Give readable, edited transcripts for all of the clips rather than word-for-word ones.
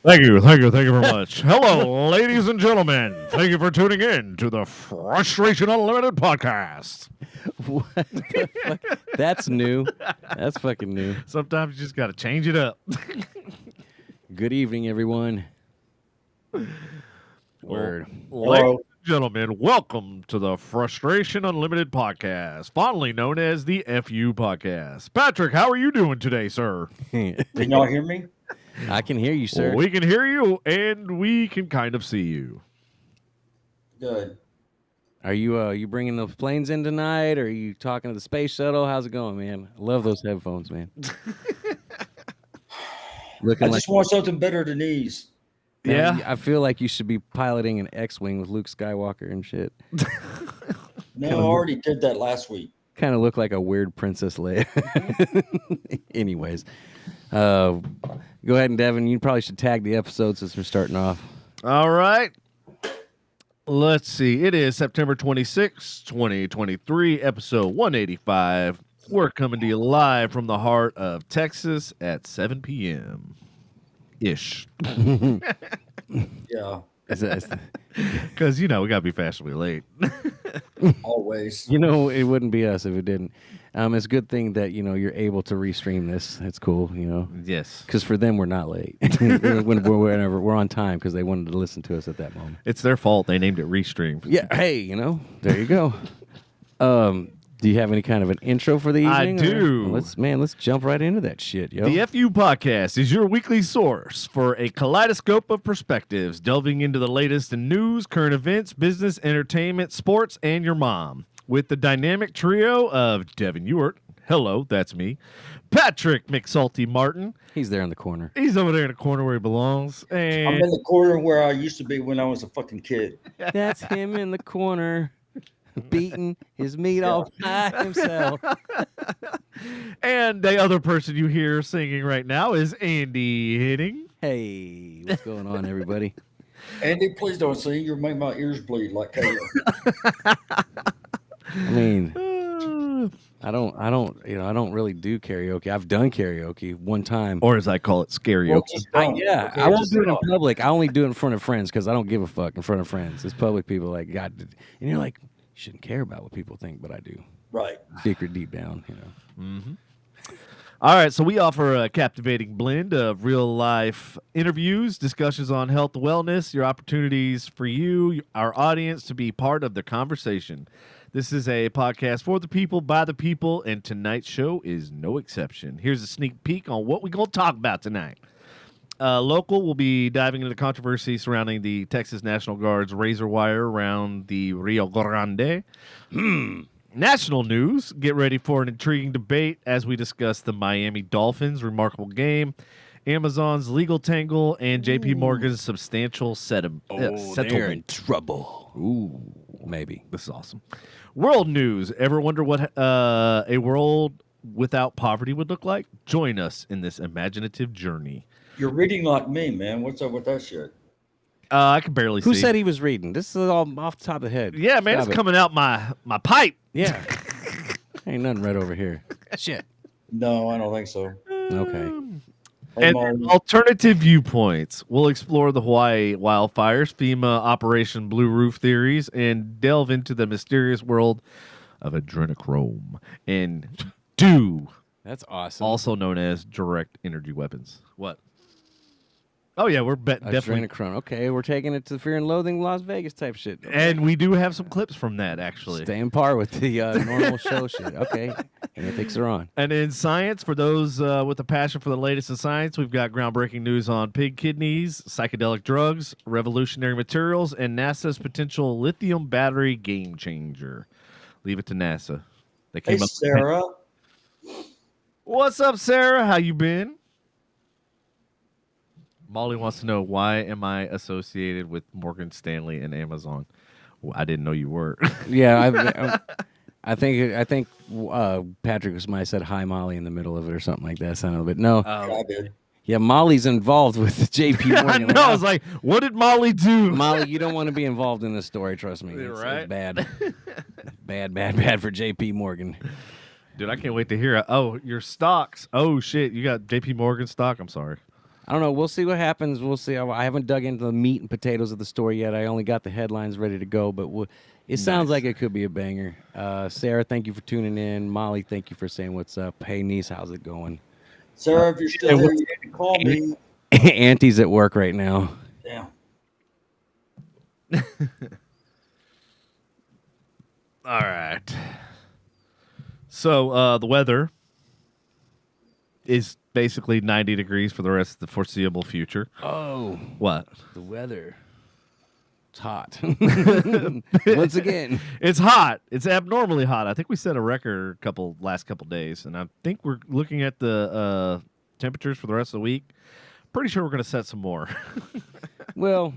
Thank you very much. Hello, ladies and gentlemen. Thank you for tuning in to the Frustration Unlimited podcast. What the fuck? That's new. That's fucking new. Sometimes you just got to change it up. Good evening, everyone. Word. Ladies and gentlemen, welcome to the Frustration Unlimited podcast, fondly known as the FU podcast. Patrick, how are you doing today, sir? Can y'all hear me? I can hear you, sir. Well, we can hear you, and we can kind of see you. Good. Are you bringing those planes in tonight? Or are you talking to the space shuttle? How's it going, man? I love those headphones, man. I just want something better than these. Yeah. I feel like you should be piloting an X-wing with Luke Skywalker and shit. No, I already did that last week. Kind of look like a weird Princess Leia. Anyways, go ahead and Devin, you probably should tag the episode since we're starting off. All right. Let's see. It is September 26, 2023, episode 185. We're coming to you live from the heart of Texas at 7 p.m. ish. Yeah. Because, we got to be fashionably late. Always. It wouldn't be us if it didn't. It's a good thing that, you're able to restream this. It's cool, Yes. Because for them, we're not late. Whenever we're on time because they wanted to listen to us at that moment. It's their fault. They named it Restream. Yeah. Hey, there you go. Do you have any kind of an intro for the evening? I do. Let's jump right into that shit, yo. The FU podcast is your weekly source for a kaleidoscope of perspectives, delving into the latest in news, current events, business, entertainment, sports, and your mom. With the dynamic trio of Devin Ewart, hello, that's me, Patrick McSalty Martin. He's there in the corner. He's over there in the corner where he belongs. And I'm in the corner where I used to be when I was a fucking kid. That's him in the corner. Beating his meat off by himself. And the other person you hear singing right now is Andy Henning. Hey, what's going on, everybody? Andy, please don't sing. You'll make my ears bleed like Kayla. I mean, I don't really do karaoke. I've done karaoke one time, or as I call it, scarioke. Yeah, I won't do it in public. I only do it in front of friends because I don't give a fuck in front of friends. It's public people like God, and you're like. Shouldn't care about what people think, but I do. Right. Secret deep down, Mm-hmm. All right, so we offer a captivating blend of real-life interviews, discussions on health and wellness, your opportunities for you, our audience, to be part of the conversation. This is a podcast for the people, by the people, and tonight's show is no exception. Here's a sneak peek on what we're going to talk about tonight. Local will be diving into the controversy surrounding the Texas National Guard's razor wire around the Rio Grande. National news, get ready for an intriguing debate as we discuss the Miami Dolphins' remarkable game, Amazon's legal tangle, and J.P. Morgan's substantial settlement. They're in trouble. Ooh, maybe. This is awesome. World news. Ever wonder what a world without poverty would look like? Join us in this imaginative journey. You're reading like me, man. What's up with that shit? I can barely see. Who said he was reading? This is all off the top of the head. Yeah, man, it's coming out my pipe. Yeah. Ain't nothing right over here. Shit. No, I don't think so. Okay. And alternative viewpoints. We'll explore the Hawaii wildfires, FEMA Operation Blue Roof theories, and delve into the mysterious world of adrenochrome and DEW. That's awesome. Also known as direct energy weapons. What? Oh, yeah, we're definitely. Adrenochrome. Okay, we're taking it to Fear and Loathing Las Vegas type shit. Okay. And we do have some clips from that, actually. Stay in par with the normal show shit. Okay. Antics are on. And in science, for those with a passion for the latest in science, we've got groundbreaking news on pig kidneys, psychedelic drugs, revolutionary materials, and NASA's potential lithium battery game changer. Leave it to NASA. They came up. Sarah. What's up, Sarah? How you been? Molly wants to know, why am I associated with Morgan Stanley and Amazon? Well, I didn't know you were. Yeah, I think Patrick might have said hi Molly in the middle of it or something like that. Sounded, but no. I did. Yeah, Molly's involved with JP Morgan. I was like, what did Molly do? Molly, you don't want to be involved in this story. Trust me. Right? It's bad. bad for JP Morgan. Dude, I can't wait to hear it. Oh, your stocks. Oh shit, you got JP Morgan stock. I'm sorry. I don't know. We'll see what happens. We'll see. I haven't dug into the meat and potatoes of the story yet. I only got the headlines ready to go, but it sounds Nice. like it could be a banger. Sarah, thank you for tuning in. Molly, thank you for saying what's up. Hey, niece, how's it going? Sarah, if you're still here, you can call me. Auntie's at work right now. Yeah. All right. So the weather is basically 90 degrees for the rest of the foreseeable future. Oh, What? the weather. It's hot. Once again. It's hot. It's abnormally hot. I think we set a record last couple days, and I think we're looking at the temperatures for the rest of the week. Pretty sure we're going to set some more. Well,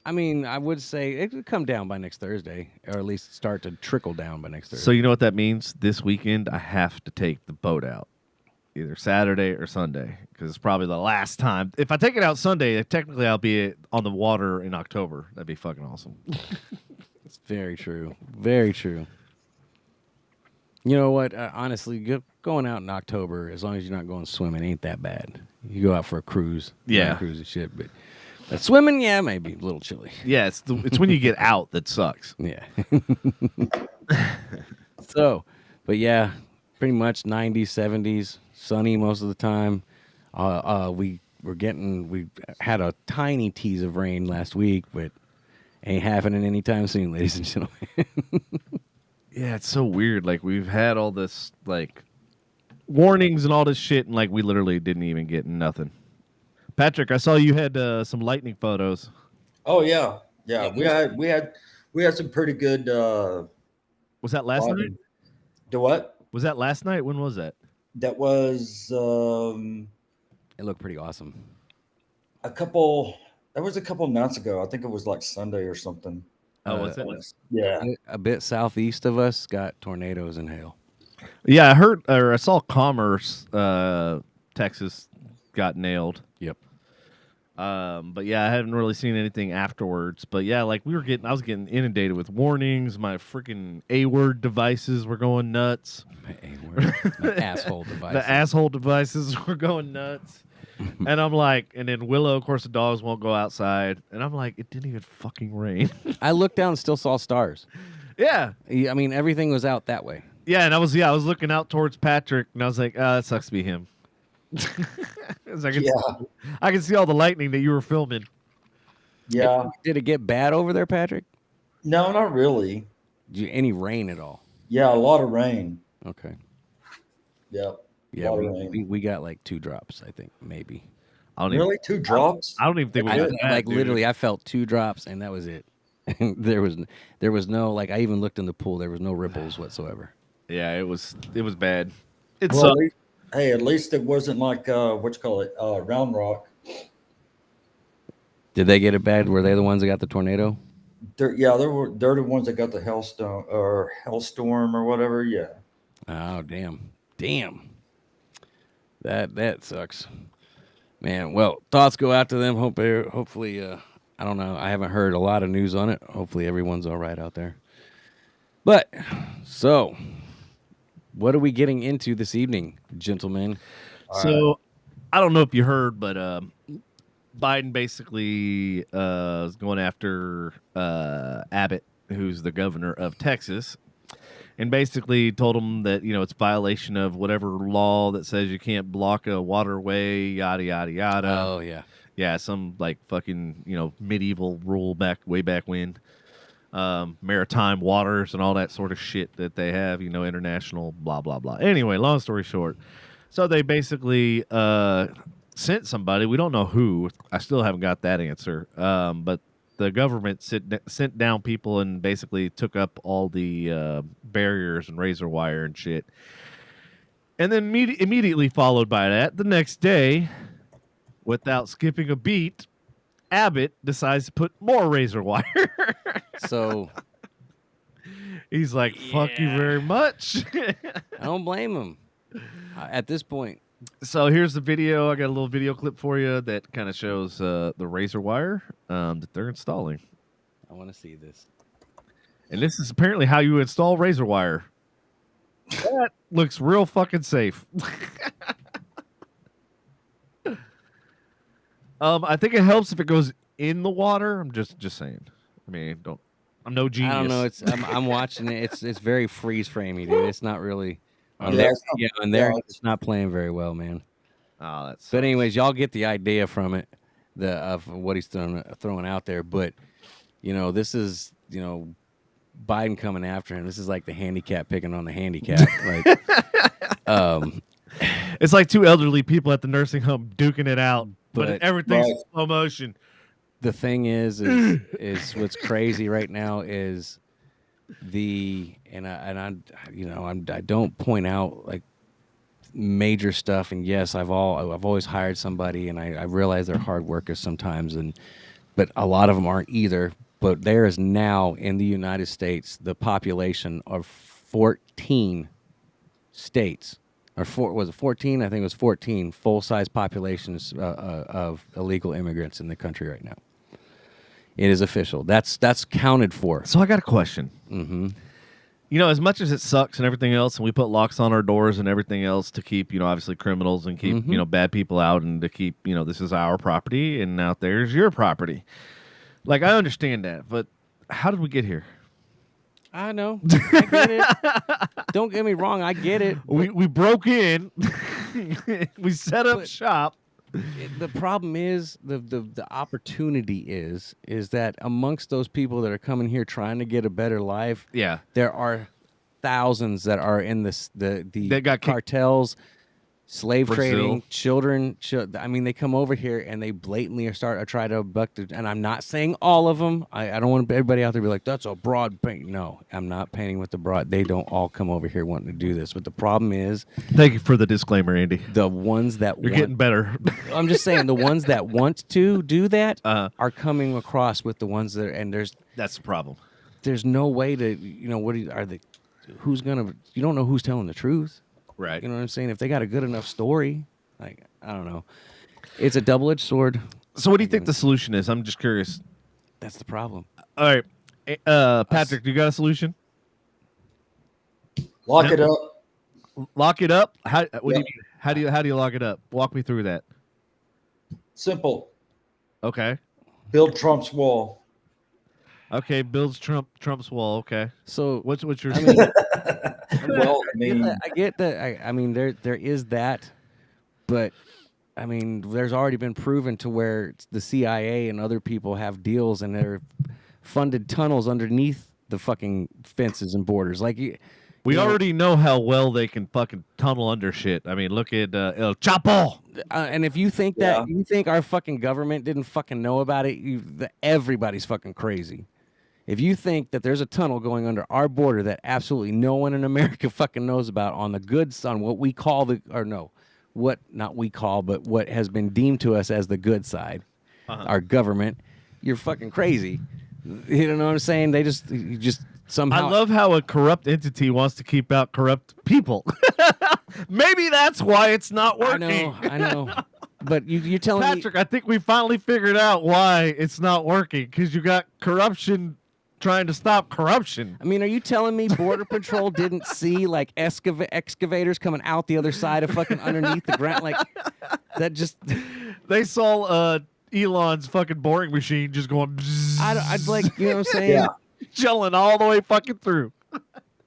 I mean, I would say it could come down by next Thursday, or at least start to trickle down by next Thursday. So you know what that means? This weekend, I have to take the boat out, either Saturday or Sunday, because it's probably the last time. If I take it out Sunday, technically I'll be on the water in October. That'd be fucking awesome. It's very true. Very true. You know what? Honestly, going out in October, as long as you're not going swimming, ain't that bad. You go out for a cruise. Yeah. Cruise and shit. But swimming, yeah, maybe a little chilly. Yeah, it's when you get out that sucks. Yeah. So, but yeah, pretty much 90s, 70s, sunny most of the time. We had a tiny tease of rain last week, but ain't happening anytime soon, ladies and gentlemen. Yeah, it's so weird. Like we've had all this like warnings and all this shit, and like we literally didn't even get nothing. Patrick, I saw you had some lightning photos. Oh yeah. We had some pretty good. Was that last night? Do what? Was that last night? When was that? That was It looked pretty awesome. a couple. That was a couple nights ago. I think it was like Sunday or something. Oh, what's that? Yeah. A bit southeast of us got tornadoes and hail. Yeah, I heard or I saw Commerce, Texas, got nailed. Yep. But yeah, I haven't really seen anything afterwards. But yeah, like I was getting inundated with warnings. My freaking A-word devices were going nuts. The asshole devices. The asshole devices were going nuts. And I'm like, and then Willow, of course, the dogs won't go outside. And I'm like, it didn't even fucking rain. I looked down and still saw stars. Yeah. I mean, everything was out that way. Yeah, and I was looking out towards Patrick, and I was like, that sucks to be him. I can see all the lightning that you were filming. Yeah. Did it get bad over there, Patrick? No, not really. Any rain at all? Yeah, a lot of rain. Okay. Yep. Yeah, we got like 2 drops, I think, maybe. Really? 2 drops? I don't even think we got that, like dude. literally I felt 2 drops and that was it. there was no, like, I even looked in the pool, there was no ripples whatsoever. Yeah, it was bad. At least it wasn't like Round Rock. Did they get it bad? Were they the ones that got the tornado? They're the ones that got the hailstorm or whatever. Yeah. Oh, damn. That sucks, man. Well, thoughts go out to them. Hopefully, I don't know. I haven't heard a lot of news on it. Hopefully, everyone's all right out there. But so, what are we getting into this evening, gentlemen? So, I don't know if you heard, but Biden basically is going after Abbott, who's the governor of Texas. And basically told him that, it's violation of whatever law that says you can't block a waterway, yada, yada, yada. Oh, yeah. Yeah, some like fucking, medieval rule way back when. Maritime waters and all that sort of shit that they have, international, blah, blah, blah. Anyway, long story short. So they basically sent somebody. We don't know who. I still haven't got that answer. But the government sent down people and basically took up all the barriers and razor wire and shit. And then immediately followed by that, the next day, without skipping a beat, Abbott decides to put more razor wire. So he's like, fuck you very much. I don't blame him at this point. So here's the video. I got a little video clip for you that kind of shows the razor wire that they're installing. I want to see this. And this is apparently how you install razor wire. That looks real fucking safe. I think it helps if it goes in the water. I'm just saying. I mean, I'm no genius. I don't know. I'm watching it. It's very freeze framey, dude. It's not really on Yeah, there. it's not- Yeah, on there, yeah, it's not playing very well, man. Oh, that's. But anyways, y'all get the idea from it, of what he's throwing out there. But this is Biden coming after him. This is like the handicap picking on the handicap. Like, it's like two elderly people at the nursing home duking it out, but everything's Right. in slow motion. the thing is what's crazy right now is I don't point out like major stuff, and yes, I've always hired somebody, and I realize they're hard workers sometimes, but a lot of them aren't either. But there is now in the United States the population of 14 states, was it 14? I think it was 14 full-size populations of illegal immigrants in the country right now. It is official. That's counted for. So I got a question. Mm-hmm. As much as it sucks and everything else, and we put locks on our doors and everything else to keep, obviously criminals and keep, bad people out, and to keep, this is our property and out there's your property. Like, I understand that, but how did we get here? I know. I get it. Don't get me wrong. I get it. We broke in. We set up shop. The problem is the opportunity is that amongst those people that are coming here trying to get a better life, there are thousands that are in the got cartels, slave Brazil. trading, children. I mean, they come over here and they blatantly try to abduct it. And I'm not saying all of them. I don't want everybody out there to be like, that's a broad paint. No, I'm not painting with the broad. They don't all come over here wanting to do this. But the problem is, thank you for the disclaimer, Andy. the ones that You're getting better. I'm just saying the ones that want to do that are coming across with the ones that that's the problem. There's no way to who's gonna, you don't know who's telling the truth. Right. You know what I'm saying? If they got a good enough story, like, I don't know. It's a double-edged sword. So what do you think the solution is? I'm just curious. That's the problem. All right. Patrick, do you got a solution? Lock it up. Lock it up? How do you mean? How do you lock it up? Walk me through that. Simple. Okay. Build Trump's wall. Okay, builds Trump's wall. Okay. So What's your Well, I mean, I get that. I mean, there is that, but I mean, there's already been proven to where the CIA and other people have deals, and they're funded tunnels underneath the fucking fences and borders. Like we already know how well they can fucking tunnel under shit. I mean, look at El Chapo. And if you think that you think our fucking government didn't fucking know about it, everybody's fucking crazy. If you think that there's a tunnel going under our border that absolutely no one in America fucking knows about on the goods, on what we call not we call, but what has been deemed to us as the good side, our government, you're fucking crazy. You know what I'm saying? They just somehow. I love how a corrupt entity wants to keep out corrupt people. Maybe that's why it's not working. I know. But you're telling Patrick, me, I think we finally figured out why it's not working, because you got corruption trying to stop corruption. I mean, are you telling me Border Patrol didn't see like excavators coming out the other side of fucking underneath the ground? Like that just. They saw Elon's fucking boring machine just going. I'd like, you know what I'm saying? Yeah. Chilling all the way fucking through.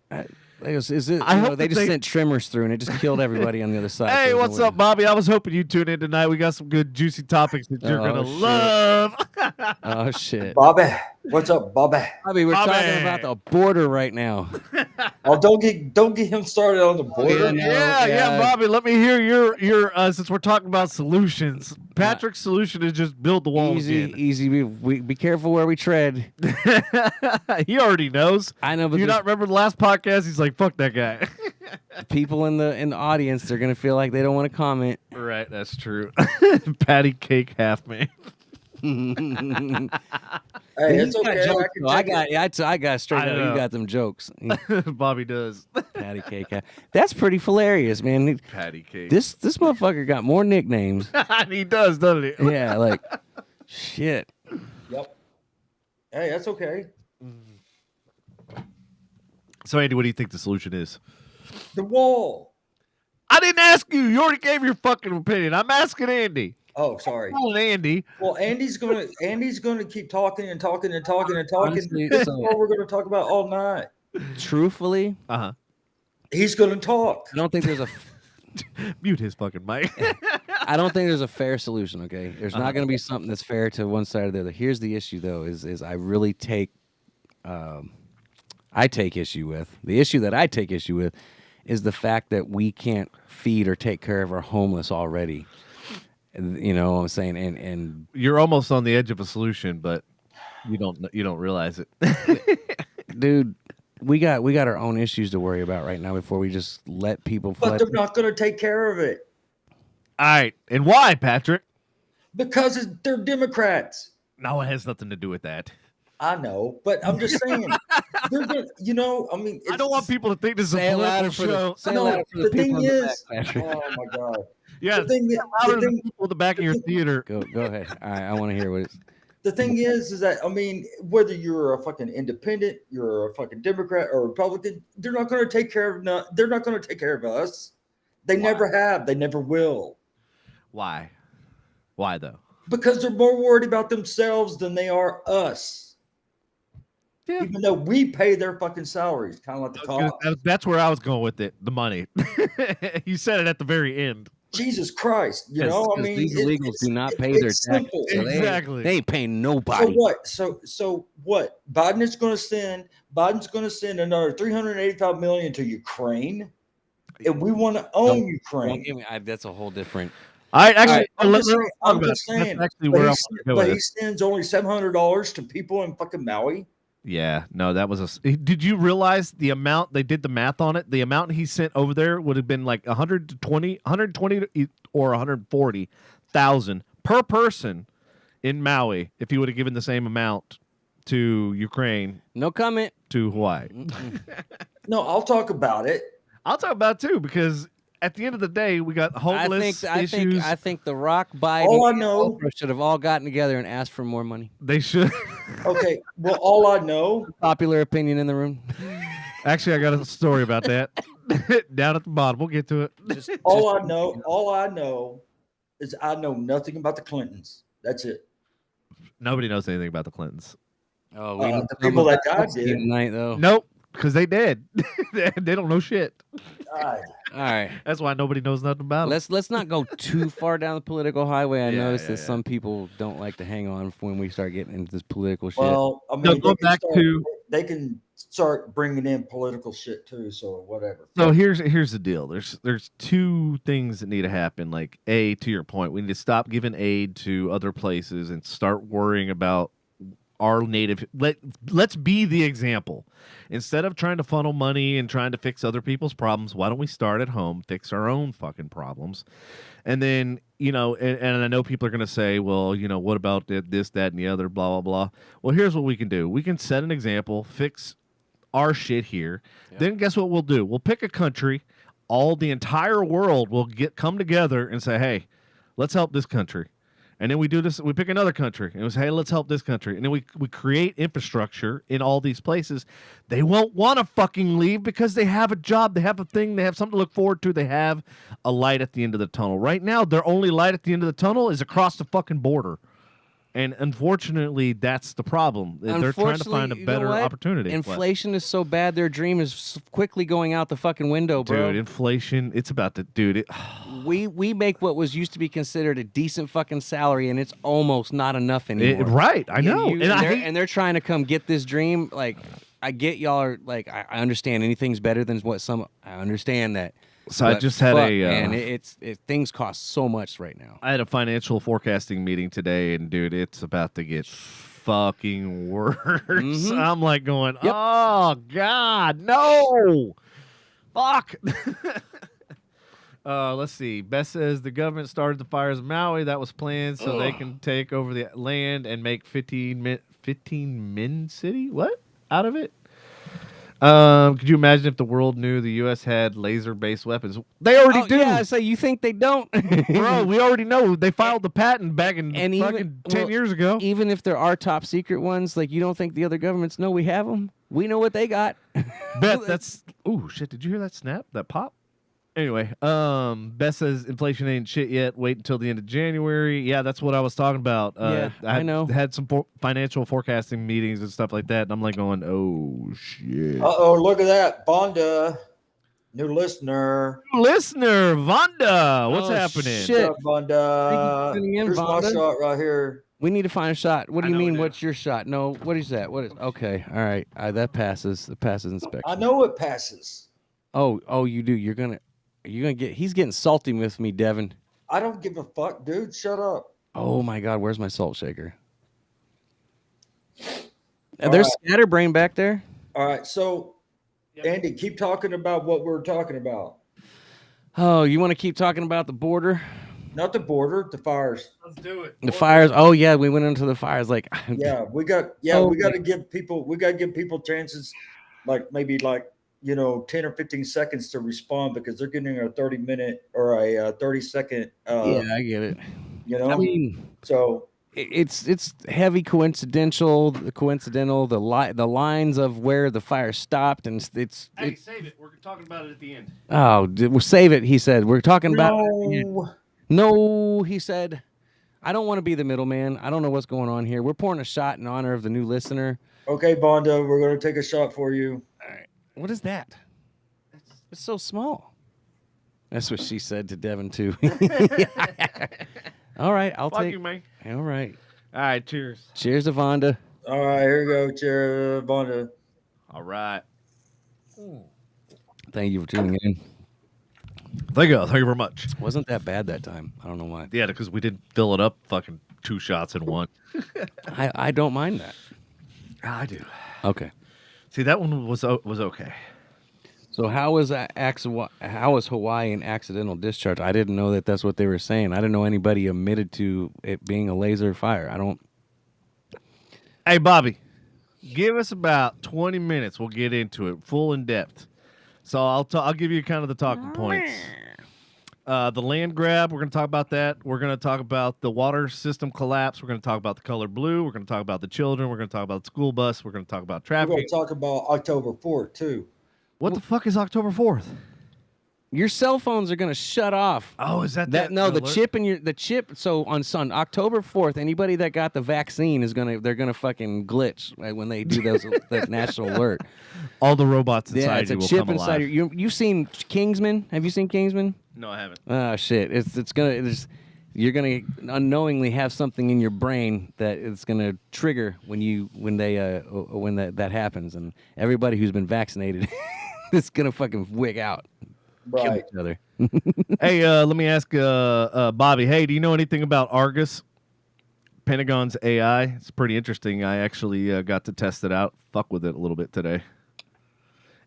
They just they sent trimmers through and it just killed everybody on the other side. Hey, what's up, Bobby? I was hoping you'd tune in tonight. We got some good juicy topics that you're gonna shit. love. Oh shit, Bobby, what's up, Bobby? Bobby, we're talking about the border right now. Oh, don't get him started on the border. Yeah, Bobby. Let me hear your since we're talking about solutions. Patrick's solution is just build the wall again. Easy. We be careful where we tread. He already knows. I know, but you not remember the last podcast? He's like, "Fuck that guy." People in the audience, they're gonna feel like they don't want to comment. Right, that's true. Patty cake half man. Hey, it's okay. I got straight up. You got them jokes. Bobby does. Patty cake. That's pretty hilarious, man. Patty cake. This motherfucker got more nicknames. He does, doesn't he? Yeah, like shit. Yep. Hey, that's okay. So, Andy, what do you think the solution is? The wall. I didn't ask you. You already gave your fucking opinion. I'm asking Andy. Oh, sorry. Oh, Andy. Well, Andy's gonna keep talking and talking and talking and talking. Honestly, This is so- what we're gonna talk about all night. Truthfully, Uh-huh. He's gonna talk. I don't think there's a Mute his fucking mic. I don't think there's a fair solution. Okay, there's not going to be something that's fair to one side or the other. Here's the issue, though: is I really take issue with the issue that I take issue with is the fact that we can't feed or take care of our homeless already. You know what I'm saying? And You're almost on the edge of a solution, but you don't realize it. dude, we got our own issues to worry about right now before we just let people. But they're not gonna take care of it All right, and why, Patrick? because they're Democrats. No, it has nothing to do with that. I know, but I'm just saying. They're gonna, I mean, I don't want people to think this is Say a it louder political for show. the. Say it No, louder for the people thing in the is- back, Patrick. Oh my god. Yeah, The thing, louder the than thing, the people in the back of your theater. Go ahead. All right, I want to hear what it's. the thing is that I mean, whether you're a fucking independent, you're a fucking Democrat or Republican, they're not going to take care of. They're not going to take care of us. They never have. They never will. Why? Why though? Because they're more worried about themselves than they are us. Yeah. Even though we pay their fucking salaries, kind of like the cops. That's where I was going with it. The money. You said it at the very end. Jesus Christ, I mean, these illegals do not pay their it's taxes. simple. So Exactly. They ain't paying So nobody. what? So what? Biden's going to send another 385 million to Ukraine, and we want to own Don't Ukraine. give me, that's a whole different. I actually, I'm just let's talk I'm about just it. That's saying. actually where I want to go with But it. he sends only $700 to people in fucking Maui. Yeah, no, that was Did you realize the amount they did the math on it? The amount he sent over there would have been like 120 or 140,000 per person in Maui if he would have given the same amount to Ukraine No comment. to Hawaii. No, I'll talk about it. I'll talk about it too because at the end of the day, we got homeless issues. I think The Rock, Biden, All I and know- Oprah should have all gotten together and asked for more money. They should. Okay. Well, all I know. Popular opinion in the room. Actually, I got a story about that down at the bottom. We'll get to it. All I know is I know nothing about the Clintons. That's it. Nobody knows anything about the Clintons. Oh, The people that died did. tonight though. Nope, because they dead. They don't know shit. God. All right. That's why nobody knows nothing about them. Let's not go too far down the political highway. I Yeah, noticed yeah, that yeah. some people don't like to hang on when we start getting into this political shit. Well, I mean, No, go back to- they can start bringing in political shit too. So whatever. So here's the deal. There's two things that need to happen. Like to your point, we need to stop giving aid to other places and start worrying about our native. Let's be the example. Instead of trying to funnel money and trying to fix other people's problems, why don't we start at home, fix our own fucking problems? And then, and I know people are going to say, well, what about this, that, and the other, blah, blah, blah. Well, here's what we can do. We can set an example, fix our shit here. Yeah. Then guess what we'll do? We'll pick a country. The entire world will come together and say, hey, let's help this country. And then we do this. We pick another country, and we say, "Hey, let's help this country." And then we create infrastructure in all these places. They won't want to fucking leave because they have a job, they have a thing, they have something to look forward to. They have a light at the end of the tunnel. Right now, their only light at the end of the tunnel is across the fucking border. And unfortunately, that's the problem. They're trying to find a Unfortunately, you know better what? opportunity. Inflation is so bad, their dream is quickly going out the fucking window, bro. Dude, inflation. It's about to, dude. We make what was used to be considered a decent fucking salary, and it's almost not enough anymore. Right, I know. And they're trying to come get this dream. Like, I get y'all are like, I understand anything's better than what some. I understand that. So I But just had fuck, a. man, things cost so much right now. I had a financial forecasting meeting today, and dude, it's about to get fucking worse. Mhm. I'm like going, Yep. oh God, no, fuck. Let's see. Beth says the government started the fires in Maui. That was planned so they can take over the land and make 15 Min City. What out of it? Could you imagine if the world knew the U.S. had laser-based weapons? They already do. Yeah, so you think they don't? Bro, we already know. They filed the patent back in And fucking even- 10 well, years ago. Even if there are top secret ones, like, you don't think the other governments know we have them? We know what they got. Beth, that's ooh shit. Did you hear that snap? That pop? Anyway, Beth says inflation ain't shit yet. Wait until the end of January. Yeah, that's what I was talking about. Yeah, I know. Had some financial forecasting meetings and stuff like that, and I'm like going, oh shit. Uh-oh, look at that. Bonda, new listener. Listener, Vonda, what's Oh, happening? shit. What's up, Bonda? Thank you for tuning in, Here's my Vonda. shot right here. We need to find a shot. What do you I know mean? we do. What's your shot? No, what is that? What is? Okay, all right. That passes. It passes inspection. I know it passes. Oh, you do. You're gonna get. He's getting salty with me, Devin. I don't give a fuck, dude. Shut up. Oh my God, where's my salt shaker? All There's right. scatterbrain back there. All right, so Andy, keep talking about what we're talking about. Oh, you want to keep talking about the border? Not the border, the fires. Let's do it. The fires. Oh yeah, we went into the fires. Like, Yeah, we got to give people chances, like maybe 10 or 15 seconds to respond because they're getting a 30-minute or a 30-second. Yeah, I get it. I mean, so it's heavy coincidental. The lines of where the fire stopped, and Hey, save it. We're talking about it at the end. Oh, we'll save it. He said we're talking about. no. No, he said, I don't want to be the middleman. I don't know what's going on here. We're pouring a shot in honor of the new listener. Okay, Bonda, we're going to take a shot for you. All right. What is that? It's so small. That's what she said to Devin, too. All right. I'll Fuck take you, man. All right. All right, cheers. Cheers to Vonda. All right, here we go. Cheers, Bonda. All right. Thank you for tuning in. Thank you very much. Wasn't that bad that time. I don't know why. Yeah, because we didn't fill it up fucking 2 shots in one. I don't mind that. I do. Okay. See, that one was okay. So how was Hawaii an accidental discharge? I didn't know that that's what they were saying. I didn't know anybody admitted to it being a laser fire. I don't. Hey, Bobby, give us about 20 minutes. We'll get into it full in depth. So I'll give you kind of the talking points. The land grab, we're going to talk about that. We're going to talk about the water system collapse. We're going to talk about the color blue. We're going to talk about the children. We're going to talk about the school bus. We're going to talk about We're traffic. going to talk about October 4th, too. What the fuck is October 4th? Your cell phones are gonna shut off. Oh, is that No, the alert? chip in the chip. So on October 4th, anybody that got the vaccine they're gonna fucking glitch when they do that national alert. All the robots Yeah, inside it's a you will chip come inside alive. you've seen Kingsman? Have you seen Kingsman? No, I haven't. Oh shit! You're gonna unknowingly have something in your brain that it's gonna trigger when that happens, and everybody who's been vaccinated is gonna fucking wig out. Kill Right. each other. Hey, let me ask Bobby. Hey, do you know anything about Argus, Pentagon's AI? It's pretty interesting. I actually got to test it out. Fuck with it a little bit today.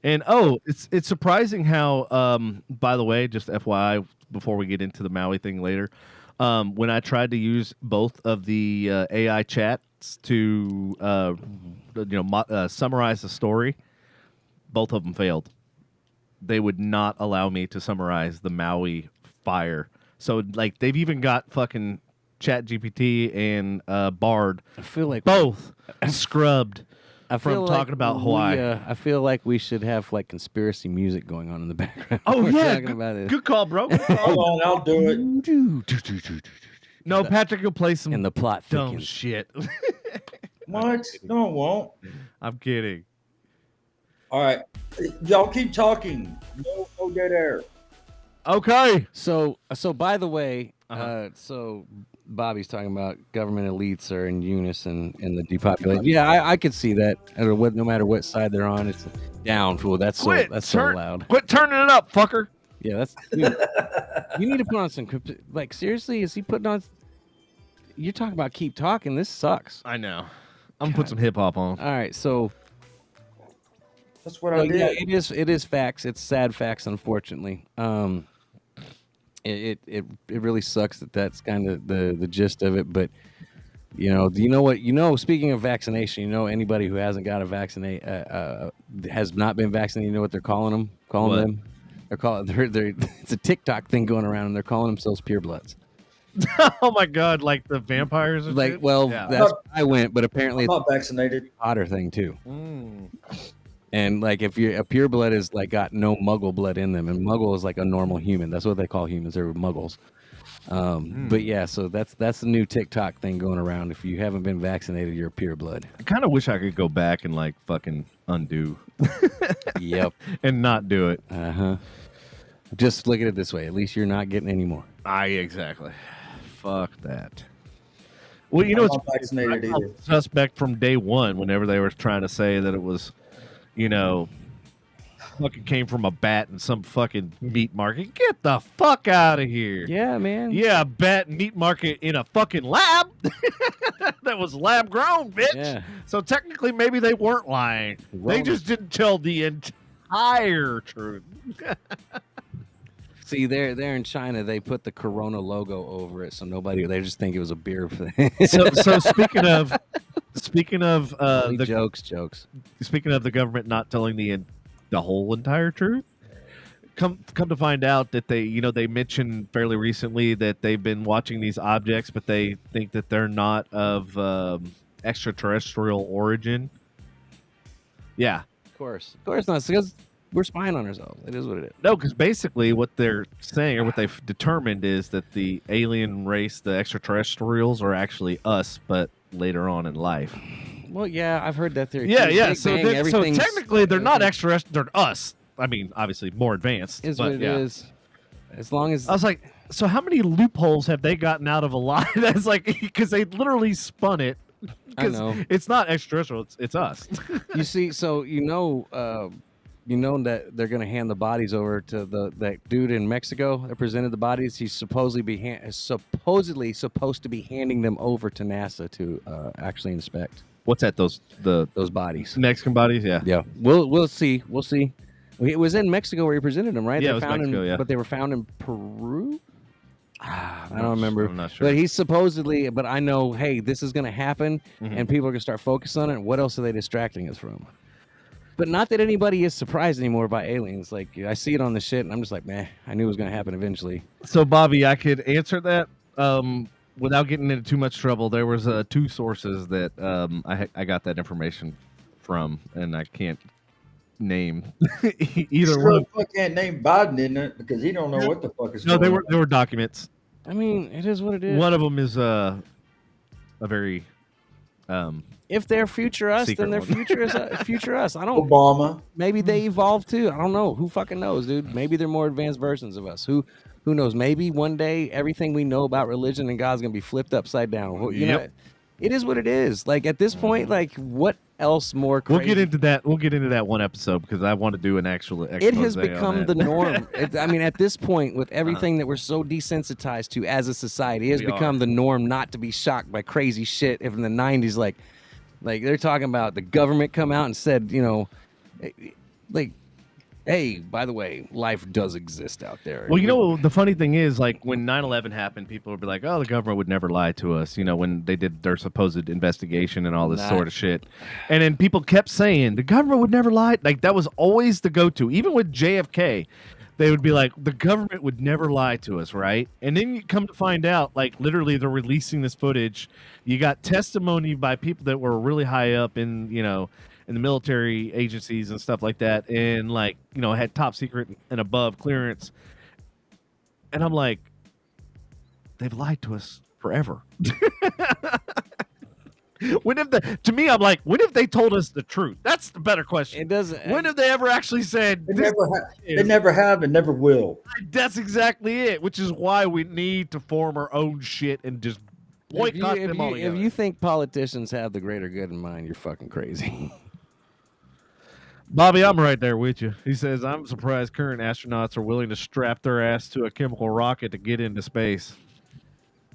And it's surprising how. By the way, just FYI, before we get into the Maui thing later, when I tried to use both of the AI chats to summarize the story, both of them failed. They would not allow me to summarize the Maui fire. So, like, they've even got fucking ChatGPT and Bard I feel like both scrubbed I feel from like talking about Hawaii. I feel like we should have like conspiracy music going on in the background. Oh, We're yeah. talking about it. Good call, bro. Good call. Hold on, I'll do it. No, Patrick will play some And the plot dumb thickens. shit. What? No, it won't. I'm kidding. All right. Y'all keep talking. No dead air. Okay. So by the way, Uh-huh. so Bobby's talking about government elites are in unison in the depopulation. Yeah, I could see that. No matter what side they're on, it's down, fool. That's so loud. Quit turning it up, fucker. Yeah, that's. You need to put on some. Like seriously, is he putting on? You're talking about keep talking. This sucks. I know. I'm gonna put some hip hop on. All right, so. That's what I did. Yeah, it is facts. It's sad facts, unfortunately. It really sucks that that's kind of the gist of it. But do you know what? Speaking of vaccination, anybody who hasn't got a has not been vaccinated. You know what they're calling them? They're it's a TikTok thing going around, and they're calling themselves purebloods. Oh my god, like the vampires. And Like, shit? well, Yeah. that's where I went, but apparently I'm it's not vaccinated. a hotter thing too. And like if you're a pure blood is like got no muggle blood in them, and muggle is like a normal human. That's what they call humans. They're muggles. But yeah, so that's the new TikTok thing going around. If you haven't been vaccinated, you're pure blood. I kind of wish I could go back and like fucking undo Yep. and not do it. Just look at it this way. At least you're not getting any more. Exactly. Fuck that. Well, you know, I'm not vaccinated either. Suspect from day one. Whenever they were trying to say that it was, you know, fucking came from a bat in some fucking meat market. Get the fuck out of here. Yeah, man. Yeah, a bat meat market in a fucking lab. That was lab grown, bitch. Yeah. So technically, maybe they weren't lying. They just didn't tell the entire truth. See, they're in China. They put the Corona logo over it, so nobody. They just think it was a beer. So speaking of the jokes. Speaking of the government not telling the whole entire truth, come to find out that they mentioned fairly recently that they've been watching these objects, but they think that they're not of extraterrestrial origin. Yeah, Of course not. Because we're spying on ourselves. It is what it is. no, because basically what they're saying or what they've determined is that the alien race, the extraterrestrials, are actually us, but later on in life. Well, yeah, I've heard that theory. Yeah, too. yeah. Big So, Bang, so everything's- technically, they're not extraterrestrial. They're us. I mean, obviously more advanced. Is but what it yeah. is. As long as I was like, so how many loopholes have they gotten out of a lie? That's like because they literally spun it. I know. It's not extraterrestrial. It's us. you see, so you know that they're going to hand the bodies over to that dude in Mexico that presented the bodies. He's supposedly supposed to be handing them over to NASA to actually inspect What's that? Those bodies. Mexican bodies? Yeah. Yeah, we'll see. It was in Mexico where he presented them, right? Yeah, They it was found Mexico, yeah. But they were found in Peru. I don't remember. I'm not sure. But he's supposedly. But I know. Hey, this is going to happen, and people are going to start focusing on it. What else are they distracting us from? But not that anybody is surprised anymore by aliens. Like I see it on the shit, and I'm just like, man, I knew it was going to happen eventually. So, Bobby, I could answer that without getting into too much trouble. There was two sources that I got that information from, and I can't name either Sure, one. fuck can't name Biden in it because he don't know what the fuck is No, going they were documents. I mean, it is what it is. One of them is a very If they're future us, Secret then they're one. future us. I don't. Obama. Maybe they evolved too. I don't know. Who fucking knows, dude? Maybe they're more advanced versions of us. Who knows? Maybe one day everything we know about religion and God's gonna be flipped upside down. You know, it is what it is. Like at this point, like what else more crazy? We'll get into that one episode because I want to do an actual expose It has on become that. the norm. I mean, at this point, with everything that we're so desensitized to as a society, it has We become the norm not to be shocked by crazy shit. If in the 90s, like they're talking about the government come out and said, you know, like, hey, by the way, life does exist out there. Well, you know, the funny thing is, like, when 9/11 happened, people would be like, oh, the government would never lie to us, you know, when they did their supposed investigation and all this sort of shit. And then people kept saying, the government would never lie. Like, that was always the go-to. Even with JFK, they would be like, the government would never lie to us, right? And then you come to find out, like, literally they're releasing this footage. You got testimony by people that were really high up in, you know, in the military agencies and stuff like that, and like, you know, had top secret and above clearance. And I'm like, they've lied to us forever. To me, I'm like, when have they told us the truth? That's the better question. It doesn't. When have they ever actually said They never have and never will. That's exactly it, which is why we need to form our own shit and just boycott them all together. If you think politicians have the greater good in mind, you're fucking crazy. Bobby, I'm right there with you. He says, I'm surprised current astronauts are willing to strap their ass to a chemical rocket to get into space.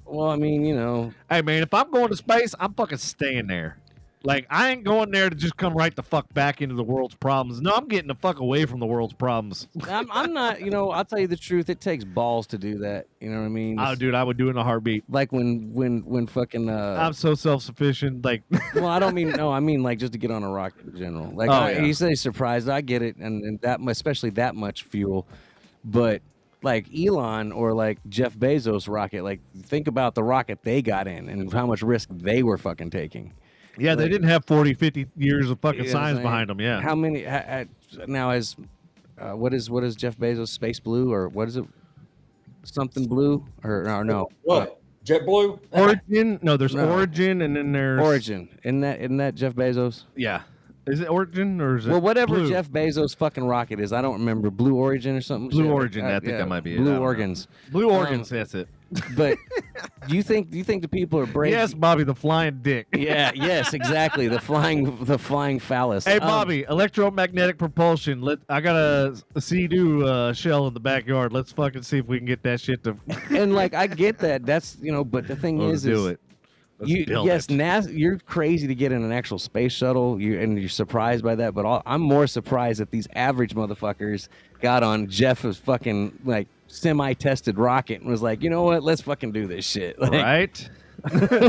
Well, I mean, you know. Hey, man, if I'm going to space, I'm fucking staying there. Like, I ain't going there to just come right the fuck back into the world's problems. No, I'm getting the fuck away from the world's problems. I'm not, you know, I'll tell you the truth. It takes balls to do that. You know what I mean? Oh, dude, I would do it in a heartbeat. Like when fucking. I'm so self-sufficient. Like, well, I don't mean, no, I mean like just to get on a rocket in general. Like, yeah. you say surprised, I get it. And that, especially that much fuel. But like Elon or like Jeff Bezos rocket, like think about the rocket they got in and how much risk they were fucking taking. Yeah, they didn't have 40, 50 years of fucking You know what I'm science saying? behind them. Yeah. How many now is what is Jeff Bezos Space Blue or what is it? Something Blue or no? What? JetBlue? Origin? No, there's No. Origin, and then there's Origin. Isn't that Jeff Bezos? Yeah. Is it Origin or is it Well, whatever Blue? Jeff Bezos' fucking rocket is, I don't remember. Blue Origin or something. Blue shit like Origin. that. I think that might be it. I Blue don't know. Organs. Blue Organs. That's it. But do you think the people are brave? Yes, Bobby, the flying dick. Yeah. Yes. Exactly. The flying phallus. Hey, Bobby, electromagnetic propulsion. I got a Sea-Doo shell in the backyard. Let's fucking see if we can get that shit to. And like I get that. That's but the thing Let's do it. Let's build it. NASA, you're crazy to get in an actual space shuttle. You're surprised by that, but I'm more surprised that these average motherfuckers got on Jeff's fucking like semi-tested rocket and was like, you know what, let's fucking do this shit. Like, Right?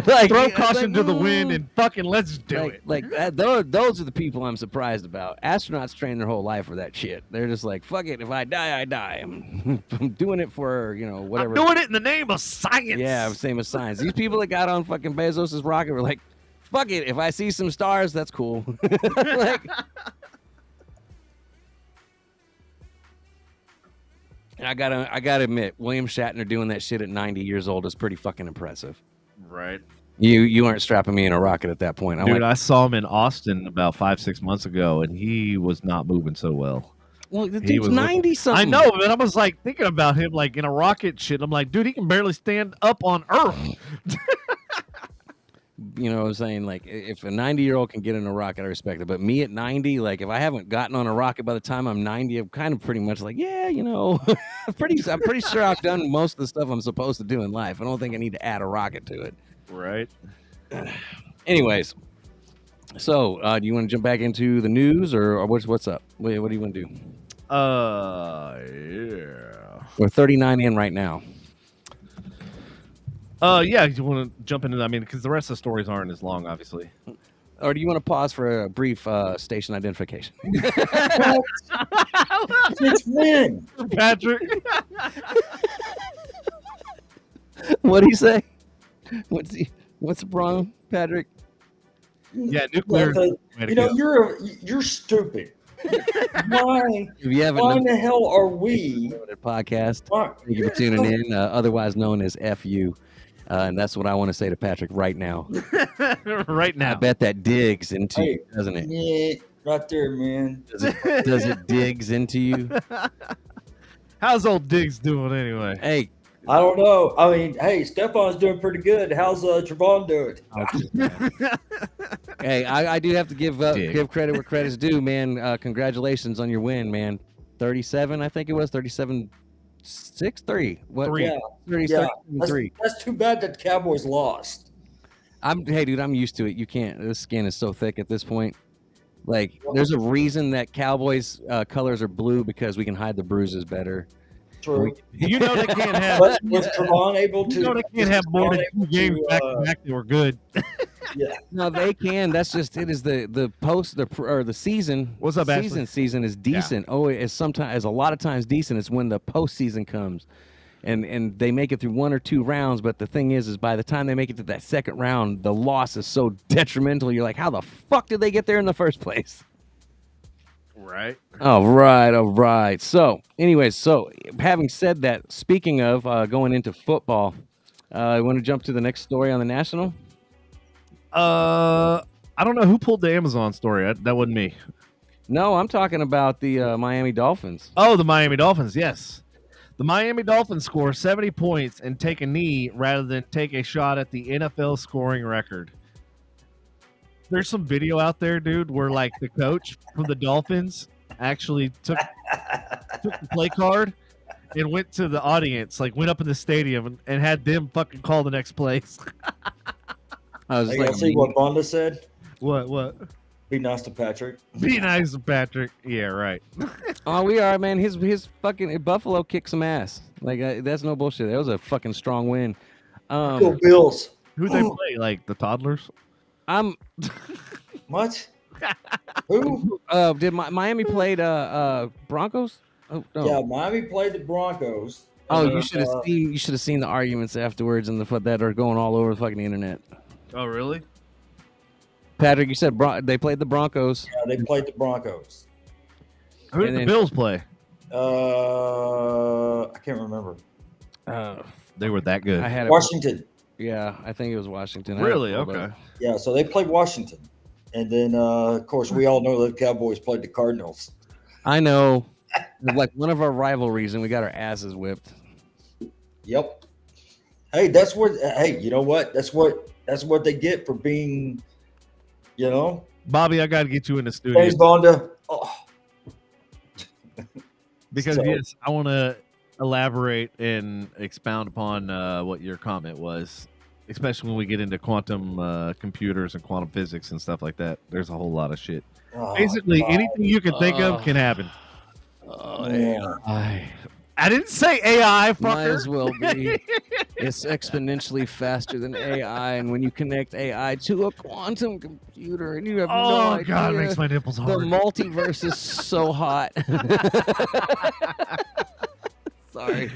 like, Throw caution to the wind and fucking let's do it. Like those are the people I'm surprised about. Astronauts train their whole life for that shit. They're just like, fuck it, if I die, I die. I'm doing it for whatever. I'm doing it in the name of science. Yeah, same as science. These people that got on fucking Bezos' rocket were like, fuck it, if I see some stars, that's cool. Like, I gotta admit, William Shatner doing that shit at 90 years old is pretty fucking impressive. Right. You aren't strapping me in a rocket at that point. Dude, I saw him in Austin about 5-6 months ago, and he was not moving so well. Well, the He dude's was 90 something. I know, but I was like thinking about him like in a rocket shit. I'm like, dude, he can barely stand up on Earth. You know what I'm saying? Like, if a 90-year-old can get in a rocket, I respect it. But me at 90, like, if I haven't gotten on a rocket by the time I'm 90, I'm kind of pretty much like, yeah, I'm pretty sure I've done most of the stuff I'm supposed to do in life. I don't think I need to add a rocket to it. Right. Anyways, so do you want to jump back into the news, or what's up? What do you want to do? Yeah. We're 39 in right now. Yeah, you want to jump into that? I mean, because the rest of the stories aren't as long, obviously. Or do you want to pause for a brief station identification? Since when? Patrick. What do you say? What's wrong, Patrick? Yeah, nuclear. You're stupid. Why? If you haven't Why in the hell are we? Podcast. Why- Thank you for tuning in, otherwise known as FU. And that's what I want to say to Patrick right now. Right now. I bet that digs into you, doesn't it? Yeah, right there, man. Does it digs into you? How's old Diggs doing anyway? Hey. I don't know. I mean, hey, Stefan's doing pretty good. How's Trevon doing? Hey, I do have to give credit where credit's due, man. Congratulations on your win, man. 37, I think it was 37-6-3. What? 3. Yeah, 37-3. that's too bad that the Cowboys lost. Hey, dude, I'm used to it. You can't. The skin is so thick at this point. Like, there's a reason that Cowboys colors are blue because we can hide the bruises better. True. You know they can't have. Was Trevon able to? You know they can't have more than 2 games back to back that were good. Yeah. No, they can. That's just it. Is the season? What's up, Ashley? Season is decent. Yeah. Oh, it's sometimes a lot of times decent. It's when the postseason comes, and they make it through 1 or 2 rounds. But the thing is by the time they make it to that second round, the loss is so detrimental. You're like, how the fuck did they get there in the first place? Right. All right. So, anyways, having said that, speaking of going into football, I want to jump to the next story on the National. I don't know who pulled the Amazon story. That wasn't me. No, I'm talking about the Miami Dolphins. Oh, the Miami Dolphins. Yes. The Miami Dolphins score 70 points and take a knee rather than take a shot at the NFL scoring record. There's some video out there, dude, where like the coach from the Dolphins actually took the play card and went to the audience, like went up in the stadium and had them fucking call the next plays. I was Hey, see what Bonda said? What? Be nice to Patrick. Be nice to Patrick. Yeah, right. Oh, we are, man. His fucking Buffalo kicked some ass. Like that's no bullshit. That was a fucking strong win. Go Bills. Who'd they play? Like the toddlers? What? Who? Did Miami played Broncos? Oh, no. Yeah, Miami played the Broncos. Oh, you should have seen the arguments afterwards and that are going all over the fucking internet. Oh, really? Patrick, you said they played the Broncos. They played the Broncos. Who did the Bills play? I can't remember. They were that good. I had Washington. Yeah, I think it was Washington. Really? Okay. Yeah, so they played Washington. And then, of course, we all know the Cowboys played the Cardinals. I know. Like one of our rivalries, and we got our asses whipped. Yep. Hey, that's what. Hey, you know what? That's what they get for being. You know, Bobby, I got to get you in the studio. James Bonda. Oh. Because yes, I want to elaborate and expound upon what your comment was, especially when we get into quantum computers and quantum physics and stuff like that. There's a whole lot of shit. Oh, Basically, God. anything you can think of can happen. AI. I didn't say AI, fucker. Might as well be. It's exponentially faster than AI, and when you connect AI to a quantum computer, and you have no idea, God, it makes my nipples the hard. multiverse is so hot. Sorry.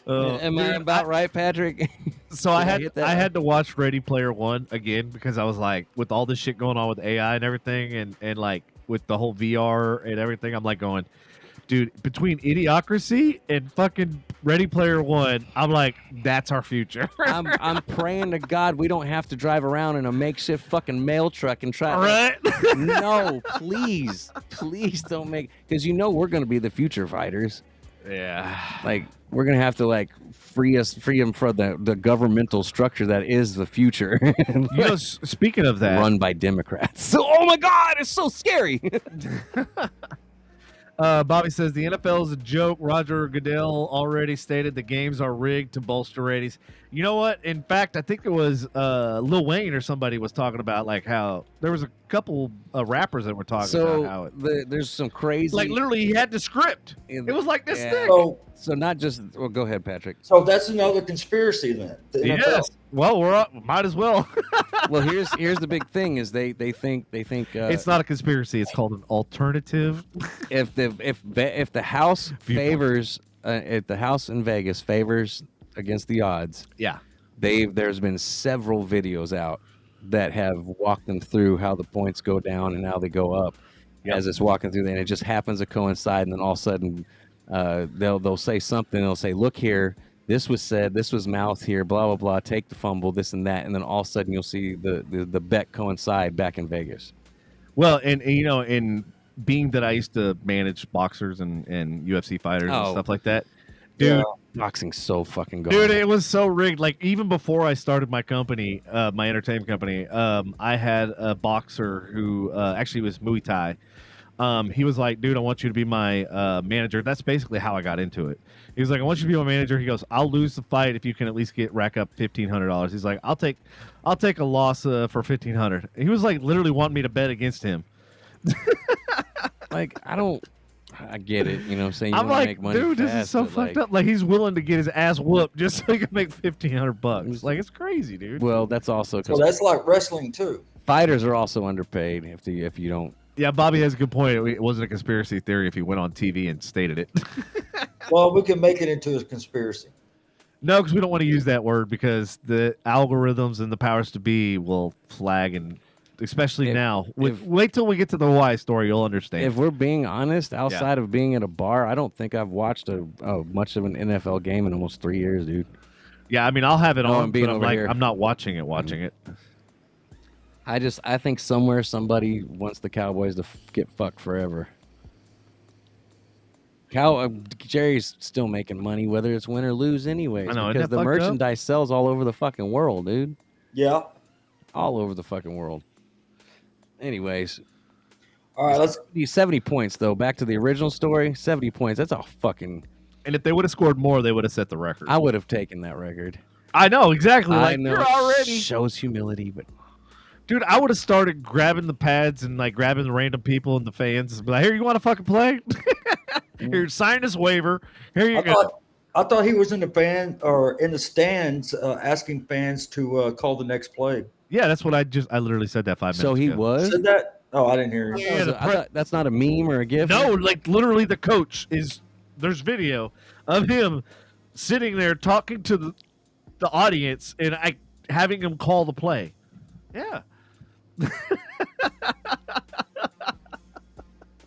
Am I about right, Patrick? So I had to watch Ready Player One again because I was like, with all this shit going on with AI and everything, and like with the whole VR and everything, I'm like going, dude, between Idiocracy and fucking Ready Player One, I'm like, that's our future. I'm praying to God we don't have to drive around in a makeshift fucking mail truck and try. Right? No, please don't make, because we're gonna be the future fighters. Yeah. Like we're gonna have to like free them from the governmental structure that is the future. Speaking of that, run by Democrats. So, oh my God, it's so scary. Bobby says the NFL is a joke. Roger Goodell already stated the games are rigged to bolster ratings. You know what? In fact, I think it was Lil Wayne or somebody was talking about like how there was a couple rappers that were talking about how there's some crazy, like literally he had the script. It was like this thing. So not just. Well, go ahead, Patrick. So that's another conspiracy then. Yes. Well, we're up. Might as well. Well, here's the big thing: is they think it's not a conspiracy. It's called an alternative. If the House favors, if the House in Vegas favors against the odds, yeah, there's been several videos out that have walked them through how the points go down and how they go up as it's walking through, and it just happens to coincide, and then all of a sudden. They'll say something. They'll say, "Look here, this was said. This was mouthed here. Blah blah blah. Take the fumble. This and that." And then all of a sudden, you'll see the bet coincide back in Vegas. Well, and in being that I used to manage boxers and UFC fighters and stuff like that, dude, boxing's so fucking good. Dude, it was so rigged. Like even before I started my company, my entertainment company, I had a boxer who actually was Muay Thai. He was like, dude, I want you to be my manager. That's basically how I got into it. He was like, I want you to be my manager. He goes, I'll lose the fight if you can at least rack up $1,500. He's like, I'll take a loss for $1,500. He was like literally wanting me to bet against him. Like, I get it. You know what I'm saying? You I'm wanna like, make money dude, fast, this is so fucked up. Like he's willing to get his ass whooped just so he can make $1,500. Like it's crazy, dude. Well, that's also because that's like wrestling too. Fighters are also underpaid if you don't. Yeah, Bobby has a good point. It wasn't a conspiracy theory if he went on TV and stated it. Well, we can make it into a conspiracy. No, because we don't want to use that word because the algorithms and the powers to be will flag, and especially now. Wait till we get to the why story, you'll understand. If we're being honest, outside of being at a bar, I don't think I've watched much of an NFL game in almost 3 years, dude. Yeah, I mean, I'll have it on, but I'm not watching it. I think somewhere somebody wants the Cowboys to get fucked forever. Jerry's still making money whether it's win or lose anyways. I know, because the merchandise sells all over the fucking world, dude. Yeah. All over the fucking world. Anyways. All right, let's 70 points though. Back to the original story. 70 points. That's a fucking. And if they would have scored more, they would have set the record. I would have taken that record. I know exactly. I know. You're already shows humility, but. Dude, I would have started grabbing the pads and like grabbing the random people and the fans and be like, "Here, you want to fucking play? Here, sign this waiver. Here you go." I thought he was in the fan or in the stands asking fans to call the next play. Yeah, that's what I literally said that 5 minutes ago. So he was? Said that? Oh, I didn't hear you. Yeah, I thought that's not a meme or a GIF? No, like literally the coach there's video of him sitting there talking to the audience and having him call the play. Yeah.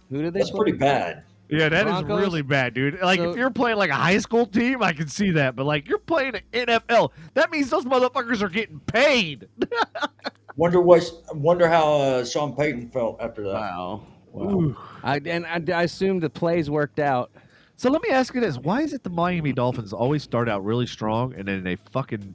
Who did they That's play? pretty bad. Yeah, that is Broncos? really bad, dude. Like, So- if you're playing like a high school team, I can see that. But like, you're playing an NFL. That means those motherfuckers are getting paid. Wonder how Sean Payton felt after that. Wow. Ooh. I assume the plays worked out. So let me ask you this: why is it the Miami Dolphins always start out really strong and then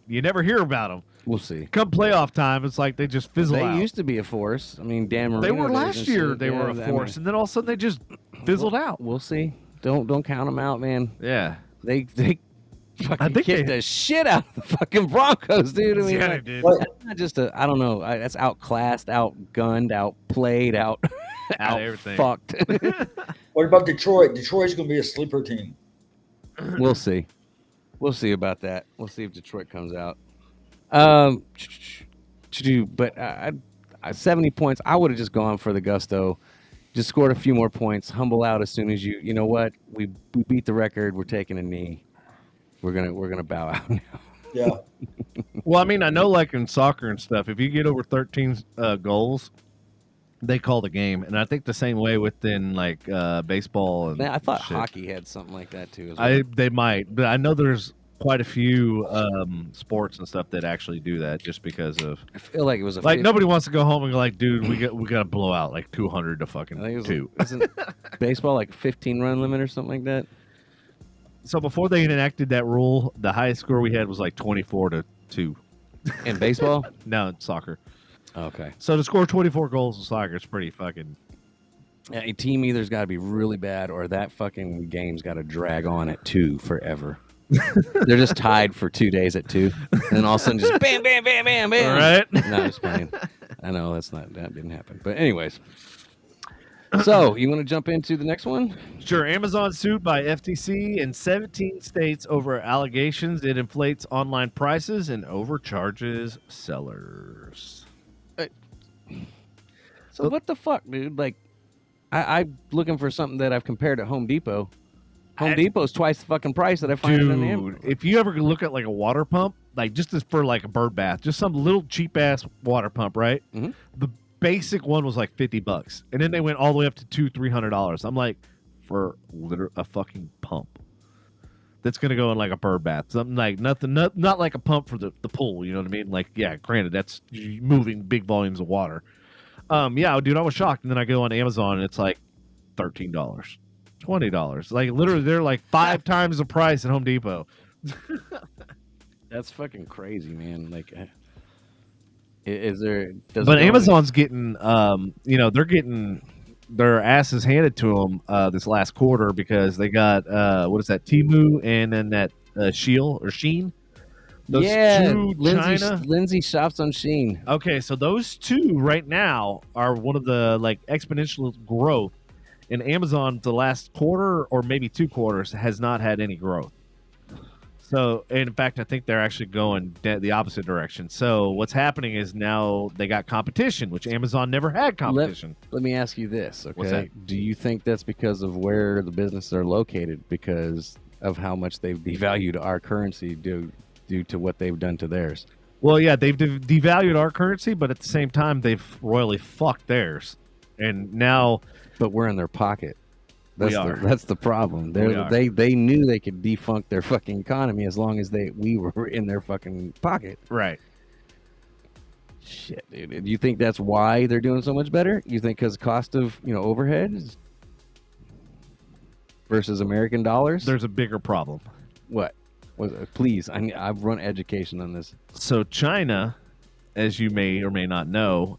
you never hear about them? We'll see. Come playoff time, it's like they just fizzle They out. used to be a force. I mean, Dan Marino. They were days last and year. shit. They were Yeah, a I mean, force, and then all of a sudden they just fizzled out. We'll see. Don't count them out, man. Yeah, They fucking think kicked they- the shit out of the fucking Broncos, dude. I mean, yeah, like, they did. What? that's not just I don't know. That's outclassed, outgunned, outplayed, out everything. fucked. What about Detroit? Detroit's going to be a sleeper team. We'll see. We'll see about that. We'll see if Detroit comes out. But 70 points. I would have just gone for the gusto. Just scored a few more points. Humble out as soon as you know what? We beat the record. We're taking a knee. We're gonna bow out now. Yeah. Well, I mean, I know, like in soccer and stuff, if you get over 13 goals, they call the game, and I think the same way within like baseball and Man, I thought shit. hockey had something like that too. As well. They might, but I know there's quite a few sports and stuff that actually do that just because of I feel like it was a like 50 nobody wants to go home and go like, dude, we got to blow out like 200 to fucking I think it was 2. isn't baseball like 15 run limit or something like that. So before they enacted that rule, the highest score we had was like 24-2. In baseball? No, it's soccer. Okay. So to score 24 goals in soccer, it's pretty fucking. Yeah, a team either's got to be really bad or that fucking game's got to drag on at 2 forever. They're just tied for 2 days at 2, and then all of a sudden just bam, bam, bam, bam, bam. All right. No, just playing. I know that didn't happen. But anyways, so you want to jump into the next one? Sure. Amazon sued by FTC in 17 states over allegations it inflates online prices and overcharges sellers. So what the fuck, dude? Like, I'm looking for something that I've compared to Home Depot. Home Depot's twice the fucking price that I find it on Amazon. Dude, if you ever look at like a water pump, like just as for like a bird bath, just some little cheap ass water pump, right? Mhm. The basic one was like $50, and then they went all the way up to $200-$300. I'm like, for a fucking pump that's gonna go in like a bird bath, something like nothing, not like a pump for the pool. You know what I mean? Like, yeah, granted, that's moving big volumes of water. Yeah, dude, I was shocked, and then I go on Amazon and it's like $13, $20. Like literally, they're like 5 times the price at Home Depot. That's fucking crazy, man. Like, is there? But Amazon's getting, they're getting their asses handed to them this last quarter because they got what is that, Temu, and then that Sheen. Those two China. Lindsay shops on Sheen. Okay, so those two right now are one of the like exponential growth. And Amazon, the last quarter or maybe 2 quarters, has not had any growth. So, and in fact, I think they're actually going the opposite direction. So, what's happening is now they got competition, which Amazon never had competition. Let me ask you this, okay? What's that? Do you think that's because of where the businesses are located, because of how much they've devalued our currency due to what they've done to theirs? Well, yeah, they've devalued our currency, but at the same time, they've royally fucked theirs. And now, But we're in their pocket. That's the problem. They knew they could defunct their fucking economy as long as we were in their fucking pocket. right. Shit, dude. Do you think that's why they're doing so much better? You think because cost of overhead versus American dollars? There's a bigger problem. What? Please, I've run education on this. So China, as you may or may not know,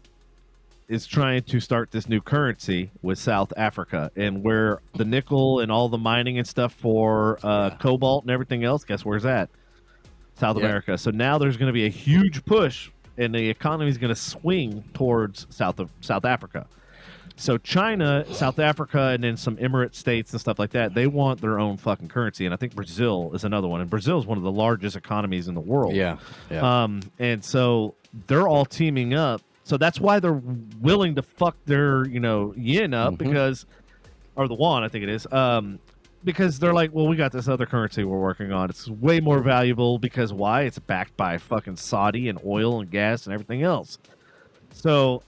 is trying to start this new currency with South Africa, and where the nickel and all the mining and stuff for cobalt and everything else, guess where's that? South America. So now there's going to be a huge push, and the economy is going to swing towards South Africa. So China, South Africa, and then some Emirate states and stuff like that, they want their own fucking currency. And I think Brazil is another one. And Brazil is one of the largest economies in the world. Yeah. And so they're all teaming up. So that's why they're willing to fuck their, yen up because, or the yuan, I think it is, because they're like, well, we got this other currency we're working on. It's way more valuable because why? It's backed by fucking Saudi and oil and gas and everything else. So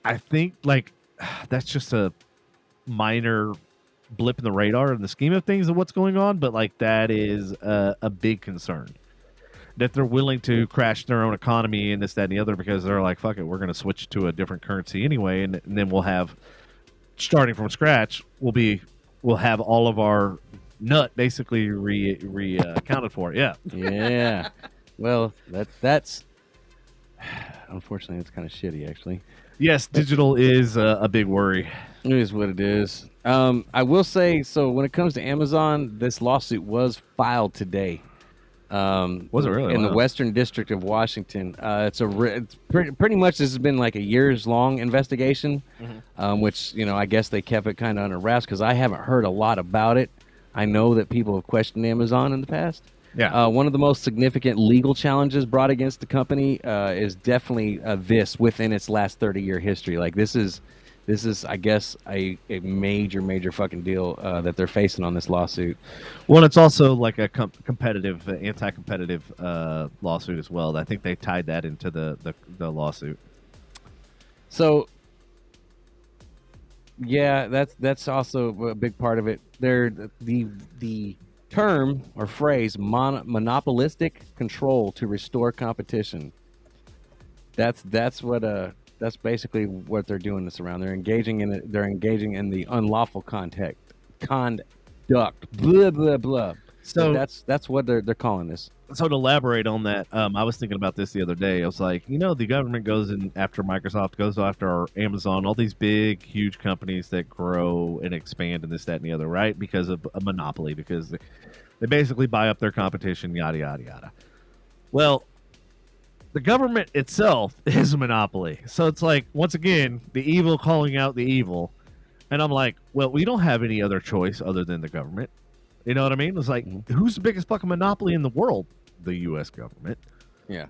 I think like that's just a minor blip in the radar in the scheme of things of what's going on, but like that is a big concern. That they're willing to crash their own economy and this, that, and the other because they're like, fuck it, we're going to switch to a different currency anyway, and then we'll have, starting from scratch, we'll have all of our nut basically accounted for. Yeah. Yeah. Well, that's unfortunately it's kind of shitty actually. Yes, digital is a big worry. It is what it is. I will say, so when it comes to Amazon, this lawsuit was filed today. Was it really? In the Wow. Western District of Washington? It's pretty much this has been like a years long investigation, which I guess they kept it kind of under wraps because I haven't heard a lot about it. I know that people have questioned Amazon in the past. Yeah. One of the most significant legal challenges brought against the company is definitely this within its last 30-year history. Like this is, I guess, a major fucking deal that they're facing on this lawsuit. Well, it's also like a competitive, anti-competitive lawsuit as well. I think they tied that into the lawsuit. So, yeah, that's also a big part of it. The term or phrase monopolistic control to restore competition. That's basically what they're doing this around. They're engaging in it. They're engaging in the unlawful conduct. Blah blah blah. So that's what they're calling this. So to elaborate on that, I was thinking about this the other day. I was like, the government goes in after Microsoft, goes after Amazon, all these big, huge companies that grow and expand and this, that, and the other, right? Because of a monopoly, because they basically buy up their competition, yada, yada, yada. Well, the government itself is a monopoly. So it's like, once again, the evil calling out the evil. And I'm like, well, we don't have any other choice other than the government. You know what I mean? It's like, who's the biggest fucking monopoly in the world? The U.S. government. Yeah.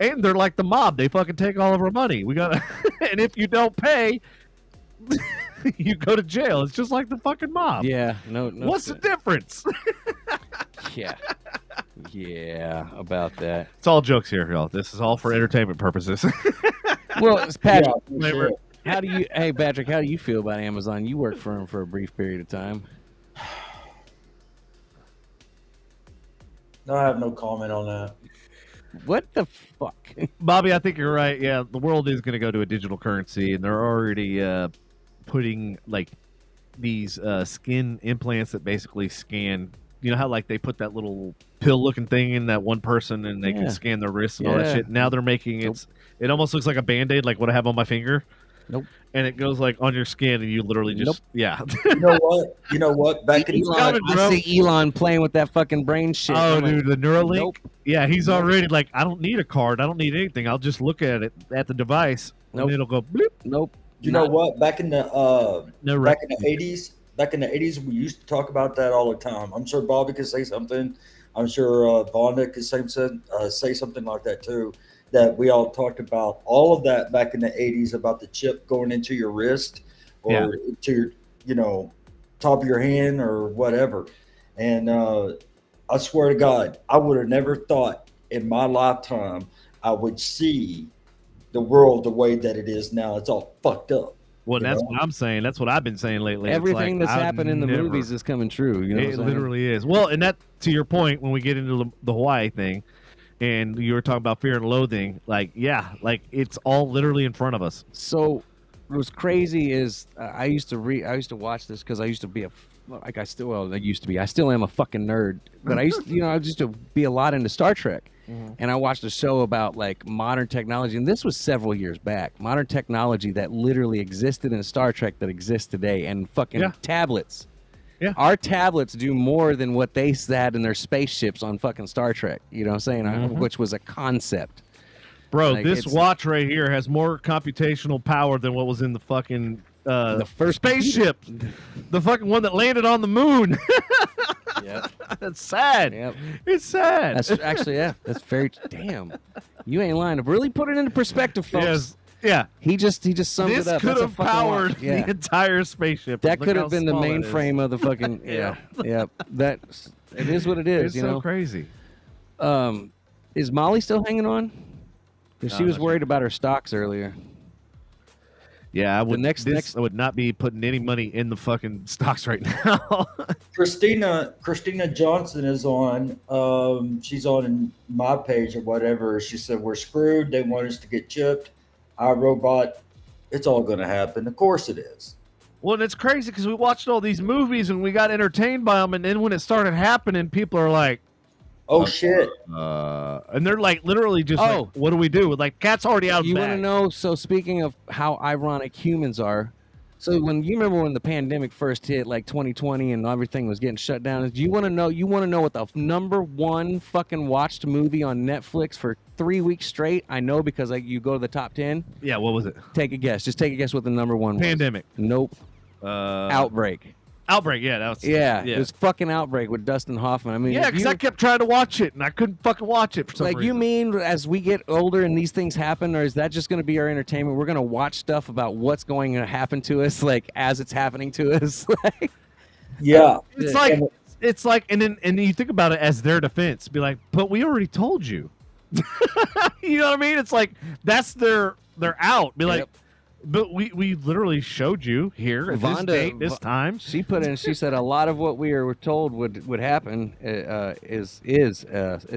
And they're like the mob. They fucking take all of our money. We got, and if you don't pay, you go to jail. It's just like the fucking mob. Yeah. No. What's the difference? Yeah. Yeah. About that. It's all jokes here, y'all. This is all for entertainment purposes. Well, it's Patrick. Yeah, for sure. Hey Patrick, how do you feel about Amazon? You worked for them for a brief period of time. No, I have no comment on that. What the fuck? Bobby, I think you're right. Yeah, the world is going to go to a digital currency, and they're already putting like these skin implants that basically scan. You know how like they put that little pill-looking thing in that one person, and they can scan their wrists and all that shit. Now they're making it almost looks like a Band-Aid, like what I have on my finger. Nope. And it goes like on your skin, and you literally just You know what? Back in Elon, I see Elon playing with that fucking brain shit. Oh, dude, the Neuralink. Nope. Yeah, he's already like, I don't need a card. I don't need anything. I'll just look at it at the device, and it'll go bloop. Nope. You know what? Back in the No, back in the 80s, we used to talk about that all the time. I'm sure Bobby could say something. I'm sure Vonda could say something like that too. That we all talked about all of that back in the 80s about the chip going into your wrist or to your, top of your hand or whatever. And I swear to God, I would have never thought in my lifetime I would see the world the way that it is now. It's all fucked up. Well, that's what I'm saying. That's what I've been saying lately. Everything that's happened in the movies is coming true. You know it literally is. Well, and that, to your point, when we get into the Hawaii thing, and you were talking about fear and loathing, like, yeah, like it's all literally in front of us. So what was crazy is I used to watch this because I used to be I still am a fucking nerd, but I used to be a lot into Star Trek. And I watched a show about like modern technology, and this was several years back. Modern technology that literally existed in Star Trek that exists today, and fucking tablets. Yeah. Our tablets do more than what they had in their spaceships on fucking Star Trek. You know what I'm saying? Which was a concept. Bro, like, this watch right here has more computational power than what was in the fucking the first spaceship. The fucking one that landed on the moon. Yeah. That's sad. Yep. It's sad. That's actually, that's very, damn. You ain't lying. To really put it into perspective, folks. Yes. Yeah. He just summed it up. This could have powered the entire spaceship. That could have been the mainframe of the fucking, yeah. It is what it is, it's so crazy. Is Molly still hanging on? She was worried about her stocks earlier. Yeah, I would. next- I would not be putting any money in the fucking stocks right now. Christina Johnson is on. She's on my page or whatever. She said we're screwed. They want us to get chipped. iRobot. It's all going to happen. Of course it is. Well, and it's crazy because we watched all these movies and we got entertained by them, and then when it started happening, people are like, Oh shit! and they're like literally just like, what do we do? Like, cat's already out of the You bag. want to know? So speaking of how ironic humans are, so when you remember when the pandemic first hit, like 2020, and everything was getting shut down, do you want to know? You want to know what the number one fucking watched movie on Netflix for 3 weeks straight? I know because like you go to the top 10. Yeah, what was it? Take a guess. Just take a guess what the number one was. Pandemic. Nope. Outbreak. Outbreak. Yeah, that was. Yeah, it was fucking Outbreak with Dustin Hoffman. I mean, Yeah, because I kept trying to watch it and I couldn't fucking watch it for some like reason. you mean as we get older and these things happen, or is that just going to be our entertainment? We're going to watch stuff about what's going to happen to us, like as it's happening to us. Like, Yeah, It's like, and then you think about it as their defense, be like, but we already told you. You know what I mean? It's like they're out. Be like, Yep. but we literally showed you here at this date, this time. She put in. She said a lot of what we were told would happen is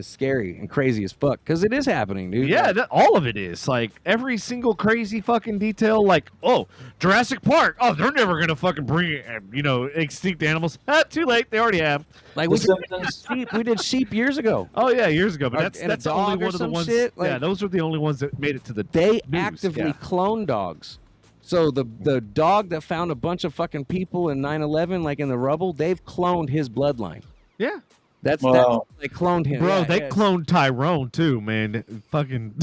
scary and crazy as fuck because it is happening, dude. Yeah, Like, all of it is like every single crazy fucking detail. Like, oh, Jurassic Park. Oh, they're never gonna fucking bring extinct animals. Too late. They already have. like we did sheep years ago. Oh yeah, years ago. But And a that's only dog or one of the some ones. shit, Yeah, like- those are the only ones that made it to the. They news. actively Yeah. clone dogs. So the dog that found a bunch of fucking people in 9/11, like in the rubble, they've cloned his bloodline. Yeah. That's Wow. they cloned him, Bro, Yeah, they yeah. cloned Tyrone too, man. Fucking.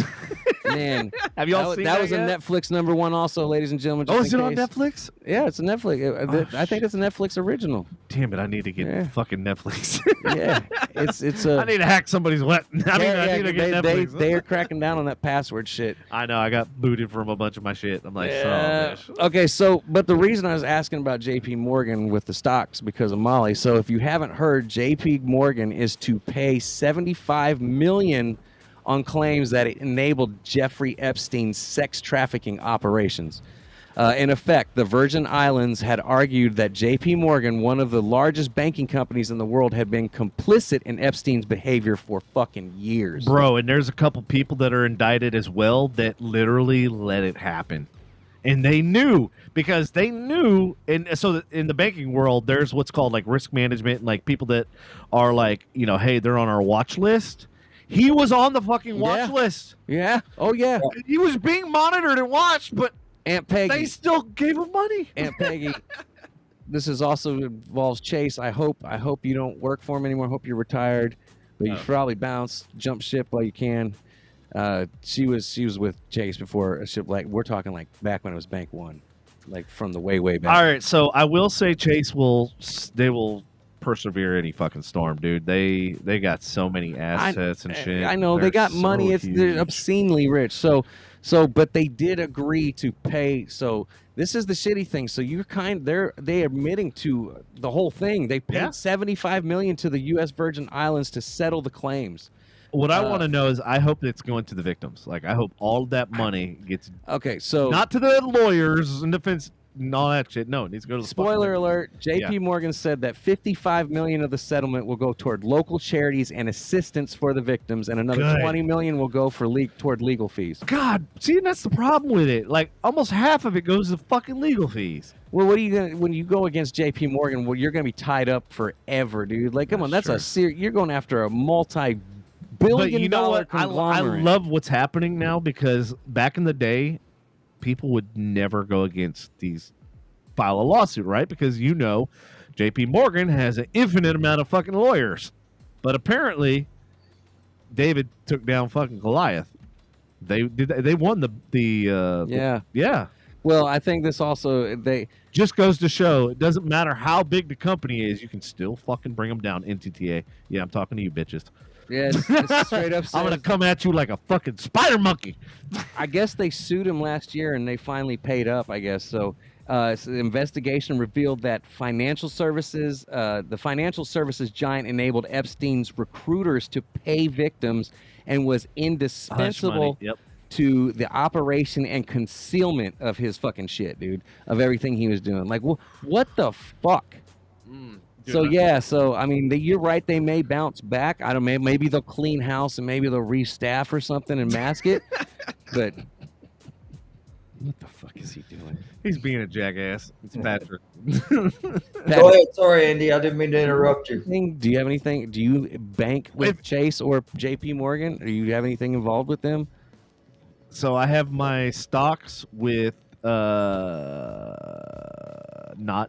Man, Have y'all seen that was yet? a Netflix number one, also, ladies and gentlemen. Oh, just is in it on case. Netflix? Yeah, it's a Netflix. I think it's a Netflix original. Damn it! I need to get Yeah. fucking Netflix. Yeah, it's a. I need to hack somebody's wet. I need to get Netflix. they are cracking down on that password shit. I know. I got booted from a bunch of my shit. I'm like, Yeah. so. Okay, so but the reason I was asking about J.P. Morgan with the stocks because of Molly. So if you haven't heard, J.P. Morgan is to pay $75 million on claims that it enabled Jeffrey Epstein's sex trafficking operations. In effect, the Virgin Islands had argued that J.P. Morgan, one of the largest banking companies in the world, had been complicit in Epstein's behavior for fucking years. Bro, and there's a couple people that are indicted as well that literally let it happen. And they knew because they knew. And so in the banking world, there's what's called like risk management, and like people that are like, hey, they're on our watch list. He was on the fucking watch list. Yeah. Oh, yeah. He was being monitored and watched, but Aunt Peggy. they still gave him money. Aunt Peggy. This is also involves Chase. I hope you don't work for him anymore. I hope you're retired, but you probably bounce, jump ship while you can. She was with Chase before a ship, like we're talking like back when it was Bank One, like from the way back. All right, so I will say Chase will persevere any fucking storm, dude. They got so many assets and shit. I know They're they got money. so They're huge. obscenely rich. So, but they did agree to pay. So this is the shitty thing. So they're admitting to the whole thing. They paid $75 million to the U.S. Virgin Islands to settle the claims. What I want to know is, I hope it's going to the victims. Like, I hope all of that money gets Okay, so not to the lawyers and defense and all that shit. No, it needs to go to the spoiler fucking alert, JP Morgan said that $55 million of the settlement will go toward local charities and assistance for the victims, and another Good. $20 million will go for toward legal fees. God, see, that's the problem with it. Like, almost half of it goes to fucking legal fees. Well, what are you gonna when you go against JP Morgan? Well, you're gonna be tied up forever, dude. Like, come on, that's you're going after a multi-billion But you know what? I conglomerate. love what's happening now, because back in the day, people would never go against file a lawsuit, right? Because JP Morgan has an infinite amount of fucking lawyers. But apparently, David took down fucking Goliath. They won Yeah. yeah. Well, I think this also Just goes to show, it doesn't matter how big the company is, you can still fucking bring them down. NTTA. Yeah, I'm talking to you, bitches. yeah, it's straight up. I'm gonna says- come at you like a fucking spider monkey. I guess they sued him last year and they finally paid up, I guess. So the investigation revealed that the financial services giant enabled Epstein's recruiters to pay victims and was indispensable Yep. to the operation and concealment of his fucking shit, dude, of everything he was doing. Like, what the fuck? So yeah, so I mean, you're right. They may bounce back. I don't know. Maybe they'll clean house and maybe they'll restaff or something and mask it. But what the fuck is he doing? He's being a jackass. It's Patrick. Go ahead. Sorry, Andy. I didn't mean to interrupt you. Do you have anything? Do you bank with Chase or J.P. Morgan? Do you have anything involved with them? So I have my stocks with not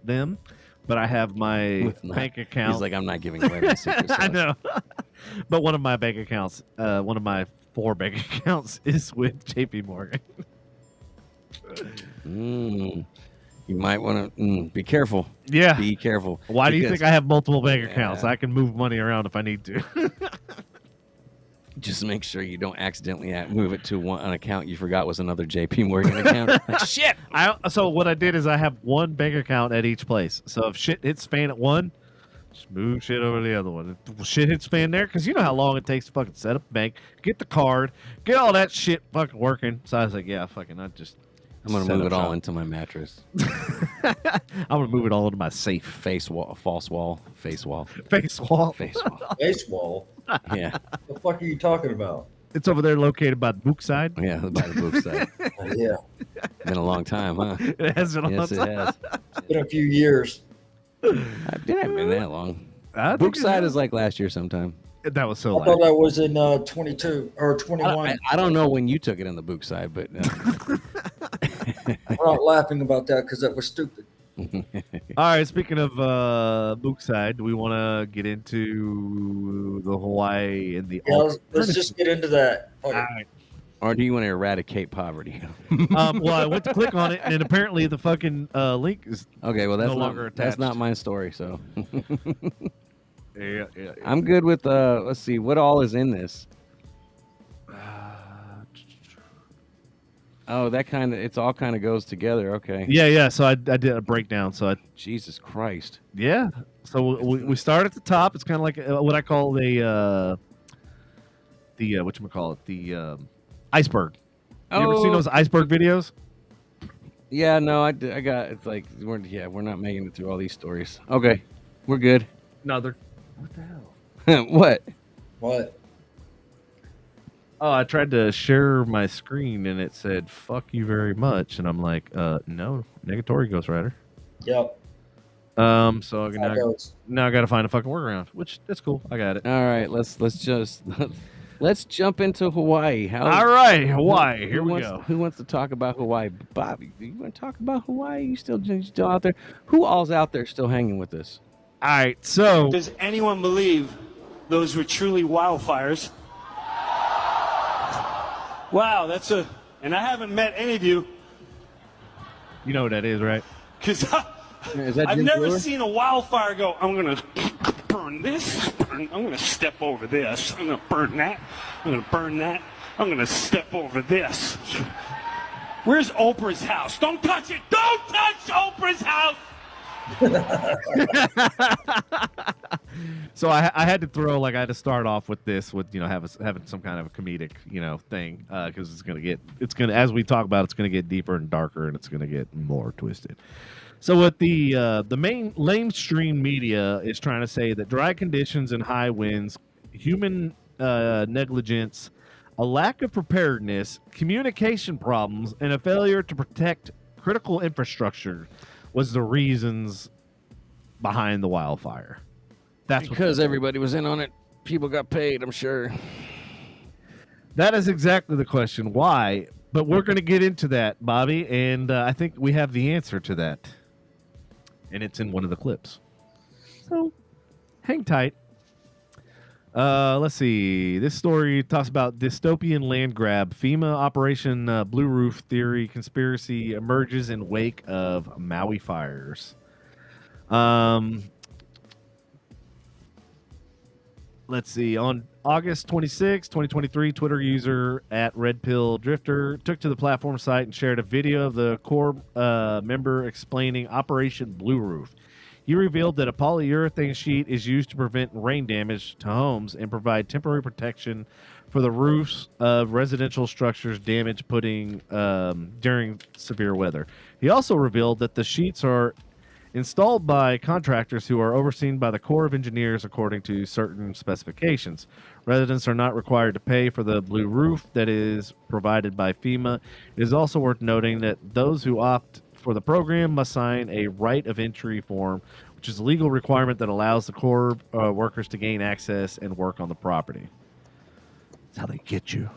them, but I have my bank account. He's like, I'm not giving away my secret sauce. I know. But one of my bank accounts, one of my 4 bank accounts is with JP Morgan. You might want to be careful. Yeah. Be careful. Why do you think I have multiple bank accounts? I can move money around if I need to. Just make sure you don't accidentally move it to an account you forgot was another JP Morgan account. Like, shit. So what I did is I have one bank account at each place. So if shit hits fan at one, just move shit over to the other one. If shit hits fan there, because you know how long it takes to fucking set up a bank, get the card, get all that shit fucking working. So I was like, yeah, fucking, I'm going to move it all into my mattress. I'm going to move it all into my safe. Face wall, false wall, face wall. Face wall. Face wall. Face wall? Yeah. The fuck are you talking about? It's over there located by the book side. Yeah, by the book side. Yeah. Been a long time, huh? It has been a long time. Yes, it has. It's been a few years. It hasn't been that long. Book side is like last year sometime. That was so I thought that was in 22 or 21. I don't know when you took it in the book side, but I'm not laughing about that because that was stupid. All right, speaking of book side, do we want to get into the Hawaii and the let's just get into that. All right. Or do you want to eradicate poverty? Well, I went to click on it, and apparently the fucking link is okay. Well, that's no longer attached. That's not my story, so yeah. I'm good with. Let's see, what all is in this? Oh, it's all kind of goes together. Okay. Yeah. So I did a breakdown. Jesus Christ. Yeah. So we start at the top. It's kind of like what I call the whatchamacallit, the iceberg. You ever seen those iceberg videos? Yeah, no, I got. It's like we're not making it through all these stories. Okay, we're good. No, they're. What the hell? What? Oh, I tried to share my screen and it said "fuck you very much," and I'm like, no, negatory Ghost Rider. Yep. So now I got to find a fucking workaround, which that's cool. I got it. All right, let's jump into Hawaii. All right, Hawaii. Here we go. Who wants to talk about Hawaii? Bobby, do you want to talk about Hawaii? You still out there? Who all's out there still hanging with us? All right, so does anyone believe those were truly wildfires? Wow, and I haven't met any of you. You know what that is, right? Because I've never seen a wildfire go, I'm going to burn this, I'm going to step over this, I'm going to burn that, I'm going to burn that, I'm going to step over this. Where's Oprah's house? Don't touch it! Don't touch Oprah's house! So I had to throw, I had to start off with this, with having some kind of a comedic thing, because it's gonna as we talk about, it's gonna get deeper and darker, and it's gonna get more twisted. So what the main mainstream media is trying to say that dry conditions and high winds, human negligence, a lack of preparedness, communication problems, and a failure to protect critical infrastructure was the reasons behind the wildfire. That's because everybody was in on it. People got paid, I'm sure. That is exactly the question. Why? But we're going to get into that, Bobby, and I think we have the answer to that. And it's in one of the clips. So, hang tight. Let's see. This story talks about dystopian land grab. FEMA Operation Blue Roof Theory conspiracy emerges in wake of Maui fires. Let's see. On August 26, 2023, Twitter user @RedPillDrifter took to the platform site and shared a video of the Corps member explaining Operation Blue Roof. He revealed that a polyurethane sheet is used to prevent rain damage to homes and provide temporary protection for the roofs of residential structures damaged during severe weather. He also revealed that the sheets are installed by contractors who are overseen by the Corps of Engineers according to certain specifications. Residents are not required to pay for the blue roof that is provided by FEMA. It is also worth noting that those who opt for the program must sign a right of entry form, which is a legal requirement that allows the Corps workers to gain access and work on the property. That's how they get you.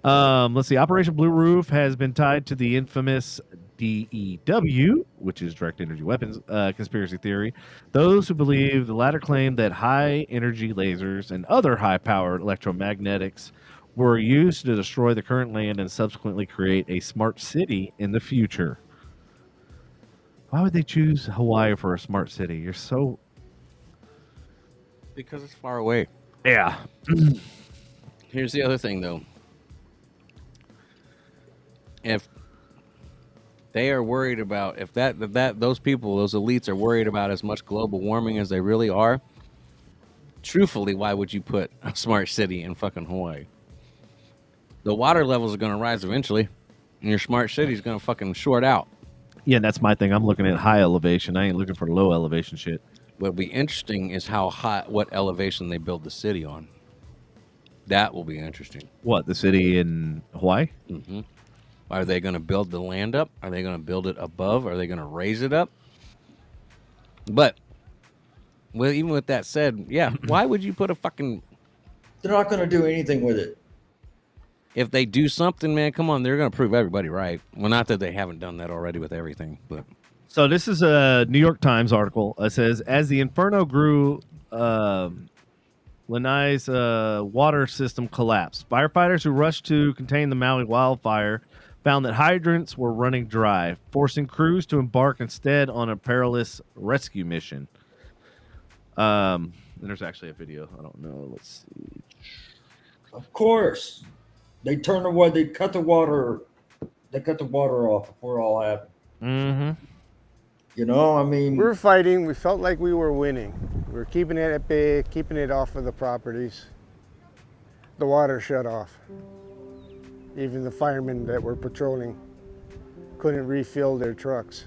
Let's see. Operation Blue Roof has been tied to the infamous DEW, which is direct energy weapons conspiracy theory. Those who believe the latter claim that high energy lasers and other high powered electromagnetics were used to destroy the current land and subsequently create a smart city in the future. Why would they choose Hawaii for a smart city? You're so... Because it's far away. Yeah. Here's the other thing, though. If they are worried about, if those people, those elites are worried about as much global warming as they really are, truthfully, why would you put a smart city in fucking Hawaii? The water levels are going to rise eventually, and your smart city is going to fucking short out. Yeah, that's my thing. I'm looking at high elevation. I ain't looking for low elevation shit. What'll be interesting is how high, what elevation they build the city on. That will be interesting. What, the city in Hawaii? Mm-hmm. Are they going to build the land up? Are they going to build it above? Are they going to raise it up? But, well, even with that said, yeah, why would you put a fucking... They're not going to do anything with it. If they do something, man, come on, they're going to prove everybody right. Well, not that they haven't done that already with everything, but... So this is a New York Times article. It says, as the inferno grew, Lanai's water system collapsed. Firefighters who rushed to contain the Maui wildfire found that hydrants were running dry, forcing crews to embark instead on a perilous rescue mission. And there's actually a video. I don't know. Let's see. Of course. They cut the water off before it all happened. Mm-hmm. You know, I mean, we were fighting. We felt like we were winning. We were keeping it at bay, keeping it off of the properties. The water shut off. Even the firemen that were patrolling couldn't refill their trucks.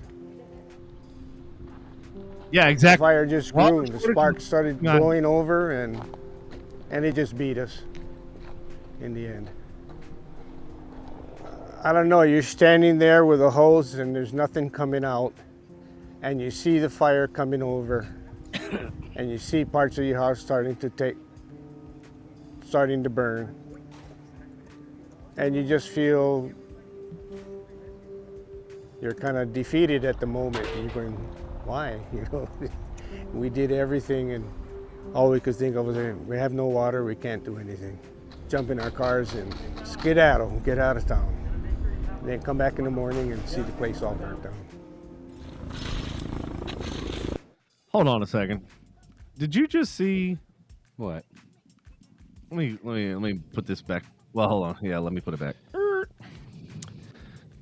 Yeah, The exactly. fire just grew. The sparks started blowing over, and it just beat us in the end. I don't know. You're standing there with a hose, and there's nothing coming out. And you see the fire coming over, and you see parts of your house starting to burn, and you just feel you're kind of defeated at the moment. And you're going, why? You know, we did everything, and all we could think of was, we have no water, we can't do anything. Jump in our cars and skedaddle, get out of town. And then come back in the morning and see the place all burnt down. Hold on a second. Did you just see? What? Let me put this back. Well, hold on. Yeah, let me put it back.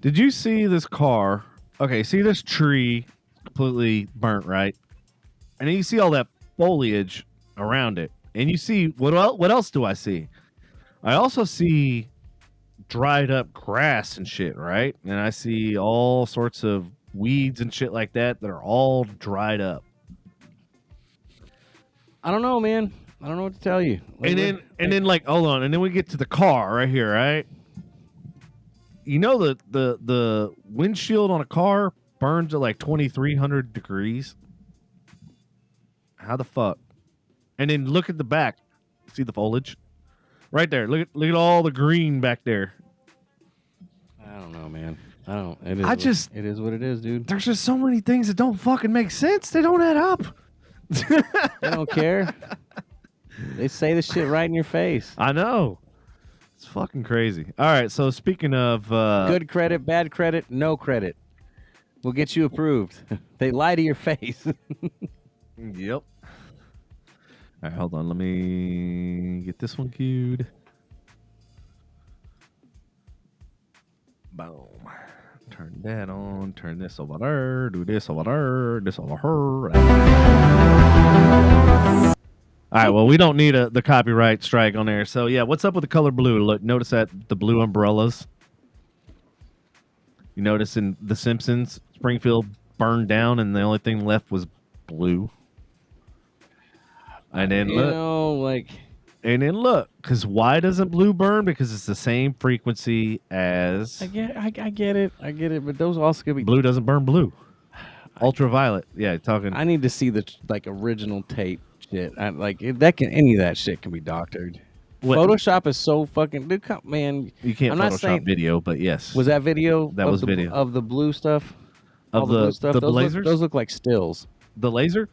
Did you see this car? Okay, see this tree completely burnt, right? And then you see all that foliage around it. And you see what else do I see? I also see dried up grass and shit, right? And I see all sorts of weeds and shit like that are all dried up. I don't know, man. I don't know what to tell you. And then like, hold on, and then we get to the car right here, right? You know the windshield on a car burns at like 2,300 degrees. How the fuck? And then look at the back. See the foliage? Right there. Look at all the green back there. I don't know, man. It is what it is, dude. There's just so many things that don't fucking make sense. They don't add up. They don't care. They say the shit right in your face. I know. It's fucking crazy. All right, so speaking of... good credit, bad credit, no credit. We'll get you approved. They lie to your face. Yep. All right, hold on. Let me get this one queued. Boom. turn that on, turn this over there, do this over there, this over here. All right, well, we don't need the copyright strike on there. So, yeah, what's up with the color blue? Look, notice that the blue umbrellas. You notice in The Simpsons, Springfield burned down, and the only thing left was blue. And then look, because why doesn't blue burn? Because it's the same frequency as. I get it, but those also could be. Blue doesn't burn blue. Ultraviolet, yeah, talking. I need to see the original tape shit. Any of that shit can be doctored. What? Photoshop is so fucking man. You can't I'm Photoshop not saying, video, but yes. Was that video? That was video of the blue stuff. Of the lasers. Those look like stills. The laser.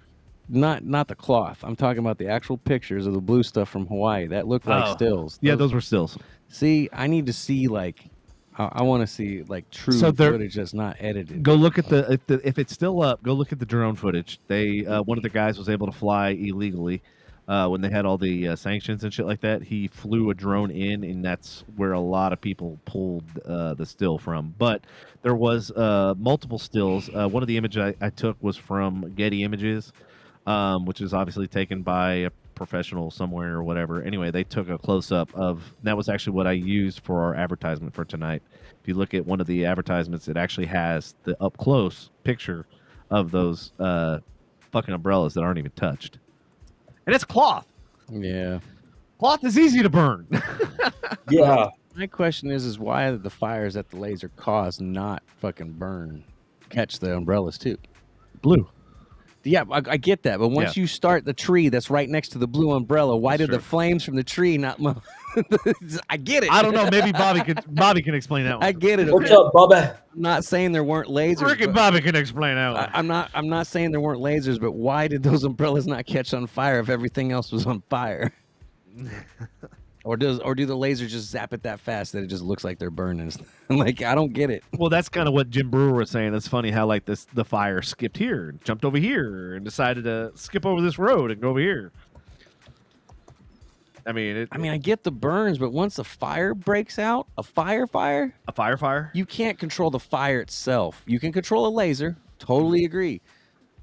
Not the cloth. I'm talking about the actual pictures of the blue stuff from Hawaii. That looked like stills. Yeah, those were stills. See, I need to see I want to see true footage that's not edited. Go look at if it's still up. Go look at the drone footage. They one of the guys was able to fly illegally when they had all the sanctions and shit like that. He flew a drone in, and that's where a lot of people pulled the still from. But there was multiple stills. One of the images I took was from Getty Images, which is obviously taken by a professional somewhere or whatever. Anyway, they took a close-up that was actually what I used for our advertisement for tonight. If you look at one of the advertisements, it actually has the up-close picture of those fucking umbrellas that aren't even touched. And it's cloth. Yeah. Cloth is easy to burn. Yeah. My question is why the fires that the laser caused not fucking catch the umbrellas too? Blue. Yeah, I get that, but once you start the tree that's right next to the blue umbrella, why did the flames from the tree not? I get it. I don't know. Maybe Bobby can explain that one. I get it. What's up, Bobby? I'm not saying there weren't lasers. Rick and Bobby can explain that one. I'm not saying there weren't lasers, but why did those umbrellas not catch on fire if everything else was on fire? Or do the lasers just zap it that fast that it just looks like they're burning? I don't get it. Well, that's kind of what Jim Brewer was saying. It's funny how the fire skipped here, and jumped over here, and decided to skip over this road and go over here. I mean, I get the burns, but once a fire breaks out, a fire, you can't control the fire itself. You can control a laser. Totally agree.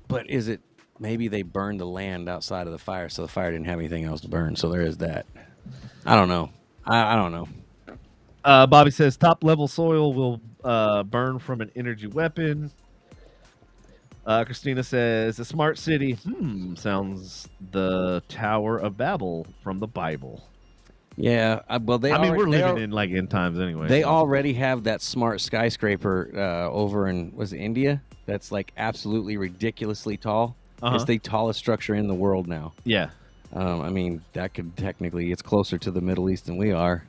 But is it maybe they burned the land outside of the fire, so the fire didn't have anything else to burn? So there is that. I don't know. I don't know. Bobby says top level soil will burn from an energy weapon. Christina says a smart city. Sounds the Tower of Babel from the Bible. Yeah, well, we're living in end times anyway. They already have that smart skyscraper over in India. That's absolutely ridiculously tall. It's the tallest structure in the world now. Yeah. That could technically, it's closer to the Middle East than we are.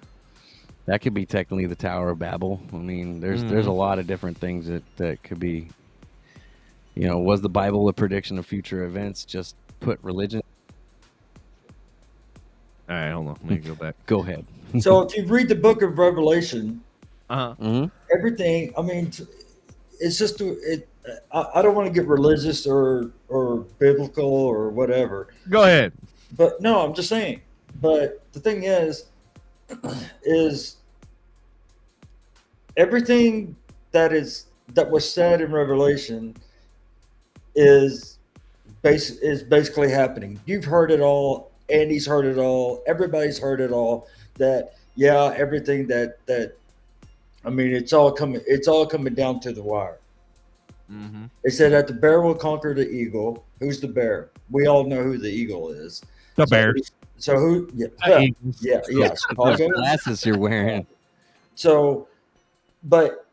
That could be technically the Tower of Babel. There's a lot of different things that could be. Was the Bible a prediction of future events? Just put religion. All right, hold on. Let me go back. Go ahead. So if you read the book of Revelation, Mm-hmm. everything, it's just, I don't want to get religious or biblical or whatever. Go ahead. But no, I'm just saying. But the thing is everything that was said in Revelation is basically happening. You've heard it all. Andy's heard it all. Everybody's heard it all. That everything that it's all coming down to the wire. Mm-hmm. They said that the bear will conquer the eagle. Who's the bear? We all know who the eagle is. The bear. So who? Yeah. Glasses you're wearing. So, but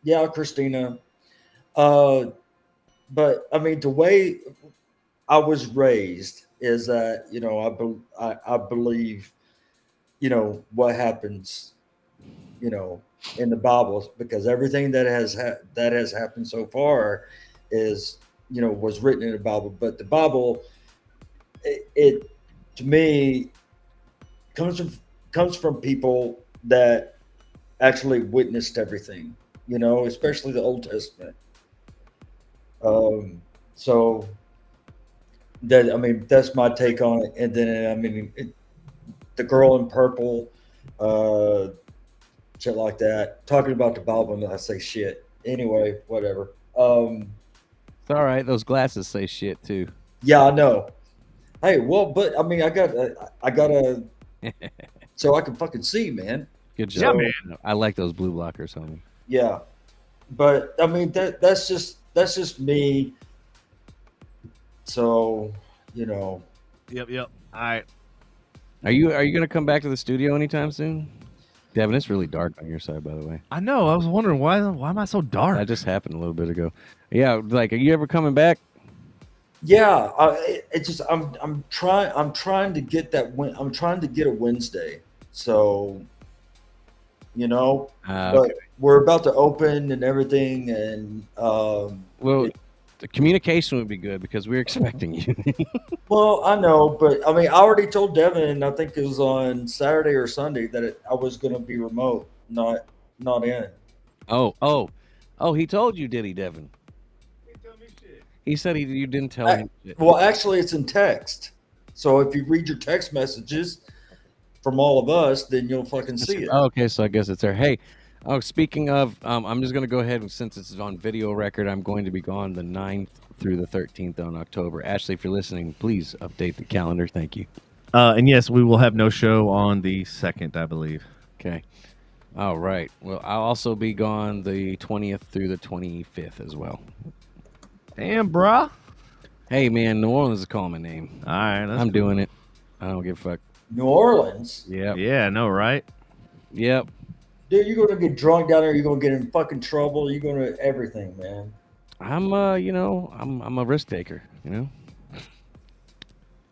yeah, Christina. But the way I was raised is that I believe what happens in the Bible, because everything that has happened so far is was written in the Bible. But the Bible, it to me comes from people that actually witnessed everything, especially the Old Testament. So that that's my take on it. And then the girl in purple, shit like that. Talking about the Bible, and I say shit. Anyway, whatever. It's all right. Those glasses say shit too. Yeah, I know. Hey, well, but I mean, I got a so I can fucking see, man. Good job, man. I like those blue blockers, homie. Yeah, but I mean that's just me. So, you know. Yep. All right. Are you gonna come back to the studio anytime soon? Devin, it's really dark on your side, by the way. I know. I was wondering why am I so dark? That just happened a little bit ago. Yeah, like, are you ever coming back? Yeah, it's just I'm trying to get that I'm trying to get a Wednesday. So, you know, but we're about to open and everything, and well, the communication would be good because we're expecting you. well, I know, but I mean, I already told Devin, I think it was on Saturday or Sunday, that I was going to be remote, not in. Oh, he told you, did he, Devin? He said you didn't tell him shit. Well, actually, it's in text. So if you read your text messages from all of us, then you'll fucking see it. Oh, okay, so I guess it's there. Hey, speaking of, I'm just going to go ahead, and since this is on video record, I'm going to be gone the 9th through the 13th on October. Ashley, if you're listening, please update the calendar. Thank you. And yes, we will have no show on the 2nd, I believe. Okay. All right. Well, I'll also be gone the 20th through the 25th as well. Damn, brah. Hey, man, New Orleans is calling my name. All right. I'm doing it. I don't give a fuck. New Orleans? Yep. Yeah, I know, right? Yep. Dude, you're going to get drunk down there. You're going to get in fucking trouble. You're going to everything, man. I'm a risk taker, you know.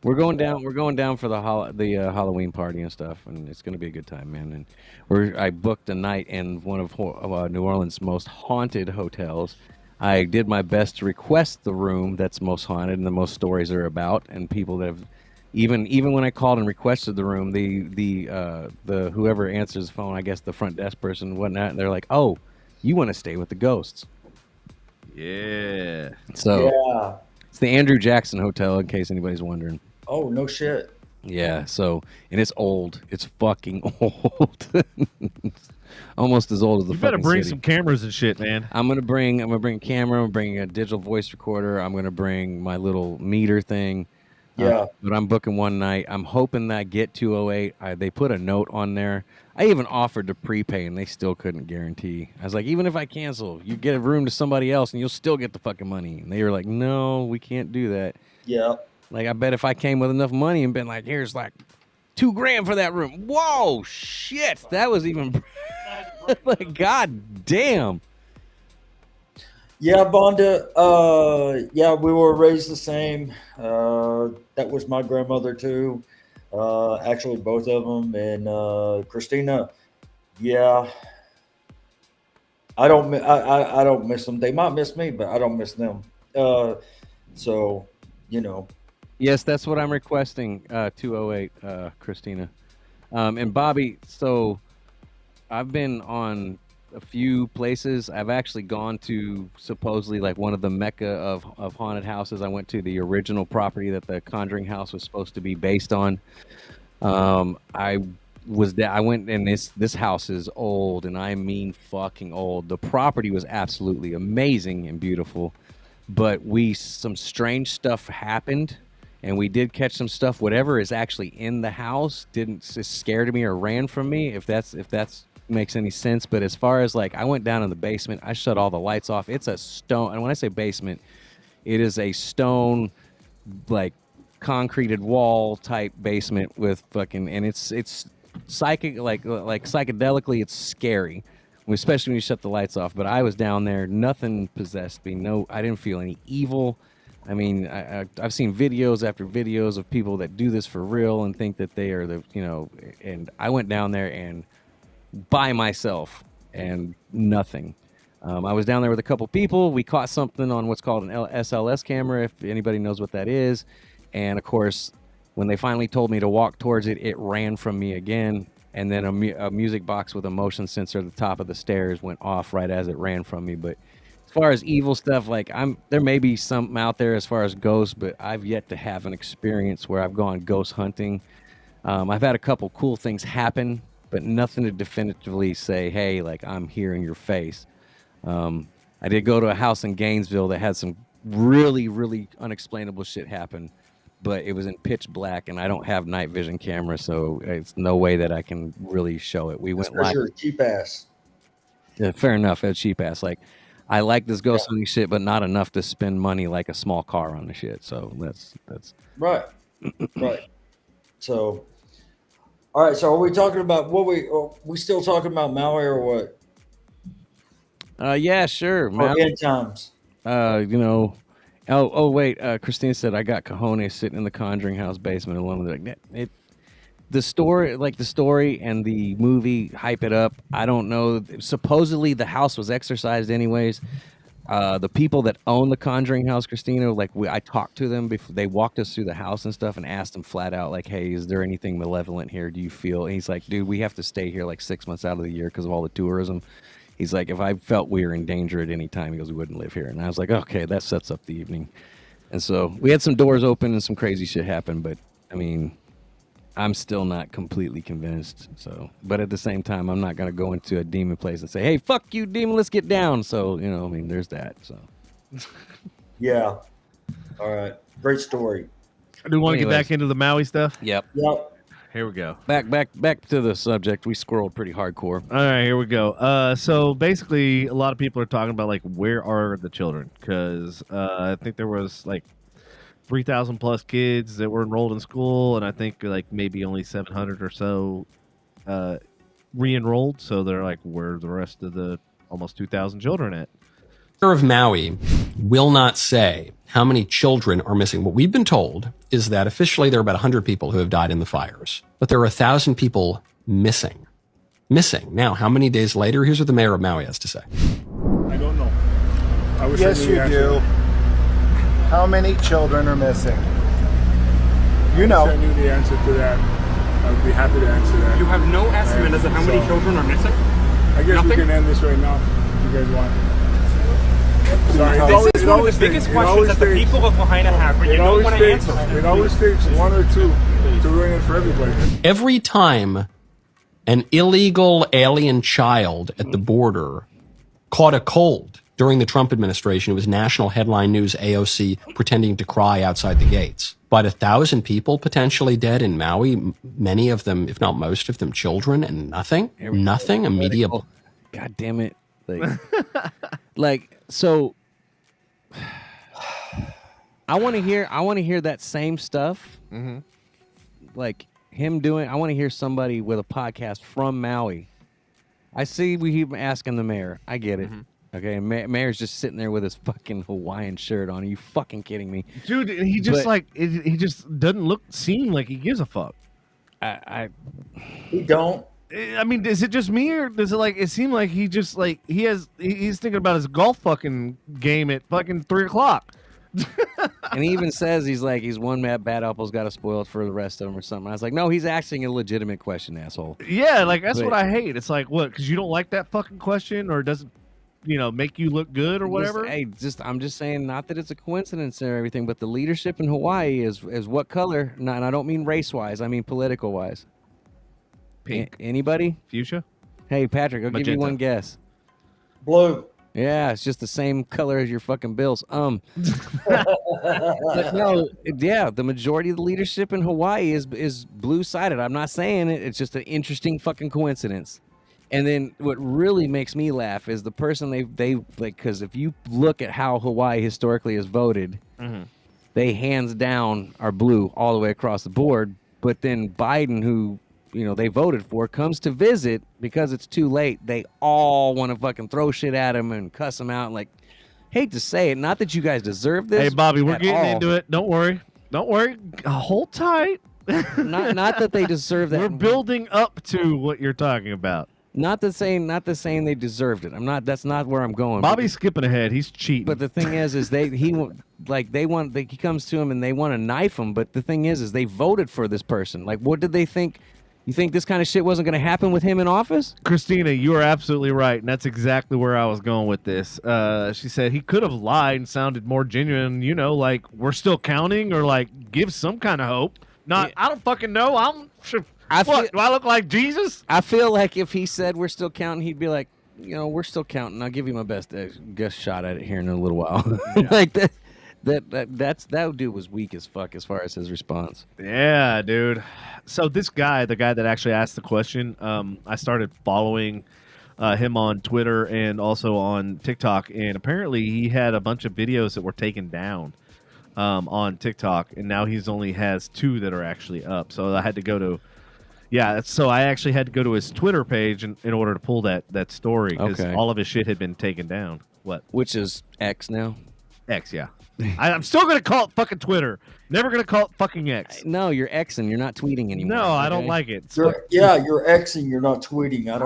We're going down for the Halloween party and stuff, and it's going to be a good time, man. And I booked a night in one of New Orleans' most haunted hotels. I did my best to request the room that's most haunted and the most stories are about, and people that have even when I called and requested the room, the whoever answers the phone, I guess the front desk person and whatnot, and they're like, "Oh, you want to stay with the ghosts?" Yeah. So yeah. It's the Andrew Jackson Hotel, in case anybody's wondering. Oh, no shit. Yeah, so, and it's old. It's fucking old. Almost as old as the You fucking better bring city. some cameras and shit, man. I'm gonna bring a camera. I'm bringing a digital voice recorder. I'm gonna bring my little meter thing. Yeah. But I'm booking one night. I'm hoping that I get 208. They put a note on there. I even offered to prepay, and they still couldn't guarantee. I was like, even if I cancel, you get a room to somebody else, and you'll still get the fucking money. And they were like, no, we can't do that. Yeah. Like, I bet if I came with enough money and been like, here's like $2,000 for that room. Whoa, shit. That was even like, god damn. Yeah, Bonda. Yeah, we were raised the same. That was my grandmother too. Actually, both of them. And Christina. Yeah, I don't miss them. They might miss me, but I don't miss them. So, you know. Yes, that's what I'm requesting. 208, Christina, and Bobby. So, I've been on a few places. I've actually gone to supposedly like one of the mecca of haunted houses. I went to the original property that the Conjuring house was supposed to be based on. I went, and this house is old, and I mean fucking old. The property was absolutely amazing and beautiful, but some strange stuff happened, and we did catch some stuff. Whatever is actually in the house didn't scare me or ran from me, if that's makes any sense. But as far as like, I went down in the basement, I shut all the lights off. It's a stone, and when I say basement, it is a stone, like concreted wall type basement with fucking, and it's psychic, like psychedelically, it's scary, especially when you shut the lights off. But I was down there, nothing possessed me. No, I didn't feel any evil. I mean, I've seen videos after videos of people that do this for real and think that they are the, you know, and I went down there and by myself and nothing. I was down there with a couple people. We caught something on what's called an SLS camera, if anybody knows what that is. And of course, when they finally told me to walk towards it, it ran from me again. And then a music box with a motion sensor at the top of the stairs went off right as it ran from me. But as far as evil stuff, like there may be something out there as far as ghosts, but I've yet to have an experience where I've gone ghost hunting. I've had a couple cool things happen but nothing to definitively say, hey, like I'm here in your face. I did go to a house in Gainesville that had some really, really unexplainable shit happen, but it was in pitch black, and I don't have night vision camera, so it's no way that I can really show it. We went live. You're a cheap ass. Yeah, fair enough. It's cheap ass. Like, I like this ghost hunting shit, but not enough to spend money like a small car on the shit. So that's right, right. So, all right. So, are we talking about we still talking about Maui or what? Yeah, sure. End times. Wait. Christine said I got cojones sitting in the Conjuring house basement alone. Like the story and the movie hype it up. I don't know. Supposedly the house was exorcised anyways. The people that own the Conjuring house, Christina, I talked to them before they walked us through the house and stuff, and asked them flat out, like, hey, is there anything malevolent here? Do you feel? And he's like, dude, we have to stay here like 6 months out of the year because of all the tourism. He's like, if I felt we were in danger at any time, he goes, we wouldn't live here. And I was like, okay, that sets up the evening. And so we had some doors open and some crazy shit happen, but I mean, I'm still not completely convinced. So, but at the same time, I'm not going to go into a demon place and say, hey, fuck you, demon, let's get down. So, I mean, there's that. So, yeah. All right. Great story. I do want to get back into the Maui stuff. Yep. Here we go. Back to the subject. We squirreled pretty hardcore. All right, here we go. So basically, a lot of people are talking about like where are the children? Because I think there was like 3,000 plus kids that were enrolled in school, and I think like maybe only 700 or so re-enrolled. So they're like, where are the rest of the almost 2,000 children at? Of Maui will not say how many children are missing. What we've been told is that officially there are about 100 people who have died in the fires, but there are 1,000 people missing. Now, how many days later? Here's what the mayor of Maui has to say. I don't know. I wish yes, I knew you the do. answer. How many children are missing? You If know. I knew the answer to that, I would be happy to answer that. You have no estimate as to how many children are missing? I guess Nothing? we can end this right now if you guys want. Sorry, This is one of the biggest questions that the people of Lahaina have, but you don't want to answer. It always takes one or two to ruin it for everybody. Every time an illegal alien child at the border caught a cold during the Trump administration, it was national headline news, AOC pretending to cry outside the gates. But 1,000 people potentially dead in Maui, many of them, if not most of them, children, and nothing, a media. God damn it. So I want to hear that same stuff. Mm-hmm. Like him doing, I want to hear somebody with a podcast from Maui. I see we keep asking the mayor. I get it. Mm-hmm. Okay, and mayor's just sitting there with his fucking Hawaiian shirt on. Are you fucking kidding me? Dude, he just he just doesn't seem like he gives a fuck. He don't. I mean, is it just me, or does it seem like he just he's thinking about his golf fucking game at fucking 3:00? And he even says he's one bad apple's got to spoil it for the rest of them or something. I was like, no, he's asking a legitimate question, asshole. Yeah, that's what I hate. It's like, what? Because you don't like that fucking question, or does it, make you look good or whatever? I'm just saying, not that it's a coincidence or everything, but the leadership in Hawaii is what color? And I don't mean race wise. I mean political wise. Pink. Anybody? Fuchsia? Hey, Patrick, I'll give you one guess. Blue. Yeah, it's just the same color as your fucking bills. But no, yeah, the majority of the leadership in Hawaii is blue-sided. I'm not saying it. It's just an interesting fucking coincidence. And then what really makes me laugh is the person they because if you look at how Hawaii historically is voted, mm-hmm. they hands down are blue all the way across the board. But then Biden, who they voted for, comes to visit because it's too late. They all want to fucking throw shit at him and cuss him out. Like, hate to say it, not that you guys deserve this. Hey, Bobby, we're getting into it. Don't worry. Hold tight. not that they deserve that. We're building up to what you're talking about. Not the saying they deserved it. That's not where I'm going. Bobby's skipping ahead. He's cheating. But the thing is he comes to him and they want to knife him. But the thing is they voted for this person. Like, what did they think? You think this kind of shit wasn't going to happen with him in office? Christina, you are absolutely right, and that's exactly where I was going with this. She said he could have lied and sounded more genuine, like we're still counting, or like give some kind of hope. I don't fucking know. What? Do I look like Jesus? I feel like if he said we're still counting, he'd be like, we're still counting. I'll give you my best shot at it here in a little while. Like that. That dude was weak as fuck as far as his response. Yeah, dude. So this guy, the guy that actually asked the question, I started following him on Twitter and also on TikTok, and apparently he had a bunch of videos that were taken down on TikTok, and now he's only has 2 that are actually up. So I had to go to, so I actually had to go to his Twitter page in order to pull that story because all of his shit had been taken down. What? Which is X now? X, yeah. I'm still going to call it fucking Twitter. Never going to call it fucking X. No, you're Xing. You're not tweeting anymore. No, I don't like it. You're Xing. You're not tweeting. I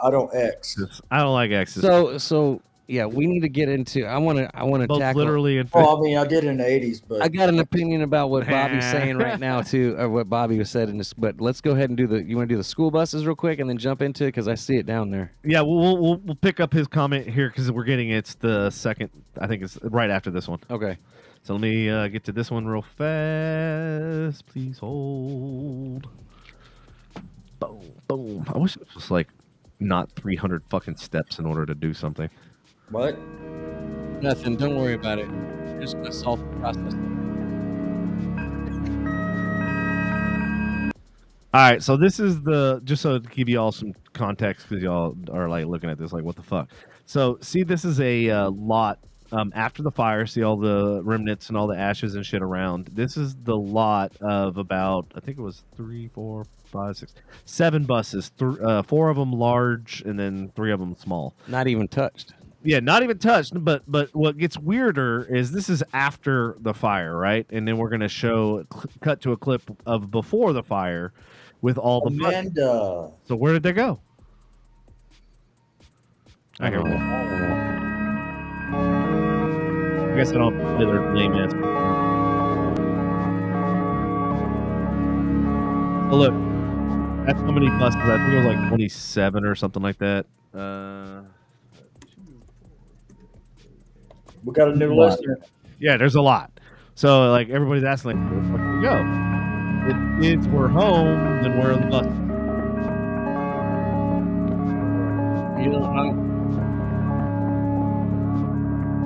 don't X. I don't like X's. So yeah, we need to get into. I want to both tackle. Literally and. Well, I mean, I did in the '80s, but I got an opinion about what Bobby's saying right now too, or what Bobby was said in this. But let's go ahead and do the. You want to do the school buses real quick and then jump into it because I see it down there. Yeah, we'll pick up his comment here because we're getting it's the second. I think it's right after this one. Okay. So let me get to this one real fast. Please hold. Boom, boom. I wish it was like not 300 fucking steps in order to do something. What? Nothing. Don't worry about it. We're just gonna solve the process. All right, so this is just so to give you all some context because y'all are like looking at this like what the fuck. So see, this is a lot after the fire. See all the remnants and all the ashes and shit around. This is the lot of about I think it was 3, 4, 5, 6, 7 buses. 4 of them large and then 3 of them small. Not even touched. Yeah, not even touched. But what gets weirder is this is after the fire, right? And then we're gonna cut to a clip of before the fire with all the Amanda. So where did they go? I hear them. I guess I don't play their name is. Oh, look, that's how many buses. I think it was like 27 or something like that. We got a new listener. Yeah, there's a lot. So like everybody's asking, like, where the fuck did we go? If kids were home, then where are the buses? You don't know.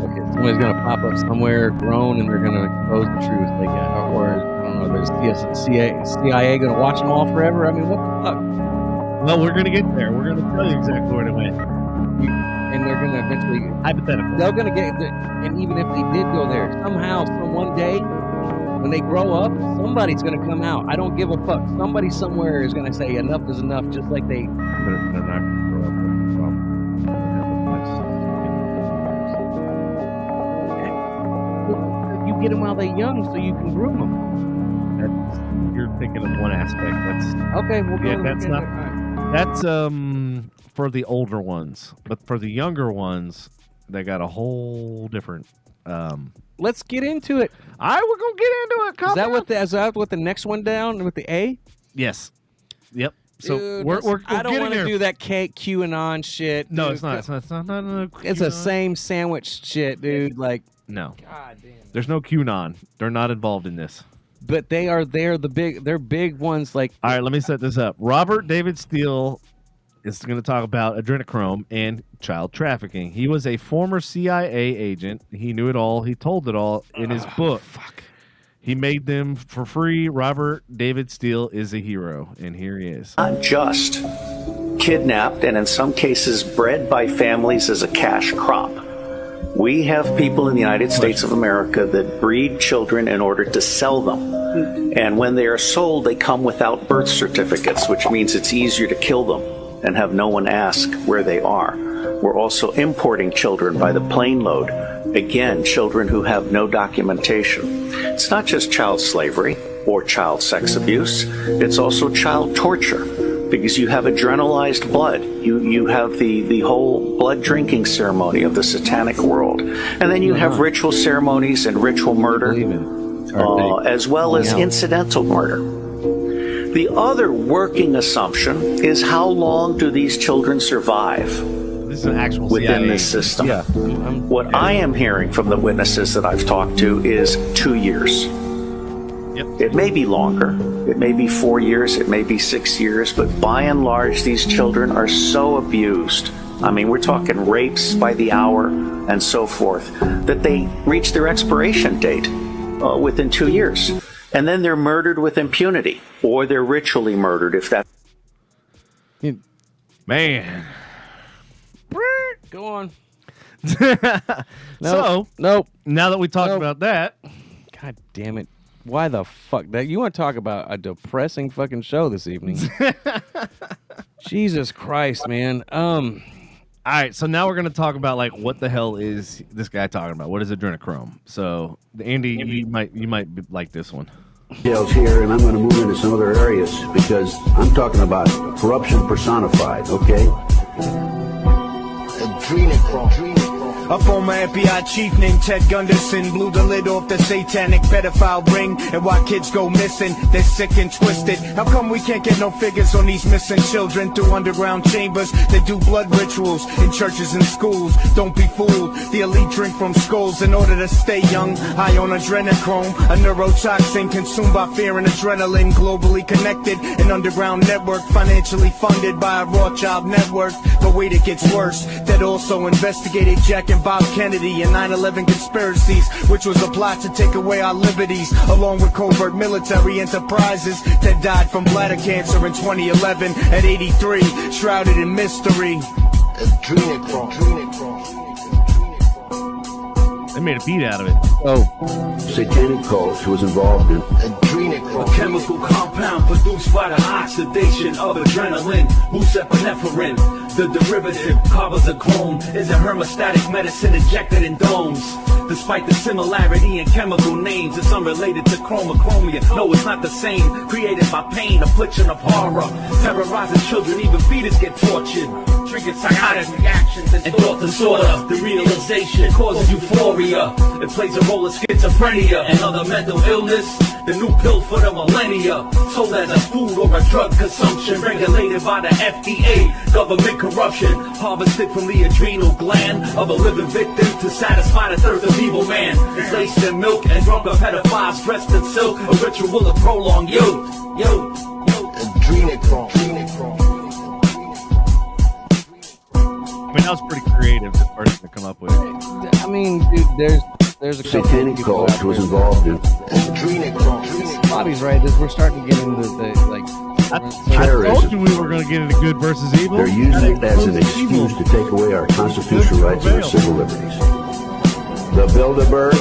Okay, somebody's gonna pop up somewhere, groan, and they're gonna expose the truth. Like, or I don't know, there's CIA gonna watch them all forever. I mean, what the fuck? Well, we're gonna get there. We're gonna tell you exactly where they went. And they're gonna eventually, hypothetically, they're gonna get. And even if they did go there, somehow, one day, when they grow up, somebody's gonna come out. I don't give a fuck. Somebody somewhere is gonna say enough is enough, just like they. They're not gonna grow up. You get them while they're young, so you can groom them. You're thinking of one aspect. That's okay. We'll go. That's not. That's for the older ones, but for the younger ones, they got a whole different. Let's get into it. All right, we're gonna get into it. Is that what the next one down with the A? Yes. Yep. So dude, we're I don't want to do that QAnon shit. No, dude. It's not. It's not it's the same sandwich shit, dude. Like no. God damn. There's no QAnon. They're not involved in this. But they're big ones. Like all right, let me set this up. Robert David Steele is going to talk about adrenochrome and child trafficking. He was a former CIA agent. He knew it all. He told it all in his book. Fuck. He made them for free. Robert David Steele is a hero, and here he is. Not just kidnapped and in some cases bred by families as a cash crop. We have people in the United States of America that breed children in order to sell them. And when they are sold, they come without birth certificates, which means it's easier to kill them and have no one ask where they are. We're also importing children by the plane load. Again, children who have no documentation. It's not just child slavery or child sex abuse. It's also child torture because you have adrenalized blood. You have the whole blood drinking ceremony of the satanic world. And then you have ritual ceremonies and ritual murder, as well as incidental murder. The other working assumption is how long do these children survive within this system? Yeah. What I am hearing from the witnesses that I've talked to is 2 years. It may be longer, it may be 4 years, it may be 6 years, but by and large, these children are so abused. I mean, we're talking rapes by the hour and so forth, that they reach their expiration date within 2 years. And then they're murdered with impunity, or they're ritually murdered if that. Man. Go on. So, nope. Now that we talked about that, God damn it. Why the fuck that? You want to talk about a depressing fucking show this evening? Jesus Christ, man. All right, so now we're gonna talk about like what the hell is this guy talking about? What is adrenochrome? So, Andy, you might like this one. Details here, and I'm going to move into some other areas because I'm talking about corruption personified. Okay. Adrenochrome. A former FBI chief named Ted Gunderson blew the lid off the satanic pedophile ring. And why kids go missing, they're sick and twisted. How come we can't get no figures on these missing children? Through underground chambers, they do blood rituals in churches and schools. Don't be fooled, the elite drink from skulls in order to stay young. High on adrenochrome, a neurotoxin consumed by fear and adrenaline. Globally connected, an underground network financially funded by a Rothschild network. But wait, it gets worse. That also investigated Jack and Bob Kennedy and 9/11 conspiracies, which was a plot to take away our liberties, along with covert military enterprises that died from bladder cancer in 2011 at 83, shrouded in mystery. They made a beat out of it. Oh, satanic cult was involved in a chemical compound produced by the oxidation of adrenaline, bucephalin. The derivative, carbazochrome, is a hemostatic medicine injected in domes. Despite the similarity in chemical names, it's unrelated to chromochromia. No, it's not the same. Created by pain, affliction of horror. Terrorizing children, even fetus get tortured. Triggered psychotic reactions and thought disorder. The realization causes euphoria. It plays a role in schizophrenia and other mental illness. The new pill for the millennia. Sold as a food or a drug consumption. Regulated by the FDA. Government corruption. Harvested from the adrenal gland of a living victim to satisfy the thirst of evil man. It's laced in milk and drunk by pedophiles dressed in silk. A ritual of prolonged youth. Adrenochrome. I mean, that was pretty creative, the person to come up with it. I mean, dude, there's a satanic cult was involved in Adrenochrome. Bobby's right. We're starting to get into the like. I told you we were going to get into good versus evil. They're using it as an excuse to take away our constitutional rights and our civil liberties. The Bilderbergs.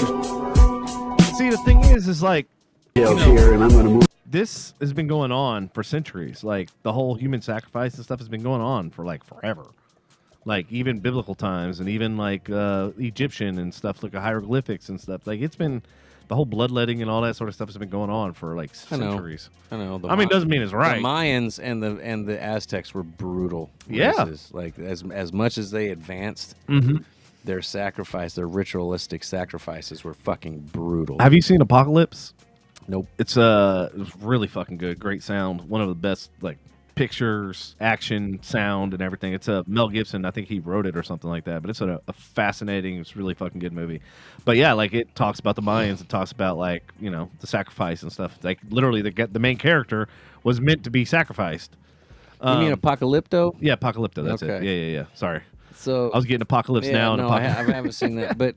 See, the thing is like, here, and I'm going to move. This has been going on for centuries. Like the whole human sacrifice and stuff has been going on for like forever. Like even biblical times and even like Egyptian and stuff, like hieroglyphics and stuff. Like it's been the whole bloodletting and all that sort of stuff has been going on for like centuries. I know. I mean, it doesn't mean it's right. The Mayans and the Aztecs were brutal. Yeah. Races. Like as much as they advanced, their sacrifice, their ritualistic sacrifices were fucking brutal. Have you seen Apocalypse? Nope. It's really fucking good. Great sound. One of the best like pictures, action, sound, and everything. It's a Mel Gibson. I think he wrote it or something like that. But it's a fascinating. It's really fucking good movie. But yeah, like it talks about the Mayans. It talks about like the sacrifice and stuff. Like literally, the main character was meant to be sacrificed. You mean Apocalypto? Yeah, Apocalypto. That's it. Yeah. Sorry. So I was getting Apocalypse now. No, I haven't seen that, but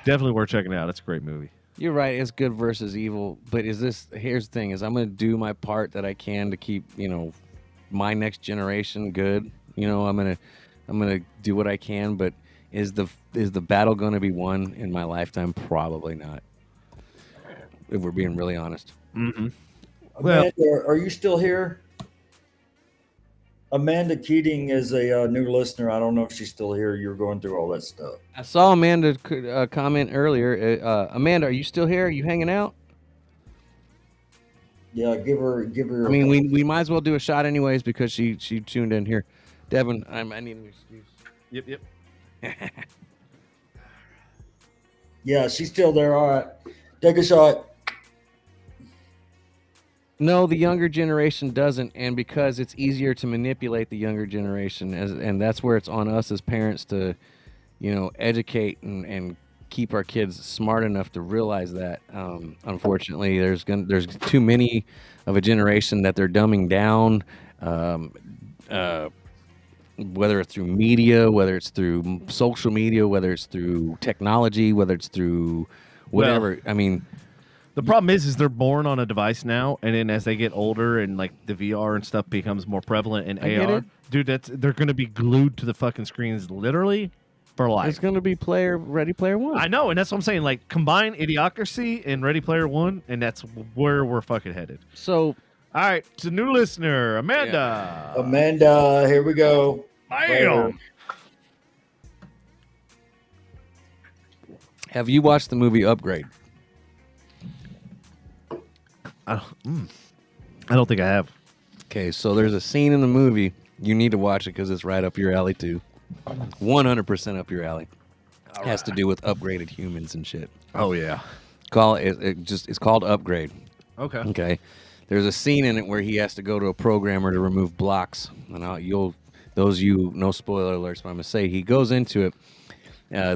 definitely worth checking out. It's a great movie. You're right. It's good versus evil. But here's the thing: is I'm going to do my part that I can to keep my next generation good. I'm gonna do what I can. But is the battle going to be won in my lifetime? Probably not. If we're being really honest. Mm-hmm. Amanda, are you still here? Amanda Keating is a new listener. I don't know if she's still here. You're going through all that stuff. I saw Amanda comment earlier. Amanda, are you still here? Are you hanging out? Yeah, give her. I mean, we might as well do a shot anyways because she tuned in here. Devin, I need an excuse. Yep. Yeah, she's still there. All right, take a shot. No, the younger generation doesn't, and because it's easier to manipulate the younger generation, and that's where it's on us as parents to, educate and keep our kids smart enough to realize that. Unfortunately, there's too many of a generation that they're dumbing down. Whether it's through media, whether it's through social media, whether it's through technology, whether it's through whatever. I mean, the problem is they're born on a device now, and then as they get older and like the VR and stuff becomes more prevalent in AR, dude, they're going to be glued to the fucking screens literally for life. It's going to be Ready Player One. I know, and that's what I'm saying. Like, combine Idiocracy and Ready Player One, and that's where we're fucking headed. So, all right, to new listener, Amanda. Yeah. Amanda, here we go. Bam. Have you watched the movie Upgrade? I don't think I have. Okay, so there's a scene in the movie. You need to watch it because it's right up your alley, too. 100% up your alley. It has to do with upgraded humans and shit. Oh, yeah. It's called Upgrade. Okay. Okay. There's a scene in it where he has to go to a programmer to remove blocks. And no spoiler alerts, but I'm going to say he goes into it.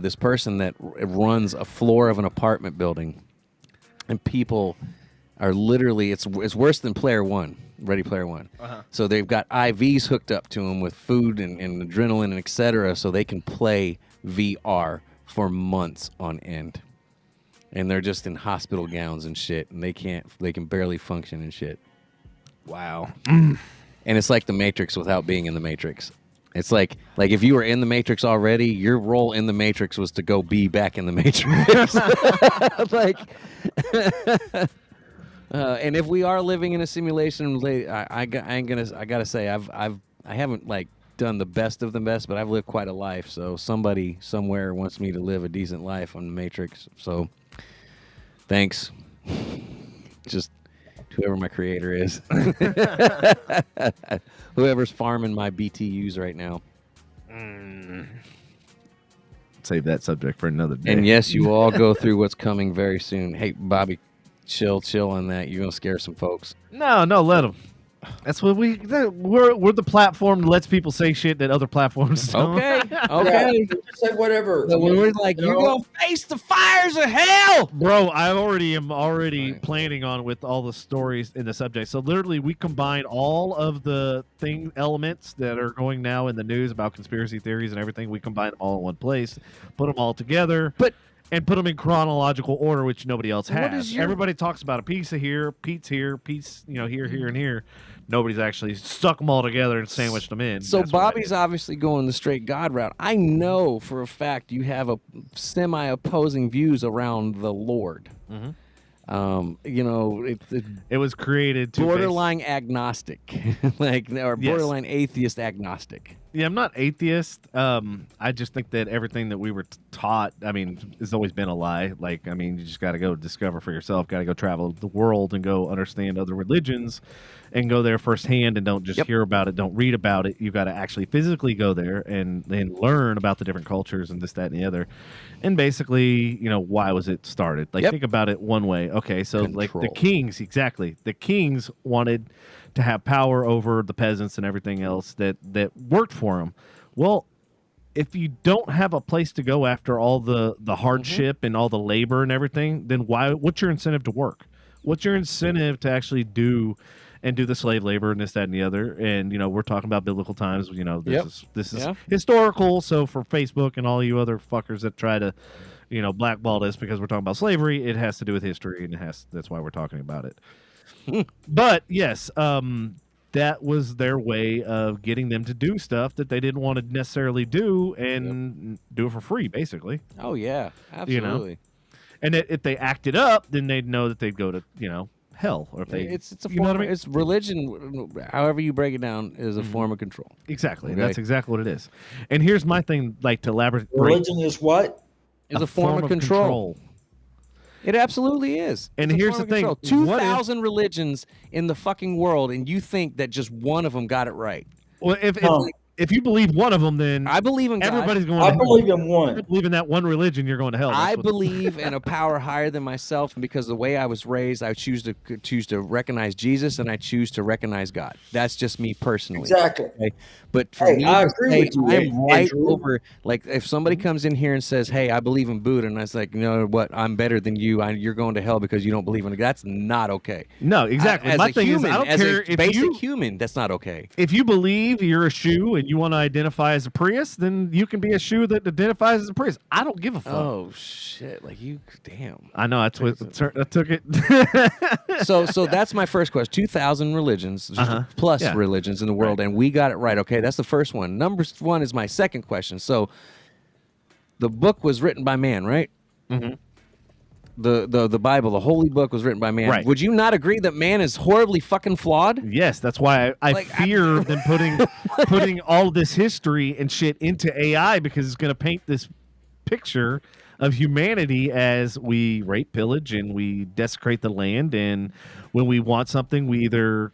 This person that runs a floor of an apartment building, and people are literally, it's worse than Ready Player One. Uh-huh. So they've got IVs hooked up to them with food and adrenaline and etc. so they can play VR for months on end. And they're just in hospital gowns and shit, and they can barely function and shit. Wow. And it's like the Matrix without being in the Matrix. It's like if you were in the Matrix already, your role in the Matrix was to go be back in the Matrix. And if we are living in a simulation, I gotta say I haven't like done the best of the best, but I've lived quite a life. So somebody somewhere wants me to live a decent life on the Matrix. So thanks, just whoever my creator is, whoever's farming my BTUs right now. Save that subject for another day. And yes, you all go through what's coming very soon. Hey, Bobby, chill on that. You're gonna scare some folks. No, let them. That's what we're the platform that lets people say shit that other platforms don't. Okay. Yeah, just say whatever. So we're like, you're gonna face the fires of hell, bro. I am planning on with all the stories in the subject. So literally, we combine all of the elements that are going now in the news about conspiracy theories and everything. We combine them all in one place, put them all together, and put them in chronological order, which nobody else has. Everybody talks about a piece of here, piece here, piece, here, and here. Nobody's actually stuck them all together and sandwiched them in. So Bobby's obviously going the straight God route. I know for a fact you have a semi-opposing views around the Lord. Mm-hmm. It was created to borderline agnostic, or borderline atheist agnostic. Yeah, I'm not atheist. I just think that everything that we were taught, has always been a lie. You just got to go discover for yourself. Got to go travel the world and go understand other religions, and go there firsthand. And don't just hear about it. Don't read about it. You got to actually physically go there and learn about the different cultures and this, that, and the other. And basically, why was it started? Think about it one way. Okay, so Control. the kings, exactly. The kings wanted to have power over the peasants and everything else that worked for them. Well, if you don't have a place to go after all the hardship and all the labor and everything, then what's your incentive to work? What's your incentive to actually do the slave labor and this, that, and the other? And, we're talking about biblical times. This is historical. So for Facebook and all you other fuckers that try to, blackball this because we're talking about slavery, it has to do with history, and that's why we're talking about it. But yes, that was their way of getting them to do stuff that they didn't want to necessarily do and do it for free, basically. Oh yeah, absolutely. And if they acted up, then they'd know that they'd go to hell. Or if they, it's a form. It's religion. However you break it down, is a form of control. Exactly. Okay. That's exactly what it is. And here's my thing, to elaborate. Religion is what? Is a form of control. It absolutely is. And here's the thing: 2,000 religions in the fucking world, and you think that just one of them got it right? Well, if you believe one of them, then I believe in God. everybody's going. I to believe hell. in one. I believe in that one religion. You're going to hell. That's I what- believe in a power higher than myself, and because of the way I was raised, I choose to recognize Jesus, and I choose to recognize God. That's just me personally. Exactly. Okay? But for Hey, me, I to agree say with you, I'm right Andrew. over. Like, if somebody comes in here and says, "Hey, I believe in Buddha," and I was like, "You know what? I'm better than you. You're going to hell because you don't believe in it." That's not okay. No, exactly. As My a thing human, is, I don't as care a if basic you human, that's not okay. if you believe you're a shoe and you want to identify as a Prius, then you can be a shoe that identifies as a Prius. I don't give a fuck. Oh shit! Like you, damn. I know. I took it. So that's my first question. 2,000 religions plus Yeah. religions in the world, and we got it right. Okay, that's the first one. Number one is my second question. So the book was written by man, right? Mm-hmm. The Bible, the holy book, was written by man. Right. Would you not agree that man is horribly fucking flawed? Yes, that's why I fear them putting all this history and shit into AI, because it's going to paint this picture of humanity as we rape, pillage, and we desecrate the land. And when we want something, we either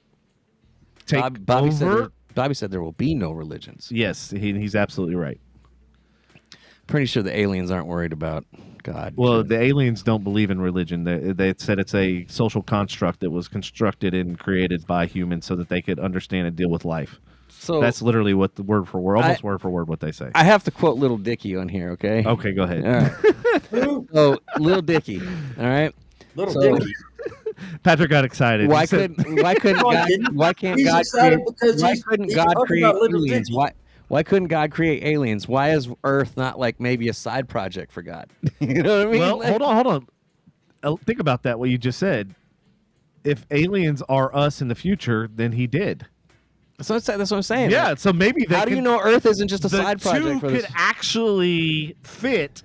take Bobby over. said there will be no religions. Yes, he's absolutely right. Pretty sure the aliens aren't worried about God. Well, the aliens don't believe in religion. They said it's a social construct that was constructed and created by humans so that they could understand and deal with life. So that's literally what the word for word, almost word for word, what they say. I have to quote Little Dicky on here, okay? Okay, go ahead. All right. So, Little Dicky, all right? Little Dicky. Patrick got excited. Why He said- couldn't God create aliens? Why couldn't God create aliens? Why is Earth not like maybe a side project for God? You know what I mean? Well, Like- hold on. Think about that, what you just said. If aliens are us in the future, then he did. That's what I'm saying. Yeah, Like, so maybe they how do you know Earth isn't just a side project two for could this? actually fit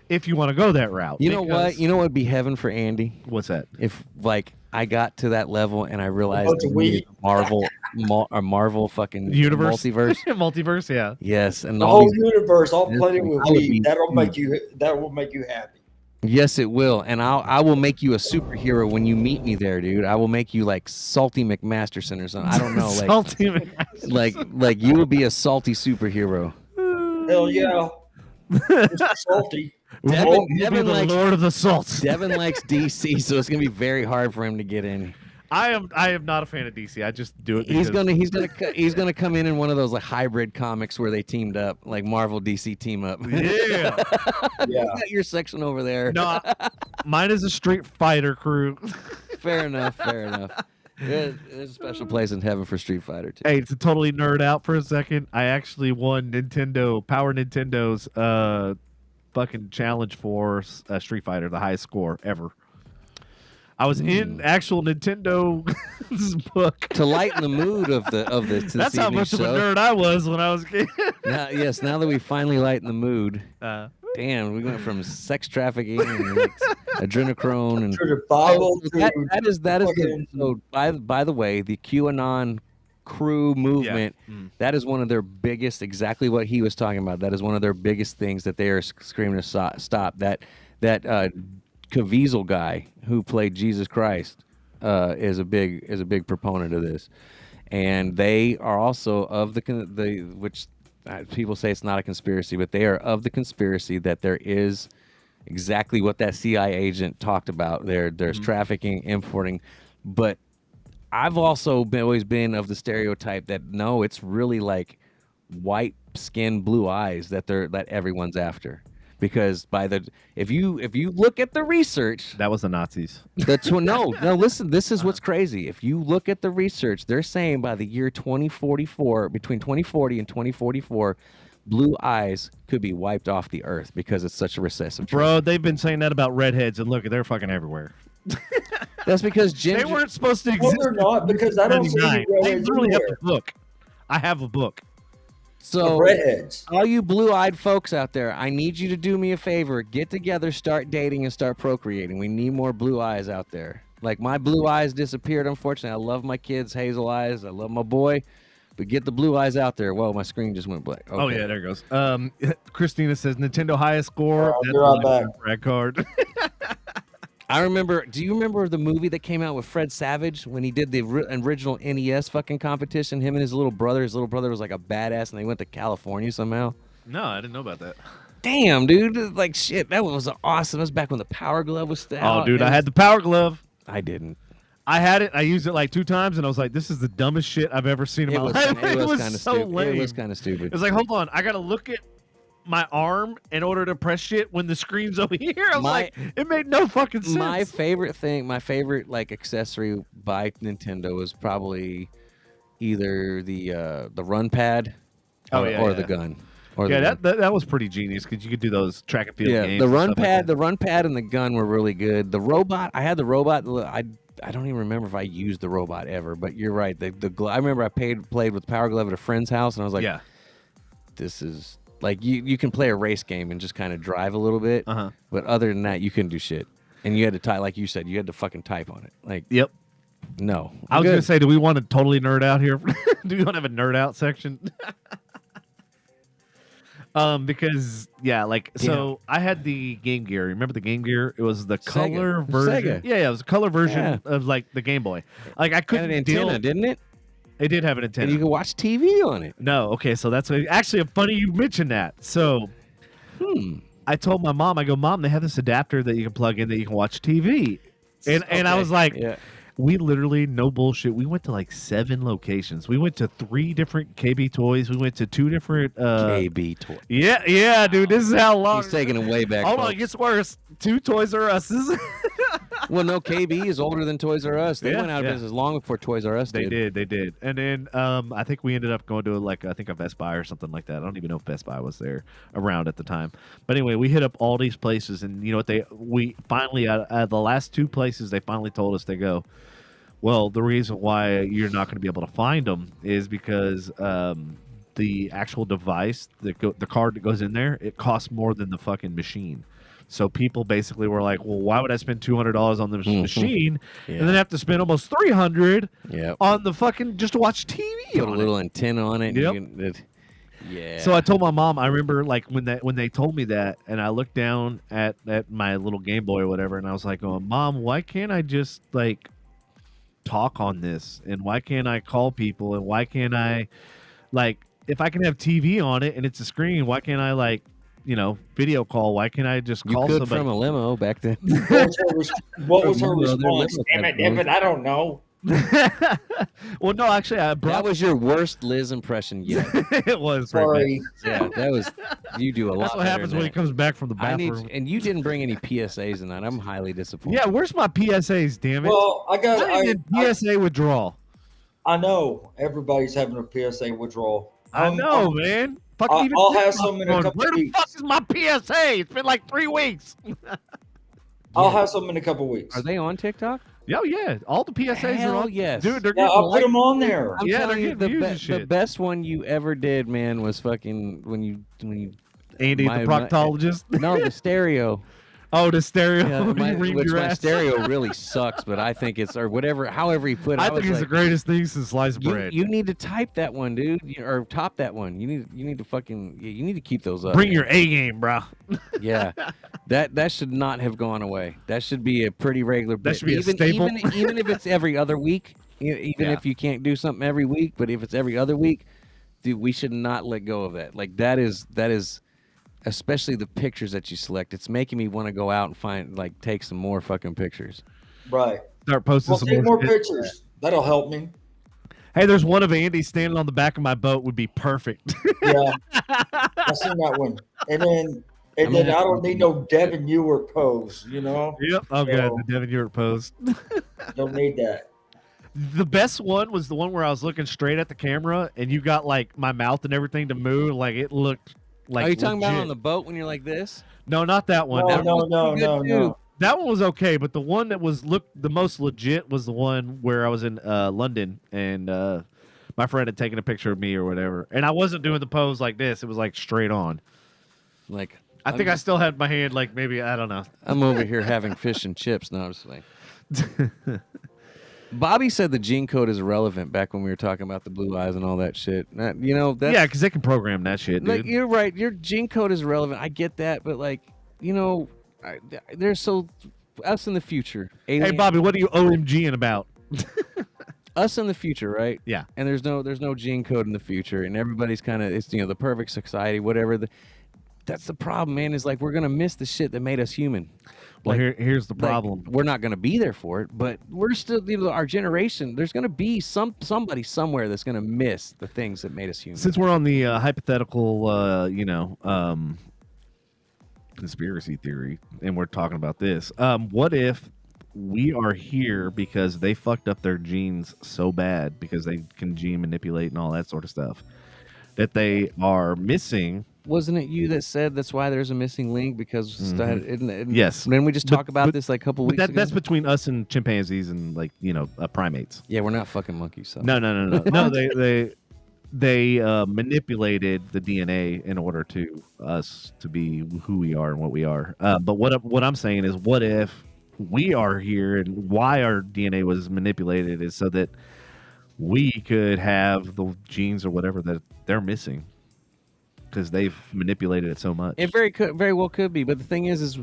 if you want to go that route. You know what? You know what would be heaven for Andy? What's that? If like I got to that level and I realized bunch of weed. Marvel fucking Universe, multiverse. multiverse, yeah. Yes, and The all whole these- universe, all plenty with I would weed. be- That will make you happy. Yes, it will, and I will make you a superhero when you meet me there, dude. I will make you like Salty McMasterson or something. I don't know, like Salty McMasterson. like you would be a salty superhero. Hell yeah. Mr. Salty. Devin Devin the likes Lord of the Salts. Devin likes DC, so it's gonna be very hard for him to get in. I am not a fan of DC. I just do it. He's because- gonna come in one of those like hybrid comics where they teamed up, like Marvel DC team up. Yeah. Yeah. You got your section over there. No, mine is a Street Fighter crew. Fair enough. There's a special place in heaven for Street Fighter too. Hey, to totally nerd out for a second, I actually won Nintendo's fucking challenge for Street Fighter, the highest score ever. I was in actual Nintendo's book To lighten the mood of the That's how much of a nerd I was when I was a kid. Now that we finally lighten the mood. Damn, we went from sex trafficking and like, adrenochrome and To the Bible. that is fucking- so by the way, the QAnon crew movement, that is one of their biggest, exactly what he was talking about. That is one of their biggest things that they are screaming to stop. That Caviezel guy who played Jesus Christ is a big proponent of this, and they are also of the which people say it's not a conspiracy, but they are of the conspiracy that there is exactly what that CIA agent talked about. There's trafficking, importing, but I've also always been of the stereotype that no, it's really like white skin, blue eyes that everyone's after. Because if you look at the research, That was the Nazis. no, listen, this is what's crazy. If you look at the research, they're saying by the year 2044, between 2040 and 2044, blue eyes could be wiped off the earth because it's such a recessive trait. Bro, they've been saying that about redheads, and look, they're fucking everywhere. That's because They ginger. weren't supposed to No, exist. they're not, because I don't see any 1999. They redheads literally have anywhere. a book. I have a book. So, redheads. all you blue-eyed folks out there, I need you to do me a favor. Get together, start dating, and start procreating. We need more blue eyes out there. Like, my blue eyes disappeared, unfortunately. I love my kids' hazel eyes. I love my boy. But get the blue eyes out there. Whoa, my screen just went black. Okay. Oh, yeah, there it goes. Christina says Nintendo highest score. I'll That's be right my back. brag card. I remember. Do you remember the movie that came out with Fred Savage when he did the original NES fucking competition? Him and his little brother. His little brother was like a badass, and they went to California somehow. No, I didn't know about that. Damn, dude! Like shit, that was awesome. That was back when the Power Glove was still out. Oh, dude, I had the Power Glove. I didn't. I had it. I used it like 2 times, and I was like, "This is the dumbest shit I've ever seen in my life." It was kind of stupid. lame. It was kind of stupid. It was like, hold on, I gotta look at my arm in order to press shit when the screen's over here. I was like, it made no fucking sense. My favorite thing, my favorite like accessory by Nintendo was probably either the run pad or the gun. That was pretty genius because you could do those track and field games. The run pad and the gun were really good. The robot, I had the robot. I don't even remember if I used the robot ever, but you're right. I remember I played with Power Glove at a friend's house, and I was like, this is like you can play a race game and just kind of drive a little bit, but other than that, you couldn't do shit. And you had to type, like you said, you had to fucking type on it. Like, yep. No, I was gonna say, do we want to totally nerd out here? Do we want to have a nerd out section? Because so I had the Game Gear. Remember the Game Gear? It was the color version. Sega. Yeah, it was a color version of like the Game Boy. Like I couldn't had an antenna, didn't it? It did have an antenna. And you could watch TV on it. No, okay, so that's actually funny you mentioned that. So, I told my mom, I go, Mom, they have this adapter that you can plug in that you can watch TV, and I was like. Yeah. We literally, no bullshit, we went to like 7 locations. We went to 3 different KB Toys. We went to 2 different... KB Toys. Yeah, dude, this is how long... He's taking it way back, Hold on, it gets worse. 2 Toys R Us's. Well, no, KB is older than Toys R Us. They went out of business long before Toys R Us did. They did. And then I think we ended up going to a Best Buy or something like that. I don't even know if Best Buy was there around at the time. But anyway, we hit up all these places, and you know what? We finally, out of the last 2 places, they finally told us, they go, well, the reason why you're not going to be able to find them is because the actual device, the card that goes in there, it costs more than the fucking machine. So people basically were like, well, why would I spend $200 on this machine and then have to spend almost $300 on the fucking just to watch TV? Put a little antenna on it. Yep. Yeah. So I told my mom, I remember like when they told me that, and I looked down at my little Game Boy or whatever, and I was like, oh, Mom, why can't I just like talk on this, and why can't I call people, and why can't I, like, if I can have TV on it and it's a screen, why can't I, like, you know, video call? Why can't I just call somebody from a limo back then? What was her response? Damn it, Devin, I don't know. Well, no, actually, that was your worst Liz impression yet. It was. Sorry. Yeah, that was. You do a lot. That's what happens when he comes back from the bathroom. And you didn't bring any PSAs in that. I'm highly disappointed. Yeah, where's my PSAs? Damn it! Well, I PSA withdrawal. I know everybody's having a PSA withdrawal. I know, man. I'll have some in a couple Where weeks. the fuck is my PSA? It's been like 3 weeks. I'll have some in a couple weeks. Are they on TikTok? Oh yeah, all the PSAs are on. Yes, dude. They're I'll put them on there. They're getting views and shit. The best one you ever did, man, was fucking when you Andy the proctologist. No, the stereo. Oh, the stereo. Yeah, my stereo really sucks, but I think it's or whatever. However you put it, I think it's the greatest thing since sliced bread. You need to type that one, dude, or top that one. You need to fucking you need to keep those up. Bring your A game, bro. Yeah, that should not have gone away. That should be a pretty regular. That should be a staple. Even if it's every other week. Even if you can't do something every week, but if it's every other week, dude, we should not let go of that. Like that is. Especially the pictures that you select. It's making me want to go out and take some more fucking pictures. Right. Start posting some more pictures. That'll help me. Hey, there's one of Andy standing on the back of my boat would be perfect. Yeah. I seen that one. And then I don't need no Devin Ewart pose, you know? Yep. Oh, good. The Devin Ewart pose. Don't need that. The best one was the one where I was looking straight at the camera and you got like my mouth and everything to move. Like it looked like. Are you talking about on the boat when you're like this? No, not that one. No. That one was okay, but the one that looked the most legit was the one where I was in London and my friend had taken a picture of me or whatever, and I wasn't doing the pose like this. It was like straight on. Like I think I still had my hand like maybe I don't know. I'm over here having fish and chips. No, I'm just like. Bobby said the gene code is irrelevant back when we were talking about the blue eyes and all that shit. You know, yeah, because they can program that shit, dude. Like, you're right. Your gene code is irrelevant. I get that, but like, you know, they're so us in the future. Hey, Bobby, what are you OMGing about? Us in the future, right? Yeah. And there's no gene code in the future, and everybody's kind of, it's the perfect society, whatever. That's the problem, man. Is like we're gonna miss the shit that made us human. Well, here's the problem. We're not gonna be there for it, but we're still, our generation. There's gonna be somebody somewhere that's gonna miss the things that made us human. Since we're on the hypothetical, conspiracy theory, and we're talking about this, what if we are here because they fucked up their genes so bad because they can gene manipulate and all that sort of stuff that they are missing? Wasn't it you that said that's why there's a missing link? Because yes, didn't we just talk about this like a couple weeks ago? That's between us and chimpanzees and primates. Yeah, we're not fucking monkeys. So. No. No, they manipulated the DNA in order to us to be who we are and what we are. But what I'm saying is, what if we are here, and why our DNA was manipulated is so that we could have the genes or whatever that they're missing because they've manipulated it so much. It very well could be, but the thing is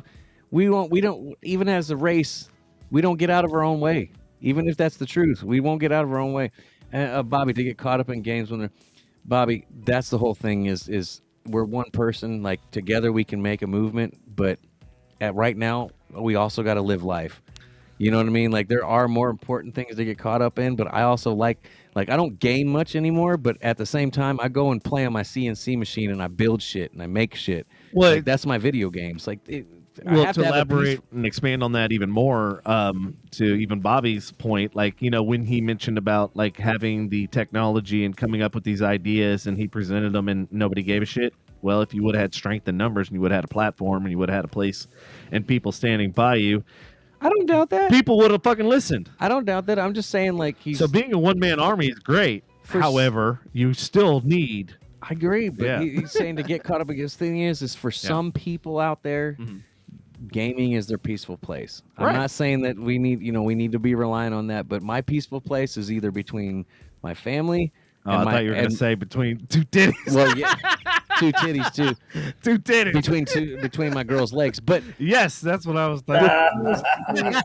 we don't even as a race, we don't get out of our own way. Even if that's the truth, we won't get out of our own way. Bobby, to get caught up in games when they're Bobby, that's the whole thing is we're one person, like together we can make a movement, but right now we also got to live life. You know what I mean? Like there are more important things to get caught up in, but I also like I don't game much anymore, but at the same time I go and play on my CNC machine and I build shit and I make shit. Well, that's my video games. Like to elaborate and expand on that even more, to even Bobby's point, like, when he mentioned about like having the technology and coming up with these ideas and he presented them and nobody gave a shit. Well, if you would have had strength in numbers and you would have had a platform and you would have had a place and people standing by you, I don't doubt that. People would have fucking listened. I don't doubt that. I'm just saying, like, so being a one-man army is great. However, you still need. I agree, but he's saying to get caught up against. The thing is for some people out there, gaming is their peaceful place. I'm not saying that we need to be relying on that, but my peaceful place is either between my family. I thought you were going to say between two titties. Well, yeah, two titties too. Two titties between my girl's legs. But yes, that's what I was thinking.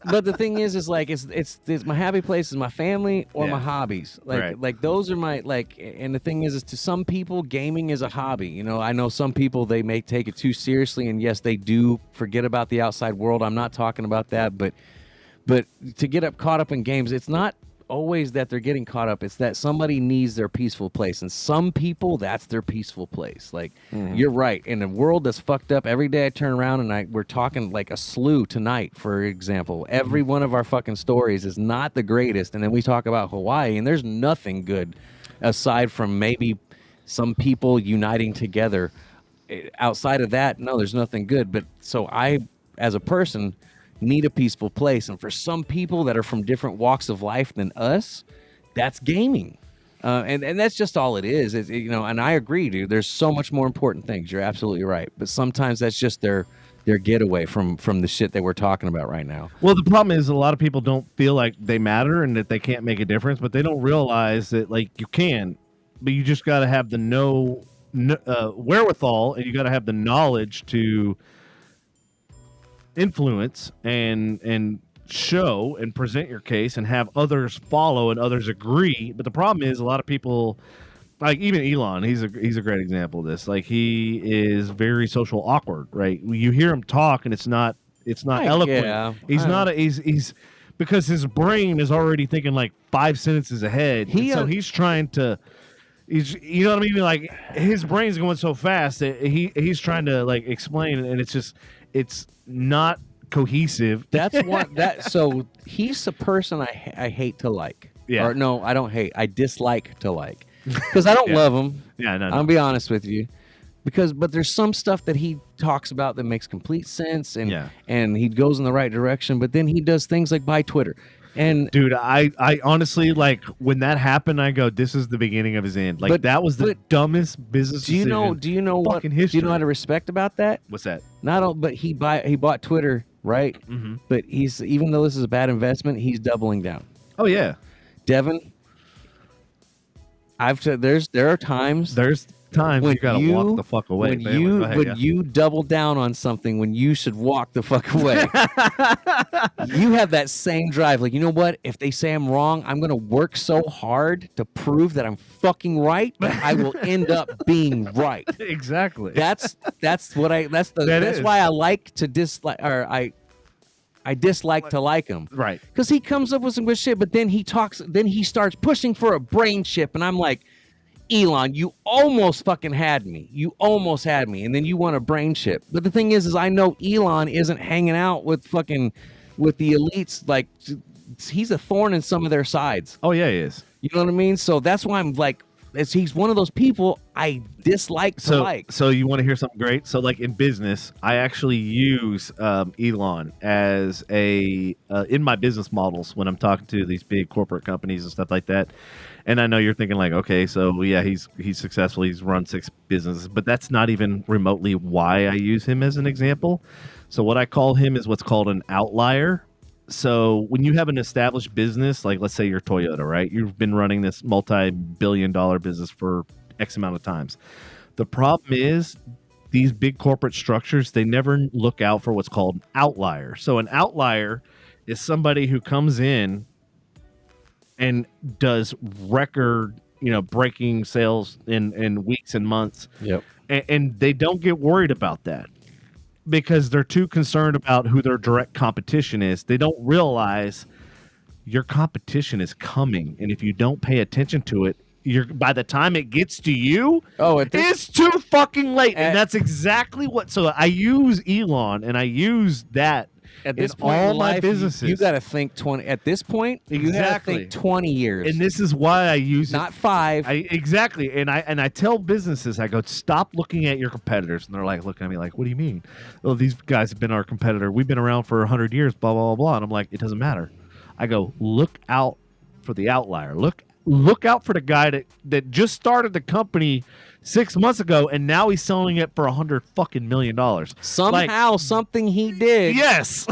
But the thing is like it's my happy place is my family or my hobbies. Like those are my and the thing is to some people gaming is a hobby. I know some people they may take it too seriously, and yes, they do forget about the outside world. I'm not talking about that, but to get caught up in games, it's not always that they're getting caught up. It's that somebody needs their peaceful place, and some people that's their peaceful place. Like you're right, in a world that's fucked up, every day I turn around and we're talking like a slew tonight, for example. Every one of our fucking stories is not the greatest, and then we talk about Hawaii and there's nothing good aside from maybe some people uniting together. Outside of that, no, there's nothing good. But so I, as a person, need a peaceful place, and for some people that are from different walks of life than us, that's gaming, and that's just all it is. And I agree, dude. There's so much more important things. You're absolutely right, but sometimes that's just their getaway from the shit that we're talking about right now. Well, the problem is a lot of people don't feel like they matter and that they can't make a difference, but they don't realize that like you can, but you just got to have the wherewithal, and you got to have the knowledge to influence and show and present your case and have others follow and others agree. But the problem is a lot of people, like even Elon, he's a great example of this. Like he is very social awkward, right? You hear him talk and it's not eloquent. Yeah, he's because his brain is already thinking like 5 sentences ahead. So he's trying to you know what I mean? Like his brain's going so fast that he's trying to like explain, and it's not cohesive. So he's a person I hate to like. Yeah. Or no, I don't hate. I dislike to like. Because I don't love him. Yeah, no. I'll be honest with you. But there's some stuff that he talks about that makes complete sense, and he goes in the right direction, but then he does things like buy Twitter. And dude, I honestly, like when that happened, I go, this is the beginning of his end. Like that was the dumbest business decision. Do you know what? History. Do you know how to respect about that? What's that? But he bought Twitter, right? Mm-hmm. But even though this is a bad investment, he's doubling down. Oh yeah, Devin. I've said there are times times you gotta walk the fuck away. When you double down on something when you should walk the fuck away. You have that same drive. Like, you know what? If they say I'm wrong, I'm gonna work so hard to prove that I'm fucking right, but I will end up being right. Exactly. That's why I like to dislike, or I dislike to like him. Right. Because he comes up with some good shit, but then he starts pushing for a brain chip, and I'm like, Elon, you almost fucking had me. You almost had me, and then you want a brain chip. But the thing is I know Elon isn't hanging out with the elites. Like, he's a thorn in some of their sides. Oh yeah, he is. You know what I mean? So that's why I'm like, he's one of those people I dislike to like. So you want to hear something great? So like in business, I actually use Elon as in my business models when I'm talking to these big corporate companies and stuff like that. And I know you're thinking like, okay, so yeah, he's successful. He's run 6 businesses, but that's not even remotely why I use him as an example. So what I call him is what's called an outlier. So when you have an established business, like let's say you're Toyota, right? You've been running this multi-billion-dollar business for X amount of times. The problem is these big corporate structures, they never look out for what's called an outlier. So an outlier is somebody who comes in and does record, breaking sales in weeks and months. Yep. And they don't get worried about that, because they're too concerned about who their direct competition is. They don't realize your competition is coming, and if you don't pay attention to it, by the time it gets to you, it's too fucking late. And that's exactly what. So I use Elon, and I use that at this point all in my businesses. You got to think 20. At this point, you got to think 20 years. And this is why I use not 5. Exactly. And I tell businesses, I go, stop looking at your competitors. And they're like looking at me like, what do you mean? Oh, these guys have been our competitor. We've been around for 100 years, blah, blah, blah, blah. And I'm like, it doesn't matter. I go, look out for the outlier. Look out for the guy that just started the company 6 months ago, and now he's selling it for $100 million. Somehow, something he did. Yes.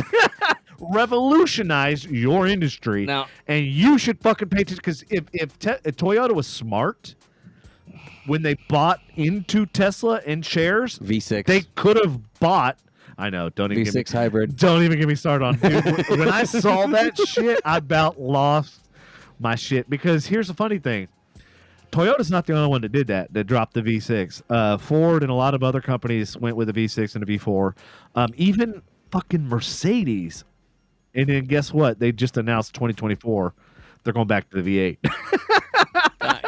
Revolutionize your industry. Now, and you should fucking pay attention, because if Toyota was smart when they bought into Tesla in shares, V6, they could have bought. I know. Don't even V6 hybrid. Don't even get me started on. Dude, when I saw that shit, I about lost my shit, because here's the funny thing. Toyota's not the only one that did that dropped the V6. Ford and a lot of other companies went with a V6 and a V4. Even fucking Mercedes. And then guess what? They just announced 2024. They're going back to the V8.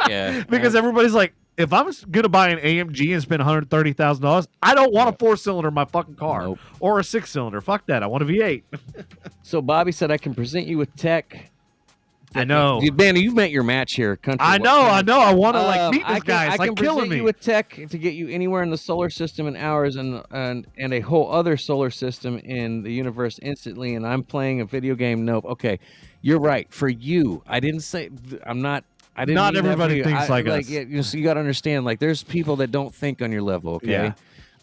Yeah. Because everybody's like, if I'm going to buy an AMG and spend $130,000, I don't want a 4-cylinder in my fucking car or a 6-cylinder. Fuck that. I want a V8. So Bobby said, I can present you with tech. I know. Man, you've met your match here. Country. I know. I want to meet this guy. It's I can killing present me. you with tech to get you anywhere in the solar system in hours, and a whole other solar system in the universe instantly. And I'm playing a video game. Nope. Okay, you're right. For you, I didn't say. I'm not. I didn't. Not mean everybody that for you. thinks like us. So you got to understand. Like, there's people that don't think on your level. Okay. Yeah.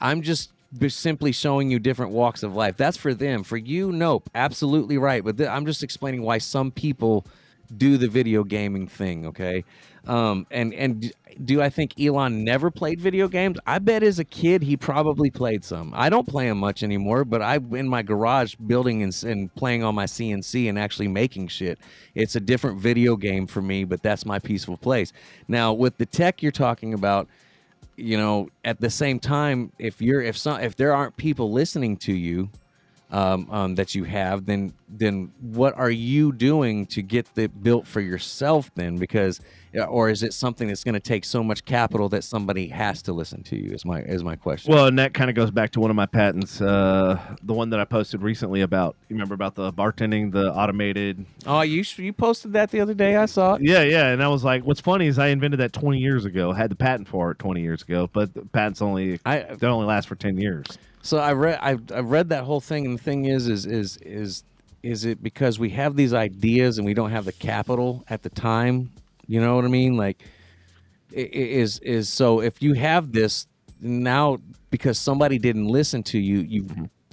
I'm just simply showing you different walks of life. That's for them. For you, nope. Absolutely right. But I'm just explaining why some people do the video gaming thing, okay? And do I think Elon never played video games? I bet as a kid he probably played some. I don't play them much anymore, but I'm in my garage building and playing on my CNC and actually making shit. It's a different video game for me, but that's my peaceful place. Now, with the tech you're talking about, at the same time, if there aren't people listening to you, that you have, then what are you doing to get that built for yourself then? Because, or is it something that's going to take so much capital that somebody has to listen to you is my question. Well, and that kind of goes back to one of my patents, the one that I posted recently about, you remember about the bartending, the automated. Oh, you posted that the other day. I saw it. Yeah. And I was like, what's funny is I invented that 20 years ago, had the patent for it 20 years ago, but the patents they only last for 10 years. So I read that whole thing, and the thing is it because we have these ideas and we don't have the capital at the time? You know what I mean? Like, is so if you have this now because somebody didn't listen to you,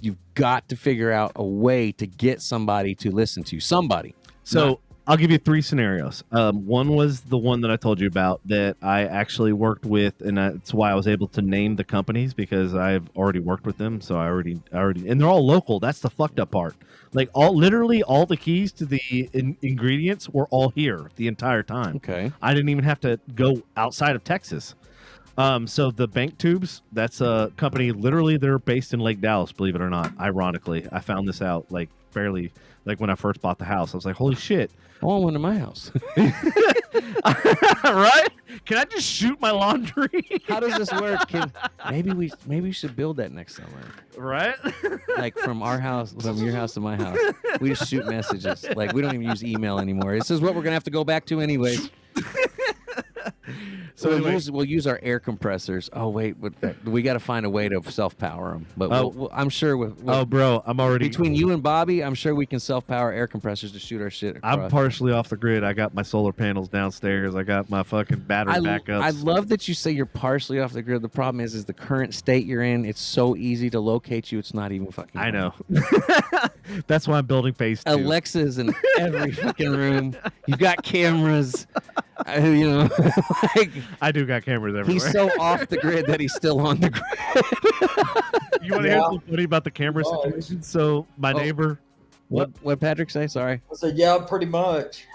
you've got to figure out a way to get somebody to listen to somebody. So I'll give you 3 scenarios. One was the one that I told you about that I actually worked with, and that's why I was able to name the companies because I've already worked with them. So I already, and they're all local. That's the fucked up part. Like literally all the keys to the ingredients were all here the entire time. Okay. I didn't even have to go outside of Texas. So the bank tubes, that's a company. Literally, they're based in Lake Dallas. Believe it or not. Ironically, I found this out like barely like when I first bought the house. I was like, holy shit. I want one in my house. Right? Can I just shoot my laundry? How does this work? Maybe we should build that next summer. Right? Like from our house, from your house to my house. We just shoot messages. Like we don't even use email anymore. This is what we're gonna have to go back to anyways. So anyway, we'll use our air compressors. Oh wait, we got to find a way to self-power them. But I'm sure with bro, I'm already between you and Bobby. I'm sure we can self-power air compressors to shoot our shit across. I'm partially off the grid. I got my solar panels downstairs. I got my fucking battery backups. I love that you say you're partially off the grid. The problem is the current state you're in. It's so easy to locate you. It's not even fucking. I know. That's why I'm building phase 2. Alexa's in every fucking room. You got cameras. You know, like, I do got cameras everywhere. He's so off the grid that he's still on the grid. You want to hear something funny about the camera situation? So my neighbor, what Patrick say? Sorry. I said, yeah, pretty much.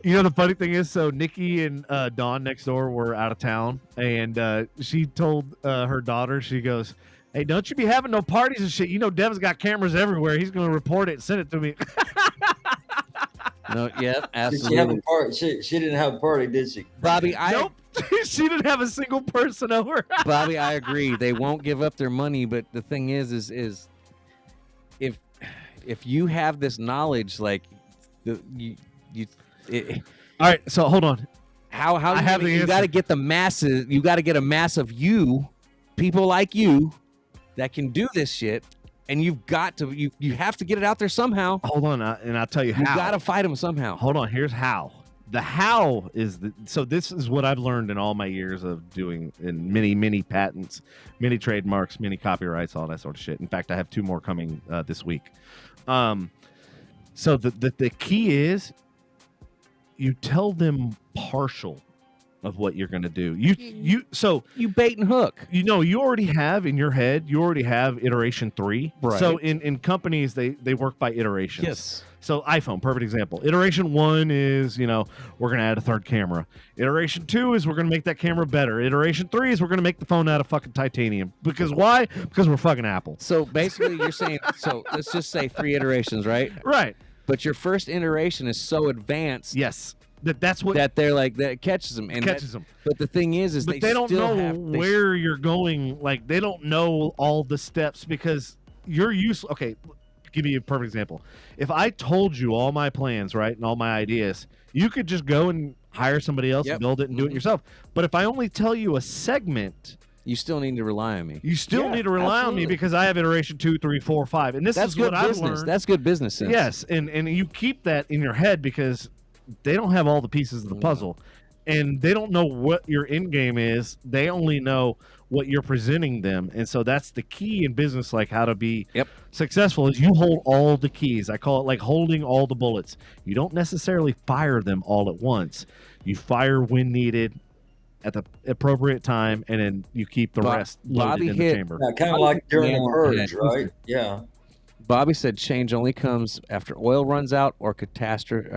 You know, the funny thing is, so Nikki and Dawn next door were out of town, and she told her daughter, she goes, hey, don't you be having no parties and shit. You know, Devin's got cameras everywhere. He's going to report it and send it to me. No, yeah, absolutely. She didn't have a party, did she? Bobby, Nope. She didn't have a single person over. Bobby, I agree. They won't give up their money, but the thing is if you have this knowledge, like all right, so hold on. How you got to get the masses. You got to get a mass of people like you that can do this shit. And you've got to, you have to get it out there somehow. Hold on, and I'll tell you how. You got to fight them somehow. Hold on, here's how. The how is so this is what I've learned in all my years of doing in many patents, many trademarks, many copyrights, all that sort of shit. In fact, I have 2 more coming this week. So the key is you tell them partial of what you're going to do. You bait and hook. You know, you already have in your head, iteration 3. Right. So in companies, they work by iterations. Yes. So iPhone, perfect example. Iteration 1 is, we're going to add a 3rd camera. Iteration 2 is we're going to make that camera better. Iteration 3 is we're going to make the phone out of fucking titanium. Because why? Because we're fucking Apple. So basically you're saying, so let's just say 3 iterations, right? Right. But your first iteration is so advanced. Yes. That's what that they're like that catches them and catches them. But the thing is but they don't know where you're going. Like they don't know all the steps because you're used. Okay, give you a perfect example. If I told you all my plans, right, and all my ideas, you could just go and hire somebody else and build it and do it yourself. But if I only tell you a segment, you still need to rely on me. You still need to rely on me because I have iteration 2, 3, 4, 5, and that's what I've learned. That's good business sense. Yes, and you keep that in your head because they don't have all the pieces of the puzzle, and they don't know what your end game is. They only know what you're presenting them, and so that's the key in business. Like how to be successful is you hold all the keys. I call it like holding all the bullets. You don't necessarily fire them all at once. You fire when needed, at the appropriate time, and then you keep the rest loaded in the chamber. Yeah, kind of like during the purge, right? Yeah. Bobby said change only comes after oil runs out or catastrophe.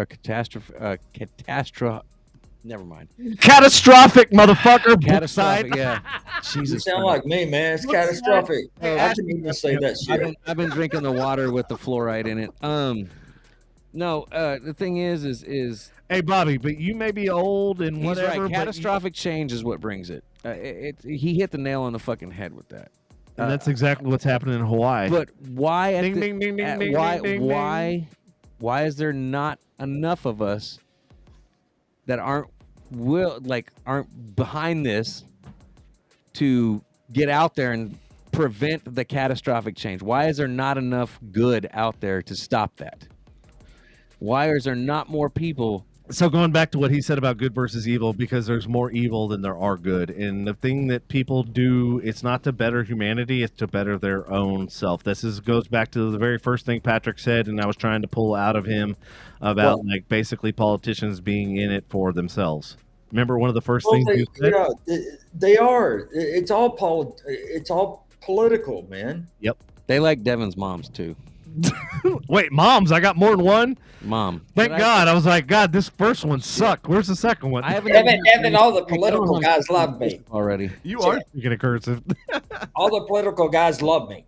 Never mind. Catastrophic, motherfucker. Catastrophic. Yeah. Jesus. You sound like me, man. It's catastrophic. I can even say that shit. I've been drinking the water with the fluoride in it. No. The thing is. Hey, Bobby, but you may be old and whatever. He's right. Catastrophic change is what brings it. He hit the nail on the fucking head with that. And that's exactly what's happening in Hawaii. But why? Why is there not enough of us that aren't behind this to get out there and prevent the catastrophic change? Why is there not enough good out there to stop that? Why is there not more people So going back to what he said about good versus evil, because there's more evil than there are good. And the thing that people do, it's not to better humanity, it's to better their own self. Goes back to the very first thing Patrick said, and I was trying to pull out of him about like basically politicians being in it for themselves. Remember one of the first things you said? Yeah, they are. It's all political, man. Yep. They like Devin's moms too. Wait, moms? I got more than one? Mom. Thank God. I was like, God, this first one sucked. Where's the second one? Devin, all the political guys love me. Already. You are speaking of cursive. All the political guys love me.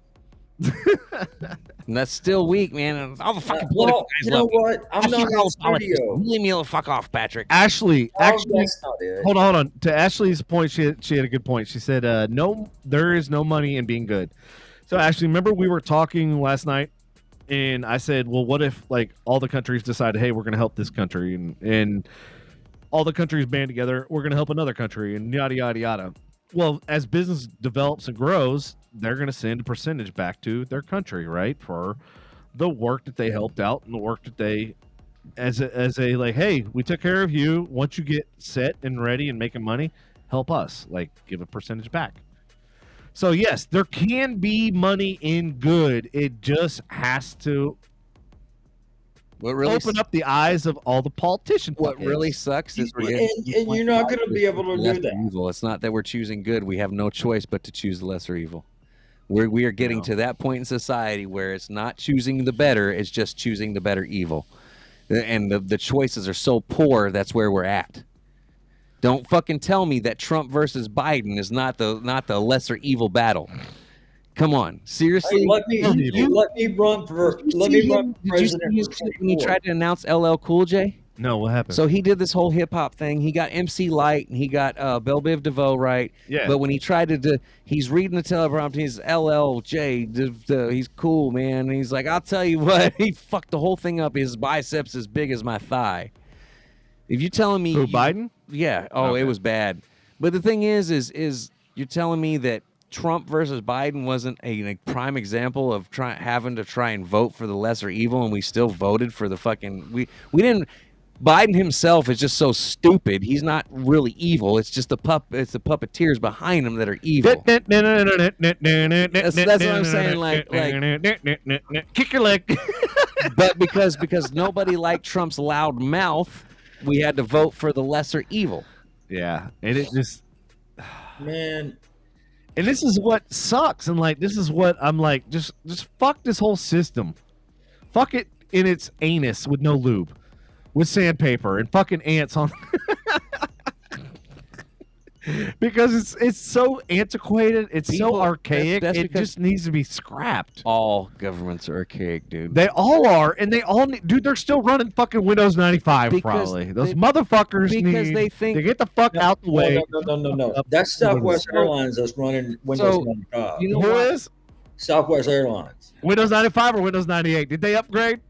And that's still weak, man. All the fucking Well, political guys you know love me. what? I'm not in the studio. Leave me the fuck off, Patrick. Ashley, actually, that's not it. hold on. To Ashley's point, she had a good point. She said, "No, there is no money in being good." So, Ashley, remember we were talking last night, and I said, "Well, what if like all the countries decided, hey, we're going to help this country, and all the countries band together, we're going to help another country, and yada yada yada." Well, as business develops and grows, they're going to send a percentage back to their country, right, for the work that they helped out and the work that they, as a like, hey, we took care of you. Once you get set and ready and making money, help us, like, give a percentage back. So yes, there can be money in good. It just has to open up the eyes of all the politicians. What really sucks is and you're not going to be able to do that. Evil. It's not that we're choosing good. We have no choice but to choose the lesser evil. We are getting to that point in society where it's not choosing the better, it's just choosing the better evil. And the choices are so poor, that's where we're at. Don't fucking tell me that Trump versus Biden is not the lesser evil battle. Come on, seriously. Hey, let me run for president. When he tried to announce LL Cool J? No, what happened? So he did this whole hip hop thing. He got MC Light and he got Belle Biv DeVoe right. Yeah. But when he tried to he's reading the teleprompter. He's LLJ. He's cool, man. And he's like, I'll tell you what. He fucked the whole thing up. His biceps as big as my thigh. If you're telling me, Biden? Yeah. Oh, okay. It was bad. But the thing is you're telling me that Trump versus Biden wasn't a prime example of having to try and vote for the lesser evil, and we still voted for the fucking we didn't. Biden himself is just so stupid. He's not really evil. It's just it's the puppeteers behind him that are evil. That's what I'm saying. Like kick your leg. But because nobody liked Trump's loud mouth, we had to vote for the lesser evil. Yeah, and it just, man. And this is what sucks. And like, this is what I'm like, just fuck this whole system. Fuck it in its anus with no lube. With sandpaper and fucking ants on. Because it's so antiquated, it's so archaic. It just needs to be scrapped. All governments are archaic, dude. They all are, and they all need, dude. They're still running fucking Windows 95, probably. Those motherfuckers need they think to get the fuck out the way. No. That's Southwest Airlines that's running Windows 95. You know who is? Southwest Airlines. Windows 95 or Windows 98? Did they upgrade?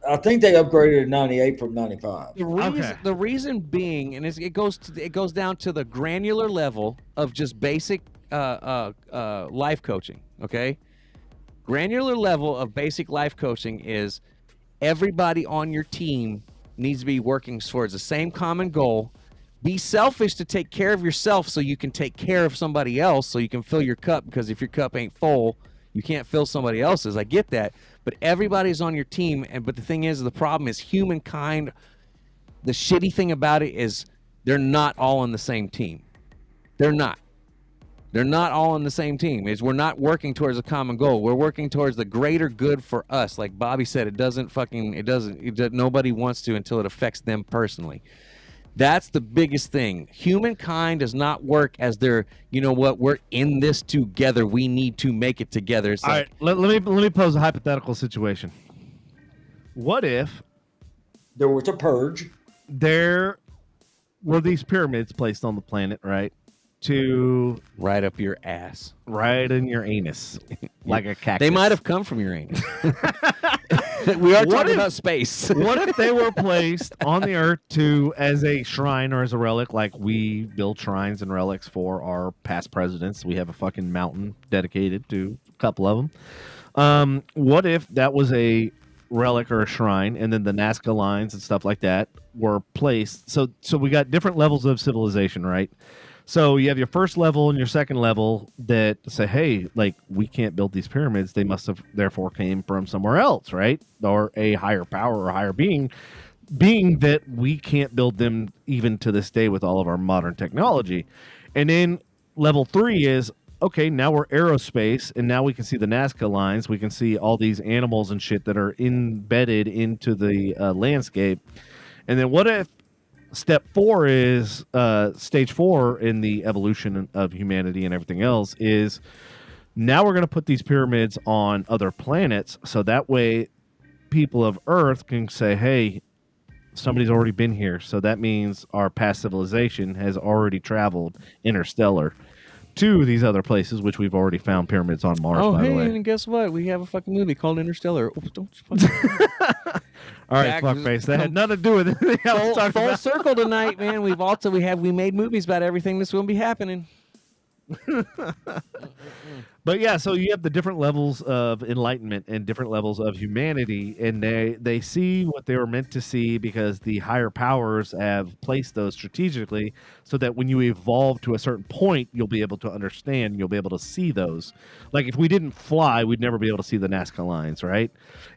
I think they upgraded 98 from 95. The reason being, and it goes down to the granular level of just basic life coaching. Okay, granular level of basic life coaching is everybody on your team needs to be working towards the same common goal. Be selfish to take care of yourself so you can take care of somebody else, so you can fill your cup, because if your cup ain't full, you can't fill somebody else's. I get that. But everybody's on your team. But the thing is, the problem is humankind. The shitty thing about it is they're not all on the same team. They're not. They're not all on the same team. We're not working towards a common goal. We're working towards the greater good for us. Like Bobby said, nobody wants to until it affects them personally. That's the biggest thing. Humankind does not work as their, you know what, we're in this together. We need to make it together. It's all right, let me pose a hypothetical situation. What if there was a purge? There were these pyramids placed on the planet, right? To right up your ass. Right in your anus. Like a cactus. They might have come from your anus. We are talking about space. What if they were placed on the earth as a shrine or as a relic, like we build shrines and relics for our past presidents? We have a fucking mountain dedicated to a couple of them. What if that was a relic or a shrine, and then the Nazca lines and stuff like that were placed. So we got different levels of civilization, right? So you have your first level and your second level that say, hey, like, we can't build these pyramids. They must have therefore came from somewhere else, right? Or a higher power or a higher being that we can't build them even to this day with all of our modern technology. And then level 3 is, okay, now we're aerospace, and now we can see the Nazca lines. We can see all these animals and shit that are embedded into the landscape. And then what if step 4 is stage 4 in the evolution of humanity and everything else is now we're going to put these pyramids on other planets, so that way people of Earth can say, hey, somebody's already been here. So that means our past civilization has already traveled interstellar to these other places, which we've already found pyramids on Mars, by the way. And guess what? We have a fucking movie called Interstellar. Oh, don't fucking... All right, fuckface. That had nothing to do with it. Full circle tonight, man. We made movies about everything this won't be happening. But yeah, so you have the different levels of enlightenment and different levels of humanity, and they see what they were meant to see because the higher powers have placed those strategically so that when you evolve to a certain point, you'll be able to understand, you'll be able to see those. Like if we didn't fly, we'd never be able to see the Nazca lines, right?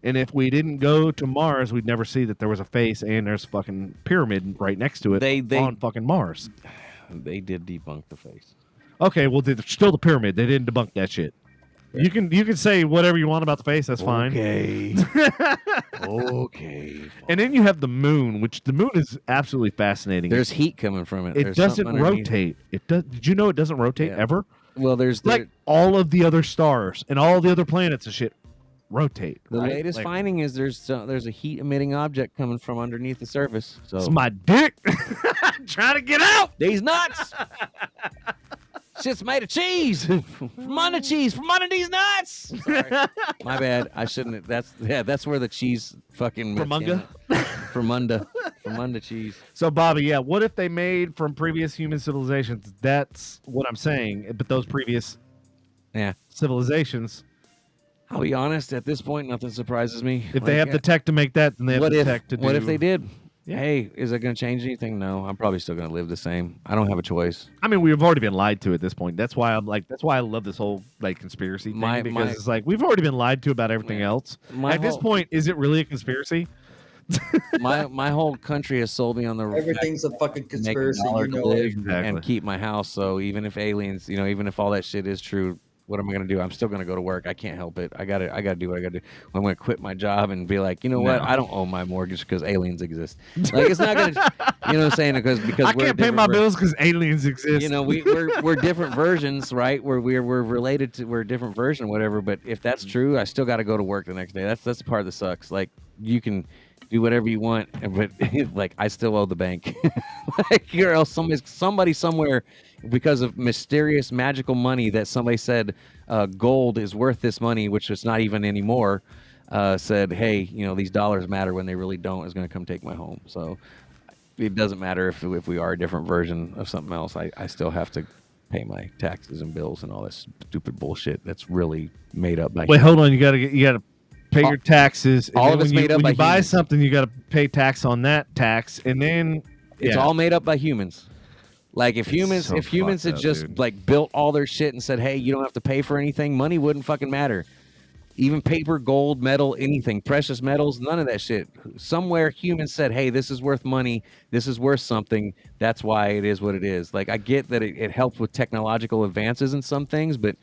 And if we didn't go to Mars, we'd never see that there was a face and there's a fucking pyramid right next to it on fucking Mars. They did debunk the face. Okay, well, they're still the pyramid. They didn't debunk that shit. You can say whatever you want about the face. That's fine. Okay. Okay. And then you have the moon, which the moon is absolutely fascinating. There's heat coming from it. It doesn't rotate. It does. Did you know it doesn't rotate ever? Well, there's like all of the other stars and all the other planets and shit rotate. The right? latest finding is there's a heat emitting object coming from underneath the surface. So it's my dick trying to get out. These nuts. Shit's made of cheese. From under these nuts. Sorry. My bad. I shouldn't. That's where the cheese fucking from under cheese. So Bobby, yeah, what if they made from previous human civilizations? That's what I'm saying. But those previous civilizations. I'll be honest, at this point nothing surprises me. If they have the tech to make that, then they have the tech to do. What if they did? Yeah. Hey, is it going to change anything? No, I'm probably still going to live the same. I don't have a choice. I mean, we've already been lied to at this point. That's why I love this whole like conspiracy thing because it's like we've already been lied to about everything else. At this point, is it really a conspiracy? my whole country has sold me on the everything's a fucking conspiracy. And keep my house. So even if aliens, even if all that shit is true, what am I going to do? I'm still going to go to work. I can't help it. I got to do what I got to do. I'm going to quit my job and be like, what? I don't owe my mortgage because aliens exist. Like it's not going to, you know what I'm saying? Because I can't pay my bills because aliens exist. We're different versions, right? We're related to, we're a different version, whatever. But if that's true, I still got to go to work the next day. That's the part that sucks. Like you can do whatever you want, but like I still owe the bank. Like or else somebody somewhere, because of mysterious magical money that somebody said gold is worth this money, which is not even anymore, said, hey, these dollars matter when they really don't, is going to come take my home. So it doesn't matter if we are a different version of something else. I still have to pay my taxes and bills and all this stupid bullshit that's really made up by Wait, hold on. You gotta pay your taxes. All of it's made up by humans. When you buy humans. something, you got to pay tax on that tax, and then it's all made up by humans. Like if humans had just like built all their shit and said, hey, you don't have to pay for anything, money wouldn't fucking matter. Even paper, gold, metal, anything, precious metals, none of that shit. Somewhere humans said, hey, this is worth money, this is worth something, that's why it is what it is. Like I get that it helps with technological advances in some things, but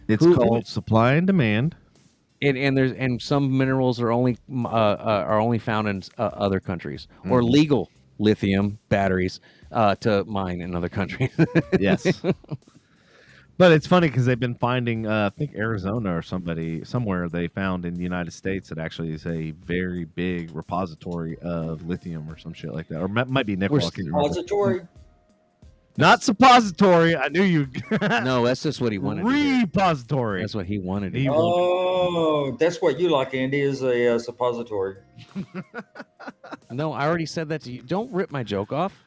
it's called supply and demand. And some minerals are only found in other countries or legal lithium batteries to mine in other countries. Yes, but it's funny because they've been finding. I think Arizona or somewhere they found in the United States that actually is a very big repository of lithium or some shit like that, or might be nickel. Repository. Not suppository. I knew you. No, that's just what he wanted. Repository. That's what he wanted. That's what you like, Andy, is a suppository. No, I already said that to you. Don't rip my joke off.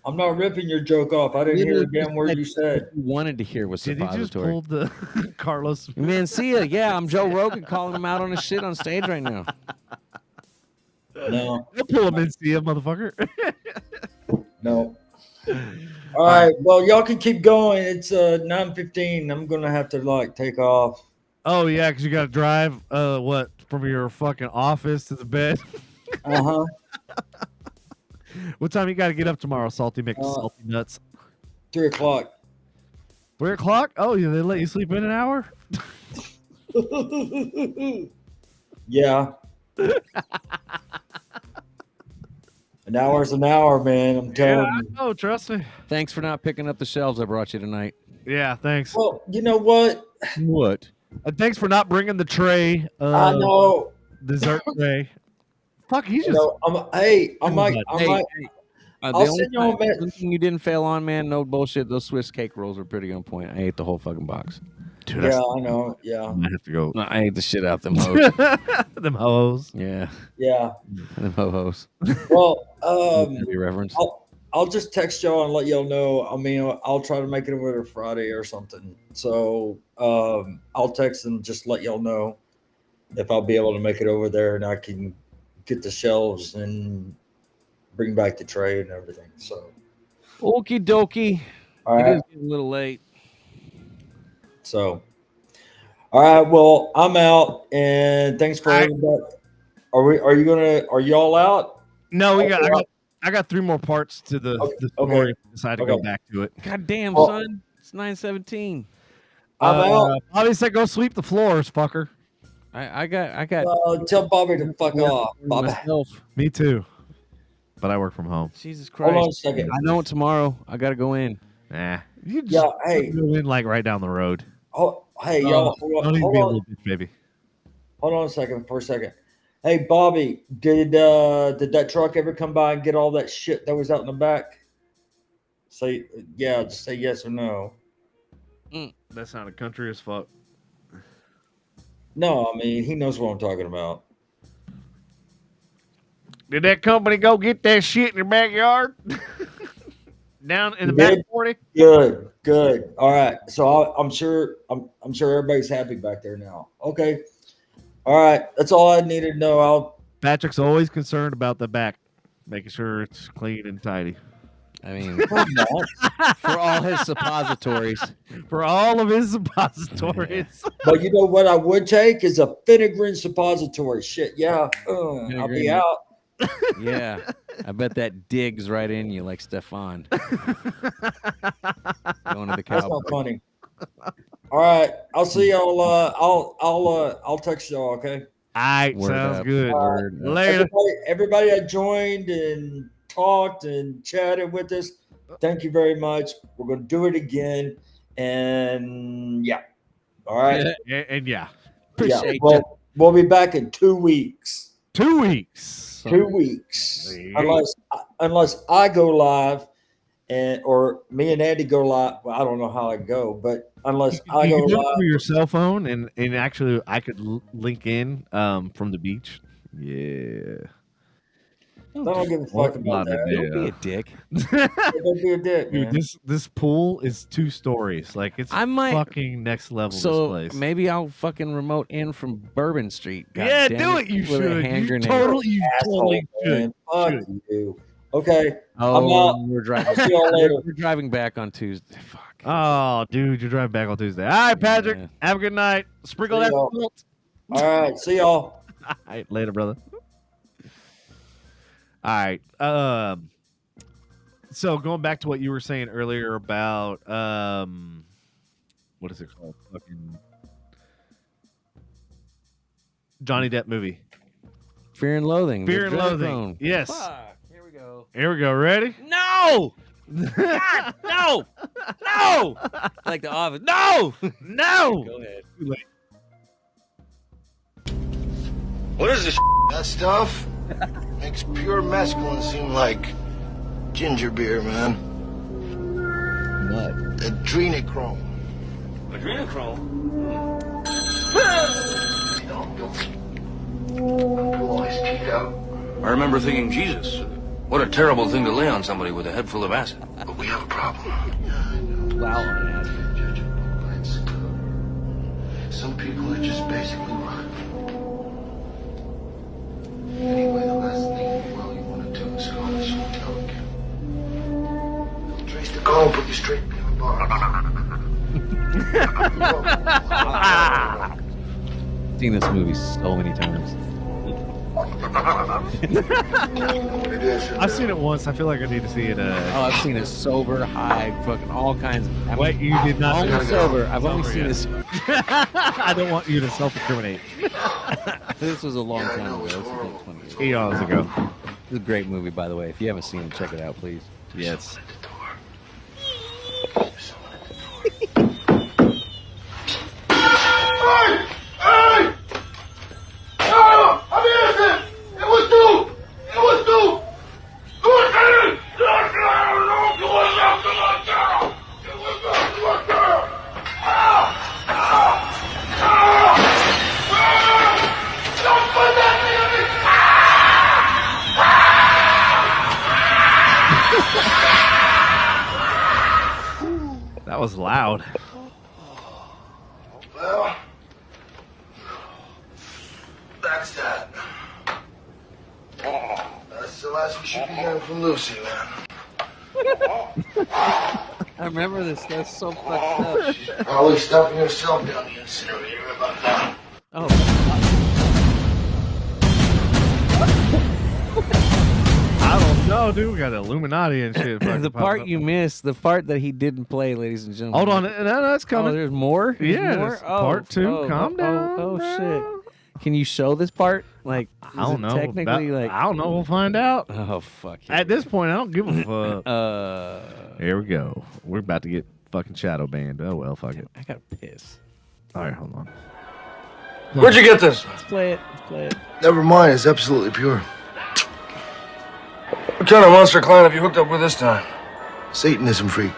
I'm not ripping your joke off. I didn't hear a damn word you said. You wanted to hear was suppository. Did he just pull the Carlos? Man, see ya. Yeah, I'm Joe Rogan calling him out on his shit on stage right now. No. You'll pull him in, see him, motherfucker. No. All right. Well, y'all can keep going. It's 9:15. I'm gonna have to take off. Oh yeah, because you got to drive. What from your fucking office to the bed? Uh-huh. What time you got to get up tomorrow, Salty Mix, Salty Nuts? 3 o'clock. 3 o'clock? Oh, yeah, they let you sleep in an hour? Yeah. An hour's an hour, man. I'm telling you. Oh, trust me. Thanks for not picking up the shelves I brought you tonight. Yeah, thanks. Well, you know what? What? Thanks for not bringing the tray. I know. Dessert tray. Fuck, he's just. I might. I'll send you all one thing you didn't fail on, man. No bullshit. Those Swiss cake rolls are pretty on point. I ate the whole fucking box. Dude, yeah, I know. Yeah. I have to go. No, I ate the shit out them hoes. Them hoes. Yeah. Yeah. Them ho-hos. Well, reference. I'll just text y'all and let y'all know. I mean, I'll try to make it over to Friday or something. So I'll text and just let y'all know if I'll be able to make it over there and I can get the shelves and bring back the tray and everything. So, okie dokie. All right. It is getting a little late. So, all right. Well, I'm out, and thanks for everybody. Are y'all out? No, I got 3 more parts to the story. Okay. Decided to go back to it. God damn, son. It's 9:17. I'm out. Bobby said go sweep the floors, fucker. I got. Tell Bobby to fuck off, Bobby. Myself. Me too. But I work from home. Jesus Christ. Hold on a second. I know it tomorrow. I got to go in. Nah. You just hey. go in right down the road. Oh, hey, y'all. Hold Don't even be a on. little bitch, baby. Hold on for a second. Hey, Bobby, did that truck ever come by and get all that shit that was out in the back? Say, yeah, just say yes or no. That sounded country as fuck. No, I mean, he knows what I'm talking about. Did that company go get that shit in your backyard? Down in the back 40? Good. All right. So I'm sure everybody's happy back there now. Okay. All right. That's all I needed to know. Patrick's always concerned about the back, making sure it's clean and tidy. I mean, for all his suppositories. For all of his suppositories. But you know what I would take is a vinegar suppository. Shit, yeah. I'll be out. Yeah. I bet that digs right in you like Stefan. Going to the That's cowboy. not funny. All right. I'll see y'all. I'll text y'all, okay? All right, Word sounds up. good. Word up. Later. Everybody that joined and talked and chatted with us, thank you very much. We're going to do it again. And yeah. All right. And yeah. Appreciate we'll be back in 2 weeks. 2 weeks. 2 weeks. Unless I go live or me and Andy go live. Well, I don't know how I go, but unless I go You can do it live through your cell phone, and actually I could link in from the beach. Yeah. I don't give a fuck about that. Don't be a dick. Don't be a dick, man. Dude, this pool is 2 stories. Like it's fucking next level. So this place. maybe I'll fucking remote in from Bourbon Street. God Yeah, damn do it. You with a should. hand You grenade. totally Asshole, should. man. Fuck you. Okay. Oh, I'm out. we're driving. I'll see y'all later. We're driving back on Tuesday. Fuck. Oh, dude, you're driving back on Tuesday. All right, Patrick. Yeah. Have a good night. Sprinkle See that y'all. salt. All right. See y'all. All right, later, brother. All right. So going back to what you were saying earlier about what is it called? Fucking Johnny Depp movie. Fear and Loathing. Fear The and Dread Loathing. Zone. Yes. Fuck. Here we go. Here we go. Ready? No! God, no! No! Like the Office. No! No. Go ahead. Too late. What is this? That stuff makes pure masculine seem like ginger beer, man. What? Adrenochrome. Adrenochrome? Pull all his teeth out. I remember thinking, Jesus, what a terrible thing to lay on somebody with a head full of acid. But we have a problem. Wow on acid. Some people are just basically rotten. Anyway, the last thing Seen this movie so many times. I've seen it once. I feel like I need to see it. I've seen it sober, high, fucking all kinds. Wait, you did not. Only sober. I've only seen this. I don't want you to self-incriminate. This was a long time ago. This was like 20 years. Eons ago. This is a great movie, by the way. If you haven't seen it, check it out, please. Yes. That was loud. Well, that's that. That's the last we should be hearing from Lucy, man. I remember this. That's so fucked up. Probably stuffing yourself down the incinerator about that. Oh. I don't know, dude. We got Illuminati and shit. The part you missed, the part that he didn't play, ladies and gentlemen. Hold on, that's coming. Oh, there's more? Yeah, more? there's part two. Calm down. Oh, shit. Can you show this part? Like, I don't know. Technically, I don't know. We'll find out. Oh, fuck. At this point, I don't give a fuck. Here we go. We're about to get fucking shadow banned. Oh, well, fuck it. I gotta piss. All right, hold on. Where'd you get this? Let's play it. Never mind, it's absolutely pure. What kind of monster client have you hooked up with this time? Satanism freak.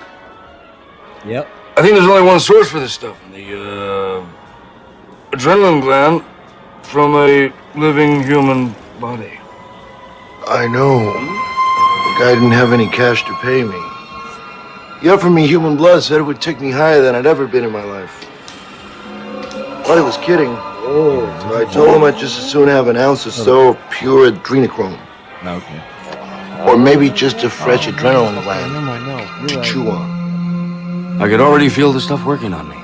Yep. I think there's only one source for this stuff. The, adrenaline gland from a living human body. I know. The guy didn't have any cash to pay me. He offered me human blood, said it would take me higher than I'd ever been in my life. Thought he was kidding. So I told him I'd just as soon have an ounce or so of pure adrenochrome. Okay. Or maybe just a fresh adrenaline gland to chew on. I could already feel the stuff working on me.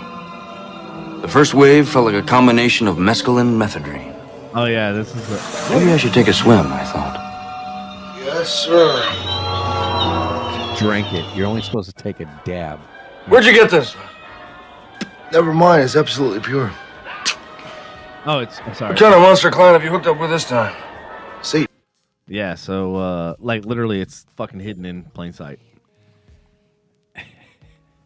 The first wave felt like a combination of mescaline and methadone. Oh, yeah, this is Maybe I should take a swim, I thought. Yes, sir. Drank it. You're only supposed to take a dab. Where'd you get this? Never mind, it's absolutely pure. Oh, I'm sorry. What kind of monster client have you hooked up with this time? See. Yeah, so, like, literally, it's fucking hidden in plain sight.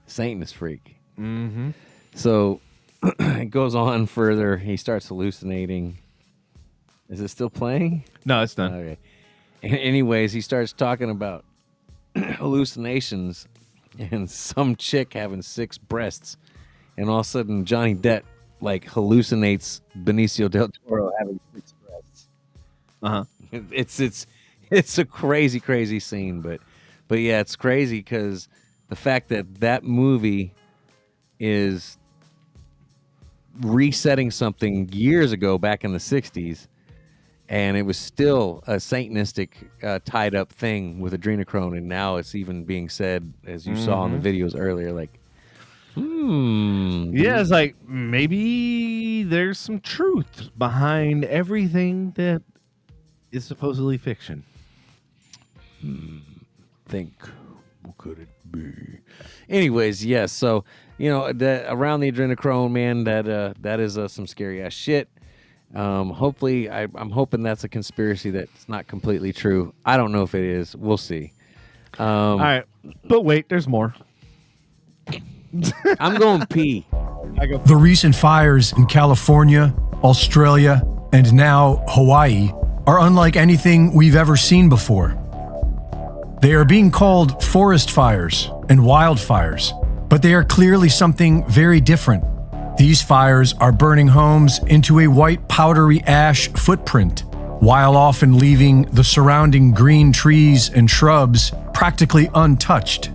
Satanist freak. Mm-hmm. So, it goes on further. He starts hallucinating. Is it still playing? No, it's done. Okay. Anyways, he starts talking about hallucinations and some chick having 6 breasts. And all of a sudden, Johnny Depp, like, hallucinates Benicio del Toro having 6 breasts. Uh-huh. It's a crazy scene, but yeah, it's crazy because the fact that movie is resetting something years ago back in the 60s, and it was still a Satanistic tied up thing with adrenochrome, and now it's even being said, as you saw in the videos earlier, like, yeah, it's like maybe there's some truth behind everything that is supposedly fiction. Think, what could it be? Anyways, yes. So around the adrenochrome, man, that is some scary ass shit. Hopefully, I'm hoping that's a conspiracy that's not completely true. I don't know if it is. We'll see. All right, but wait, there's more. I'm going pee. The recent fires in California, Australia, and now Hawaii are unlike anything we've ever seen before. They are being called forest fires and wildfires, but they are clearly something very different. These fires are burning homes into a white powdery ash footprint, while often leaving the surrounding green trees and shrubs practically untouched.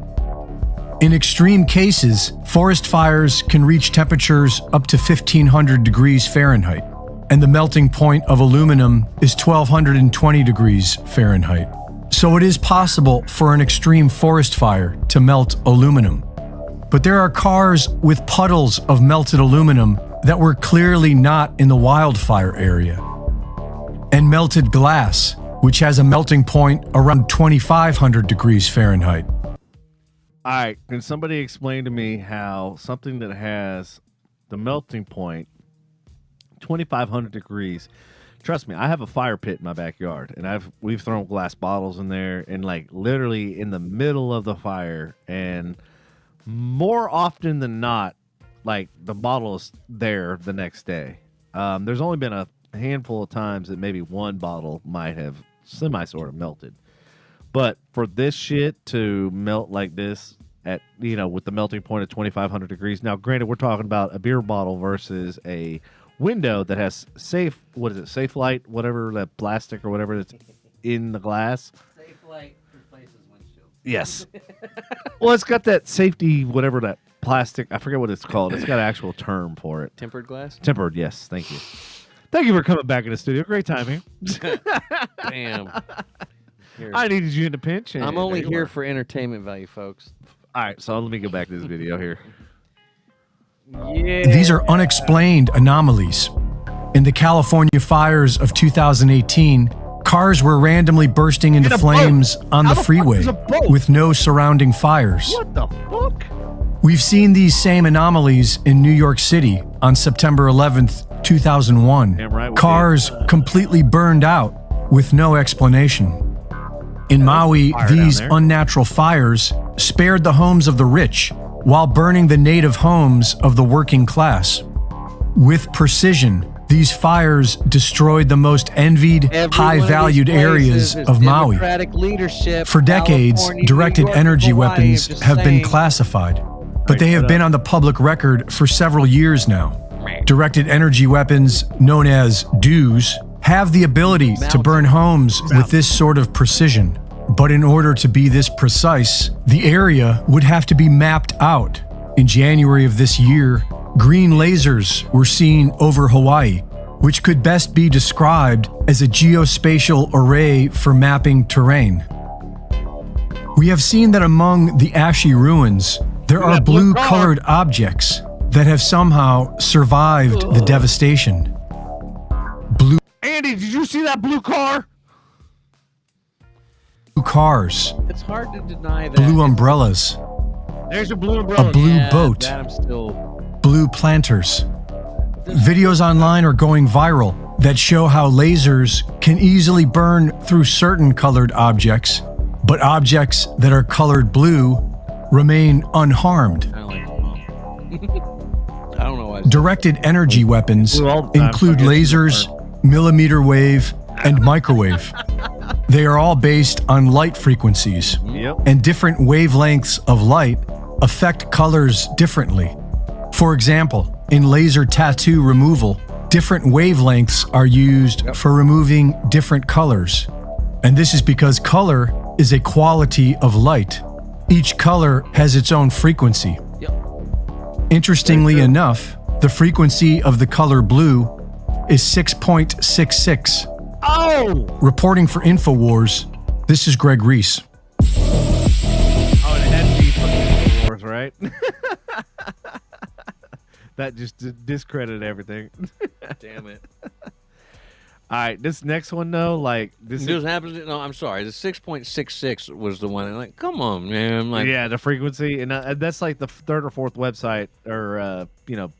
In extreme cases, forest fires can reach temperatures up to 1,500 degrees Fahrenheit, and the melting point of aluminum is 1,220 degrees Fahrenheit. So it is possible for an extreme forest fire to melt aluminum. But there are cars with puddles of melted aluminum that were clearly not in the wildfire area. And melted glass, which has a melting point around 2,500 degrees Fahrenheit. All right, can somebody explain to me how something that has the melting point 2,500 degrees? Trust me, I have a fire pit in my backyard, and we've thrown glass bottles in there, and like literally in the middle of the fire, and more often than not, like the bottle is there the next day. There's only been a handful of times that maybe one bottle might have sort of melted. But for this shit to melt like this at, with the melting point of 2,500 degrees. Now, granted, we're talking about a beer bottle versus a window that has safe light, whatever, that plastic or whatever that's in the glass. Safe light replaces windshield. Yes. Well, it's got that safety, whatever that plastic, I forget what it's called. It's got an actual term for it. Tempered glass? Tempered, yes. Thank you. Thank you for coming back in the studio. Great timing. Damn. Here. I needed you in a pinch. I'm only here for entertainment value, folks. All right, so let me go back to this video here. Yeah. These are unexplained anomalies. In the California fires of 2018, cars were randomly bursting into flames on the freeway with no surrounding fires. What the fuck? We've seen these same anomalies in New York City on September 11th, 2001. Damn right we Cars completely burned out with no explanation. In Maui, these unnatural fires spared the homes of the rich while burning the native homes of the working class. With precision, these fires destroyed the most envied, high-valued areas of Maui. For decades, directed energy weapons have been classified, but they have been on the public record for several years now. Directed energy weapons, known as DEWs, have the ability to burn homes with this sort of precision. But in order to be this precise, the area would have to be mapped out. In January of this year, green lasers were seen over Hawaii, which could best be described as a geospatial array for mapping terrain. We have seen that among the ashy ruins, there are blue-colored objects that have somehow survived the devastation. Andy, did you see that blue car? Blue cars. It's hard to deny that. Blue umbrellas. There's a blue umbrella. A blue boat. That I'm still... Blue planters. Videos online are going viral that show how lasers can easily burn through certain colored objects, but objects that are colored blue remain unharmed. I don't know why. Directed energy weapons include lasers, millimeter wave, and microwave. They are all based on light frequencies, and different wavelengths of light affect colors differently. For example, in laser tattoo removal, different wavelengths are used for removing different colors. And this is because color is a quality of light. Each color has its own frequency. Interestingly enough, the frequency of the color blue is 6.66. Oh! Reporting for InfoWars, this is Greg Reese. Oh, and it had to be fucking InfoWars, right? That just discredited everything. Damn it. All right, this next one though, like this just happens. No, I'm sorry. The 6.66 was the one. And like, come on, man. Like, yeah, the frequency, and that's like the third or fourth website or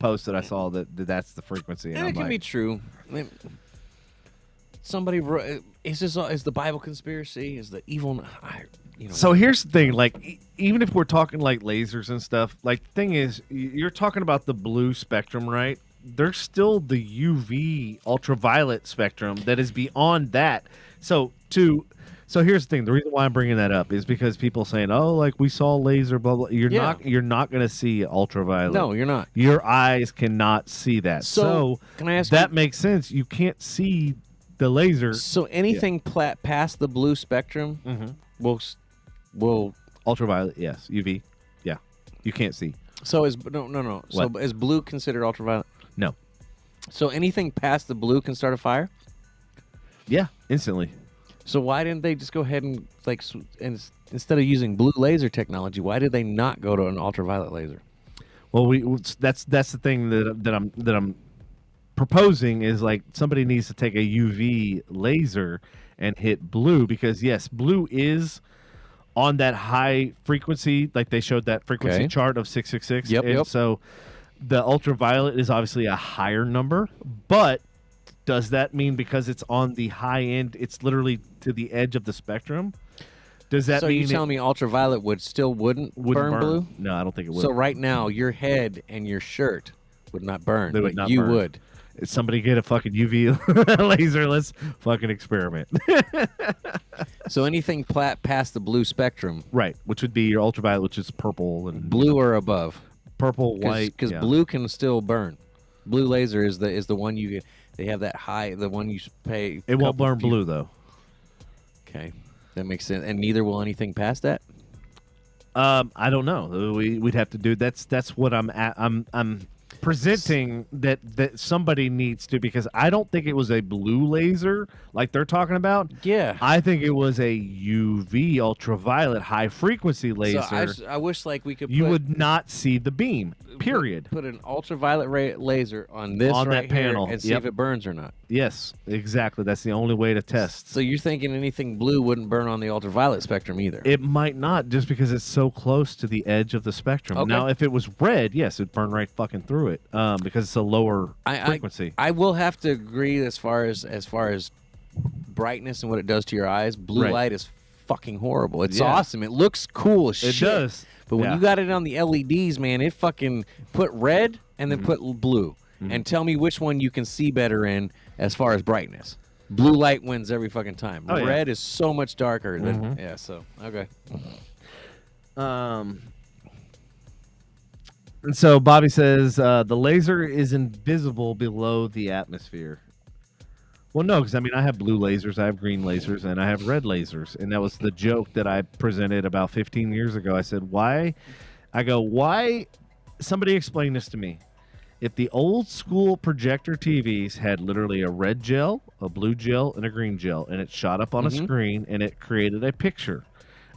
post that I saw that's the frequency. And it can be true. I mean, somebody is the Bible conspiracy? Is the evil? So here's the thing, like even if we're talking like lasers and stuff, like the thing is, you're talking about the blue spectrum, right? There's still the UV ultraviolet spectrum that is beyond that. So here's the thing. The reason why I'm bringing that up is because people saying, "Oh, like we saw laser, blah blah." You're not going to see ultraviolet. No, you're not. Your eyes cannot see that. So can I ask? That makes sense. You can't see the laser. So anything past the blue spectrum will ultraviolet. Yes, UV. Yeah, you can't see. So no. So is blue considered ultraviolet? No. So anything past the blue can start a fire? Yeah, instantly. So why didn't they just go ahead and instead of using blue laser technology, why did they not go to an ultraviolet laser? Well, that's the thing that I'm proposing is like somebody needs to take a UV laser and hit blue, because yes, blue is on that high frequency, like they showed that frequency chart of 666. Yep. So the ultraviolet is obviously a higher number, but does that mean because it's on the high end, it's literally to the edge of the spectrum? Does that mean you're telling me ultraviolet wouldn't burn blue? No, I don't think it would. So right now, your head and your shirt would not burn. They would but not you burn. would. Somebody get a fucking UV laser. Let's fucking experiment. So anything past the blue spectrum, right? Which would be your ultraviolet, which is purple and blue or above. Purple, white. Because blue can still burn. Blue laser is the one you get. They have that high. The one you pay. It won't burn blue though. Okay, that makes sense. And neither will anything past that. I don't know. We'd have to do. That's what I'm at. I'm presenting that somebody needs to, because I don't think it was a blue laser like they're talking about. Yeah, I think it was a UV ultraviolet high frequency laser. So I wish like we could. You would not see the beam. Period. Put an ultraviolet laser on this that panel and see if it burns or not. Yes, exactly. That's the only way to test. So you're thinking anything blue wouldn't burn on the ultraviolet spectrum either? It might not, just because it's so close to the edge of the spectrum. Okay. Now, if it was red, yes, it'd burn right fucking through it, because it's a lower frequency. I will have to agree as far as brightness and what it does to your eyes. Blue light is fucking horrible. It's awesome. It looks cool as shit. It does. But when you got it on the LEDs, man, it fucking put red and then put blue. And tell me which one you can see better in as far as brightness. Blue light wins every fucking time. Red is so much darker than so okay. And so Bobby says the laser is invisible below the atmosphere. Well, no, because I mean I have blue lasers, I have green lasers, and I have red lasers, and that was the joke that I presented about 15 years ago. I said, why? Somebody explain this to me. If the old school projector TVs had literally a red gel, a blue gel, and a green gel, and it shot up on a screen and it created a picture.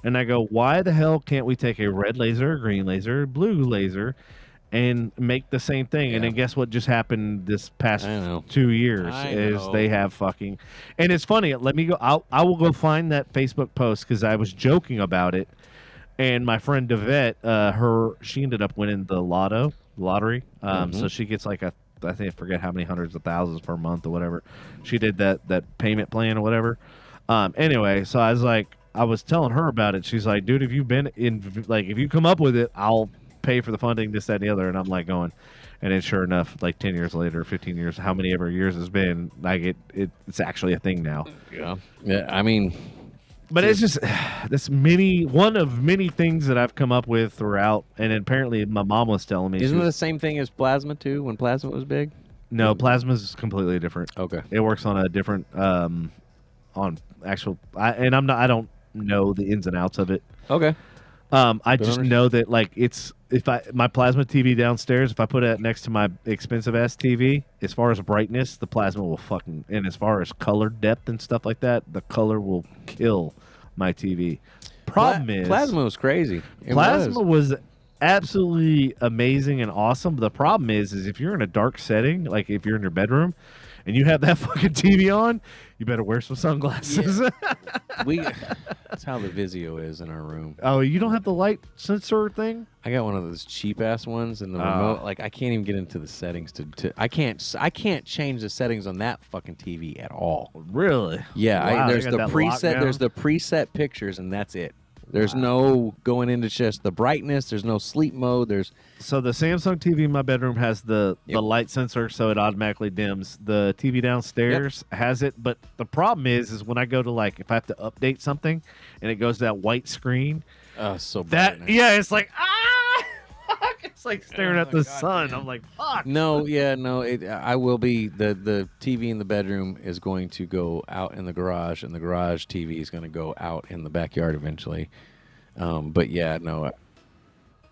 And I go, why the hell can't we take a red laser, a green laser, a blue laser, and make the same thing? Yeah. And then guess what just happened this past 2 years is they have fucking... And it's funny, let me go... I will go find that Facebook post, because I was joking about it. And my friend Devette, she ended up winning the lottery. So she gets like I forget how many hundreds of thousands per month or whatever. She did that payment plan or whatever. Anyway, so I was telling her about it. She's like, dude, if you come up with it, I'll pay for the funding, this, that, and the other. And I'm like going, and then sure enough, like 10 years later, 15 years, how many ever years it's been, like it's actually a thing now. Yeah. I mean, but it's just one of many things that I've come up with throughout. And apparently my mom was telling me. Isn't it the same thing as plasma too, when plasma was big? No, plasma is completely different. Okay. It works on a different, on actual, I don't know the ins and outs of it. Okay. I just know that like my plasma TV downstairs, if I put it next to my expensive ass TV, as far as brightness, the plasma will fucking, and as far as color depth and stuff like that, the color will kill my TV. Problem is plasma was crazy. Plasma was absolutely amazing and awesome. But the problem is if you're in a dark setting, like if you're in your bedroom and you have that fucking TV on, you better wear some sunglasses. Yeah. That's how the Vizio is in our room. Oh, you don't have the light sensor thing? I got one of those cheap ass ones, and the remote, like I can't even get into the settings I can't change the settings on that fucking TV at all. Really? Yeah, Wow, there's they the got that preset. lockdown? There's the preset pictures, and that's it. There's no going into just the brightness. There's no sleep mode. So the Samsung TV in my bedroom has the light sensor, so it automatically dims. The TV downstairs has it, but the problem is when I go to like if I have to update something, and it goes to that white screen. So that bright. it's like it's like staring at the sun. I'm like, fuck. No. I will be the TV in the bedroom is going to go out in the garage, and the garage TV is going to go out in the backyard eventually. But yeah, no.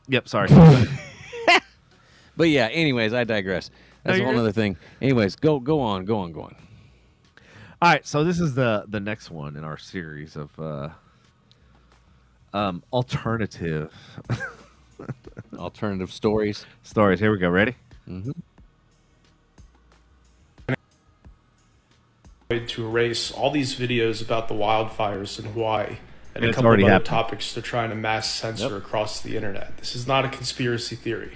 Yep. Sorry. But yeah. Anyways, I digress. That's a whole other thing. Anyways, go on. All right, so this is the next one in our series of alternative alternative stories. Here we go. Ready? Mm-hmm. To erase all these videos about the wildfires in Hawaii and a It's couple of already other happened. topics they're trying to mass censor across the internet. This is not a conspiracy theory.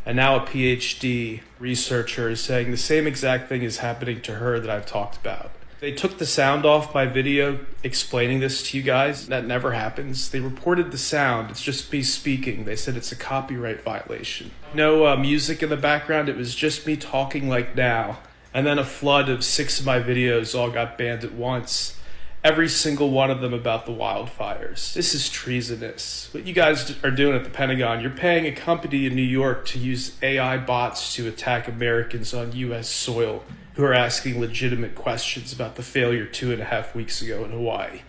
And now a PhD researcher is saying the same exact thing is happening to her that I've talked about. They took the sound off my video explaining this to you guys. That never happens. They reported the sound. It's just me speaking. They said it's a copyright violation. No music in the background. It was just me talking like now. And then a flood of 6 of my videos all got banned at once. Every single one of them about the wildfires. This is treasonous. What you guys are doing at the Pentagon, you're paying a company in New York to use AI bots to attack Americans on U.S. soil who are asking legitimate questions about the failure 2.5 weeks ago in Hawaii.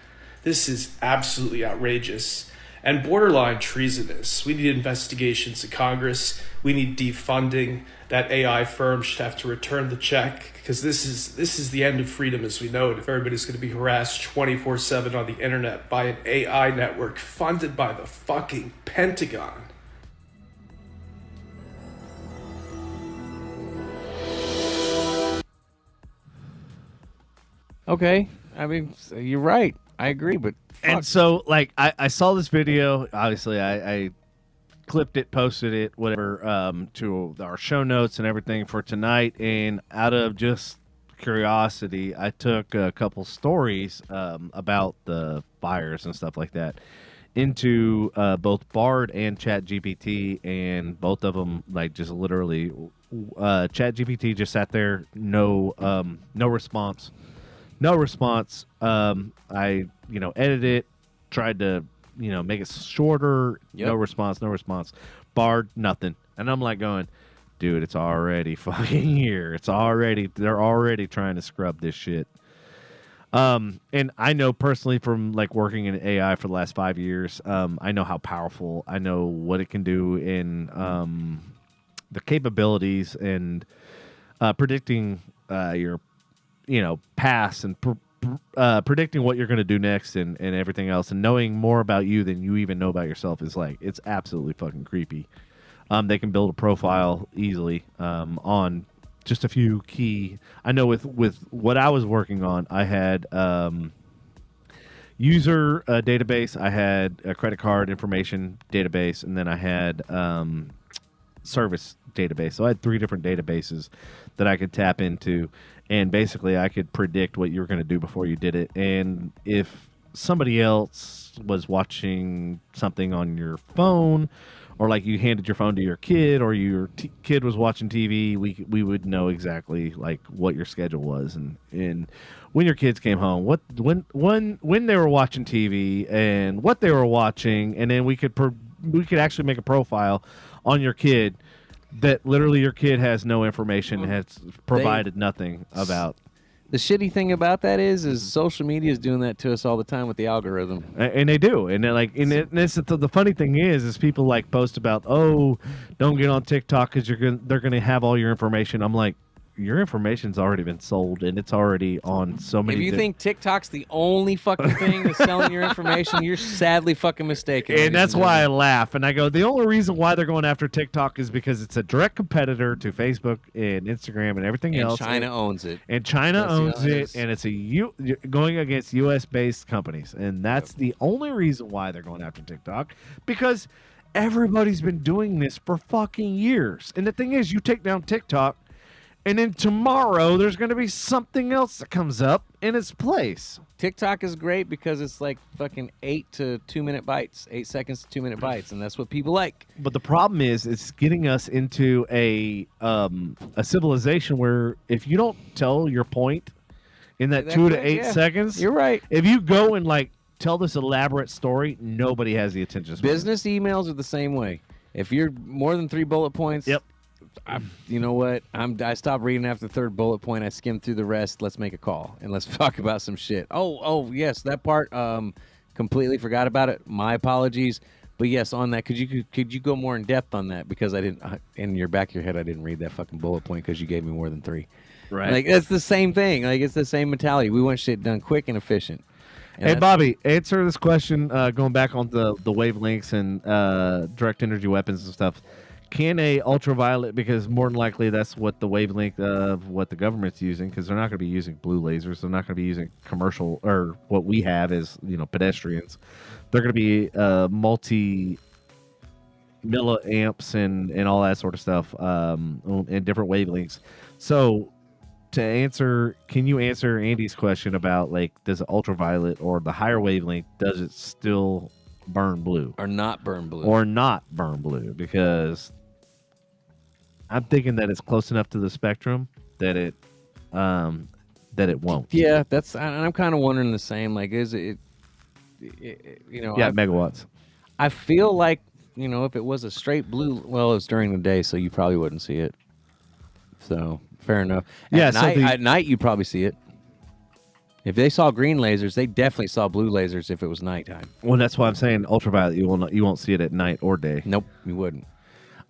This is absolutely outrageous and borderline treasonous. We need investigations in Congress. We need defunding. That AI firm should have to return the check because this is the end of freedom as we know it. If everybody's going to be harassed 24/7 on the internet by an AI network funded by the fucking Pentagon. Okay, I mean, you're right. I agree, but And so, like, I saw this video. Obviously, I clipped it, posted it, whatever, to our show notes and everything for tonight. And out of just curiosity, I took a couple stories about the fires and stuff like that into both Bard and ChatGPT, and both of them, like, just literally, ChatGPT just sat there, no response. No response. I, edited it, tried to, make it shorter. Yep. No response. Bard, nothing. And I'm like going, dude, it's already fucking here. They're already trying to scrub this shit. And I know personally from like working in AI for the last 5 years, I know how powerful, I know what it can do in the capabilities and predicting your past and predicting what you're going to do next and everything else, and knowing more about you than you even know about yourself is like, it's absolutely fucking creepy. They can build a profile easily on just a few key. I know with what I was working on, I had user database, I had a credit card information database, and then I had service database. So I had 3 different databases that I could tap into, and basically I could predict what you were going to do before you did it. And if somebody else was watching something on your phone, or like you handed your phone to your kid, or your kid was watching TV, we would know exactly like what your schedule was, and when your kids came home, when they were watching TV and what they were watching, and then we could actually make a profile on your kid that literally your kid has no information, has provided nothing about. The shitty thing about that is social media is doing that to us all the time with the algorithm. And they do. And they're like, the funny thing is people like post about, oh, don't get on TikTok because they're gonna have all your information. I'm like, your information's already been sold, and it's already on so many. If you think TikTok's the only fucking thing that's selling your information, you're sadly fucking mistaken. And that's why I laugh. And I go, the only reason why they're going after TikTok is because it's a direct competitor to Facebook and Instagram and everything else. China owns it. And China owns it, and it's going against U.S.-based companies. And that's the only reason why they're going after TikTok, because everybody's been doing this for fucking years. And the thing is, you take down TikTok, and then tomorrow there's going to be something else that comes up in its place. TikTok is great because it's like fucking 8 to 2 minute bites, 8 seconds to 2 minute bites, and that's what people like. But the problem is, it's getting us into a civilization where if you don't tell your point in that 2 to 8 seconds, you're right. If you go and like tell this elaborate story, nobody has the attention span. Business emails are the same way. If you're more than 3 bullet points, you know what? I stopped reading after the 3rd bullet point. I skimmed through the rest. Let's make a call and let's talk about some shit. Oh, yes, that part. Completely forgot about it. My apologies. But yes, on that, could you go more in depth on that? Because I didn't, in your back of your head, I didn't read that fucking bullet point because you gave me more than 3. Right. Like, it's the same thing. Like, it's the same mentality. We want shit done quick and efficient. And hey, Bobby, answer this question going back on the wavelengths and direct energy weapons and stuff. Can a ultraviolet, because more than likely that's what the wavelength of what the government's using, because they're not going to be using blue lasers. They're not going to be using commercial, or what we have is, pedestrians. They're going to be multi milliamps and all that sort of stuff in different wavelengths. So can you answer Andy's question about, like, does it ultraviolet or the higher wavelength, does it still burn blue? Or not burn blue. Because I'm thinking that it's close enough to the spectrum that it won't. Yeah, and I'm kind of wondering the same. Like, is it megawatts. I feel like, if it was a straight blue, well, it's during the day, so you probably wouldn't see it. So, fair enough. At night, you'd probably see it. If they saw green lasers, they definitely saw blue lasers if it was nighttime. Well, that's why I'm saying ultraviolet. You won't see it at night or day. Nope, you wouldn't.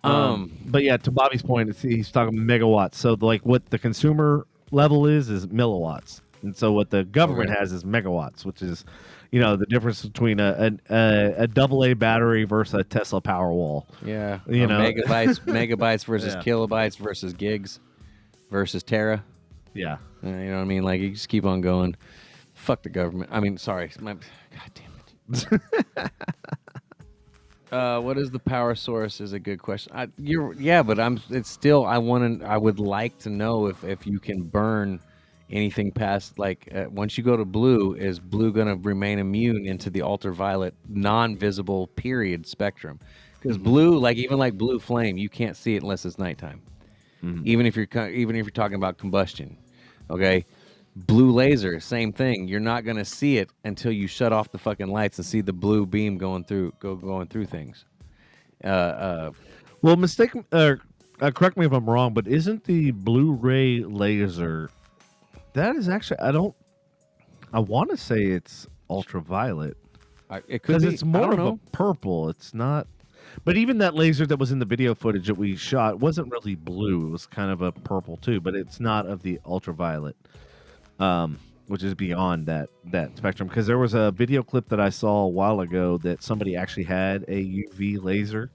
But yeah, to Bobby's point, he's talking megawatts. So, like, what the consumer level is milliwatts, and so what the government has is megawatts, which is, the difference between a AA battery versus a Tesla Powerwall. Yeah, megabytes versus kilobytes versus gigs versus tera. Yeah, you know what I mean. Like, you just keep on going. Fuck the government. I mean, sorry, God damn it. What is the power source? Is a good question. But it's still. I would like to know if you can burn anything past, like, once you go to blue, is blue going to remain immune into the ultraviolet non-visible period spectrum? Because blue, even like blue flame, you can't see it unless it's nighttime. Even if you're talking about combustion, okay. Blue laser, same thing. You're not going to see it until you shut off the fucking lights and see the blue beam going through things. Well, correct me if I'm wrong, but isn't the Blu-ray laser, that is actually, I want to say it's ultraviolet. It could be. It's more of a purple. It's not. But even that laser that was in the video footage that we shot wasn't really blue. It was kind of a purple too, but it's not of the ultraviolet. Which is beyond that spectrum, because there was a video clip that I saw a while ago that somebody actually had a UV laser,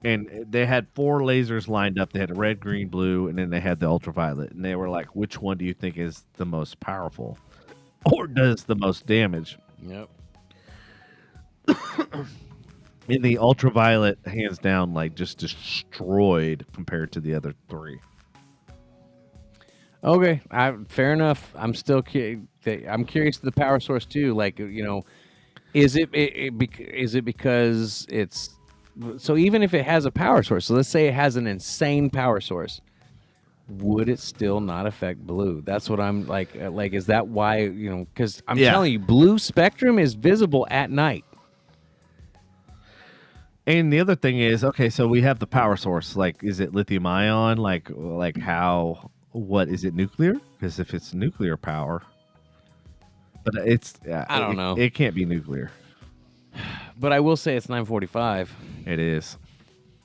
and they had 4 lasers lined up. They had a red, green, blue, and then they had the ultraviolet, and they were like, which one do you think is the most powerful or does the most damage? Yep. And the ultraviolet, hands down, like, just destroyed compared to the other 3. Okay, fair enough. I'm still I'm curious to the power source too. Like, is it because it's, so even if it has a power source, so let's say it has an insane power source, would it still not affect blue? That's what I'm like. Is that why? Because I'm telling you, blue spectrum is visible at night. And the other thing is, okay, so we have the power source. Like, is it lithium ion? Like how? What is it, nuclear? Because if it's nuclear power, but it's I don't know. It can't be nuclear. But I will say it's 9:45. It is.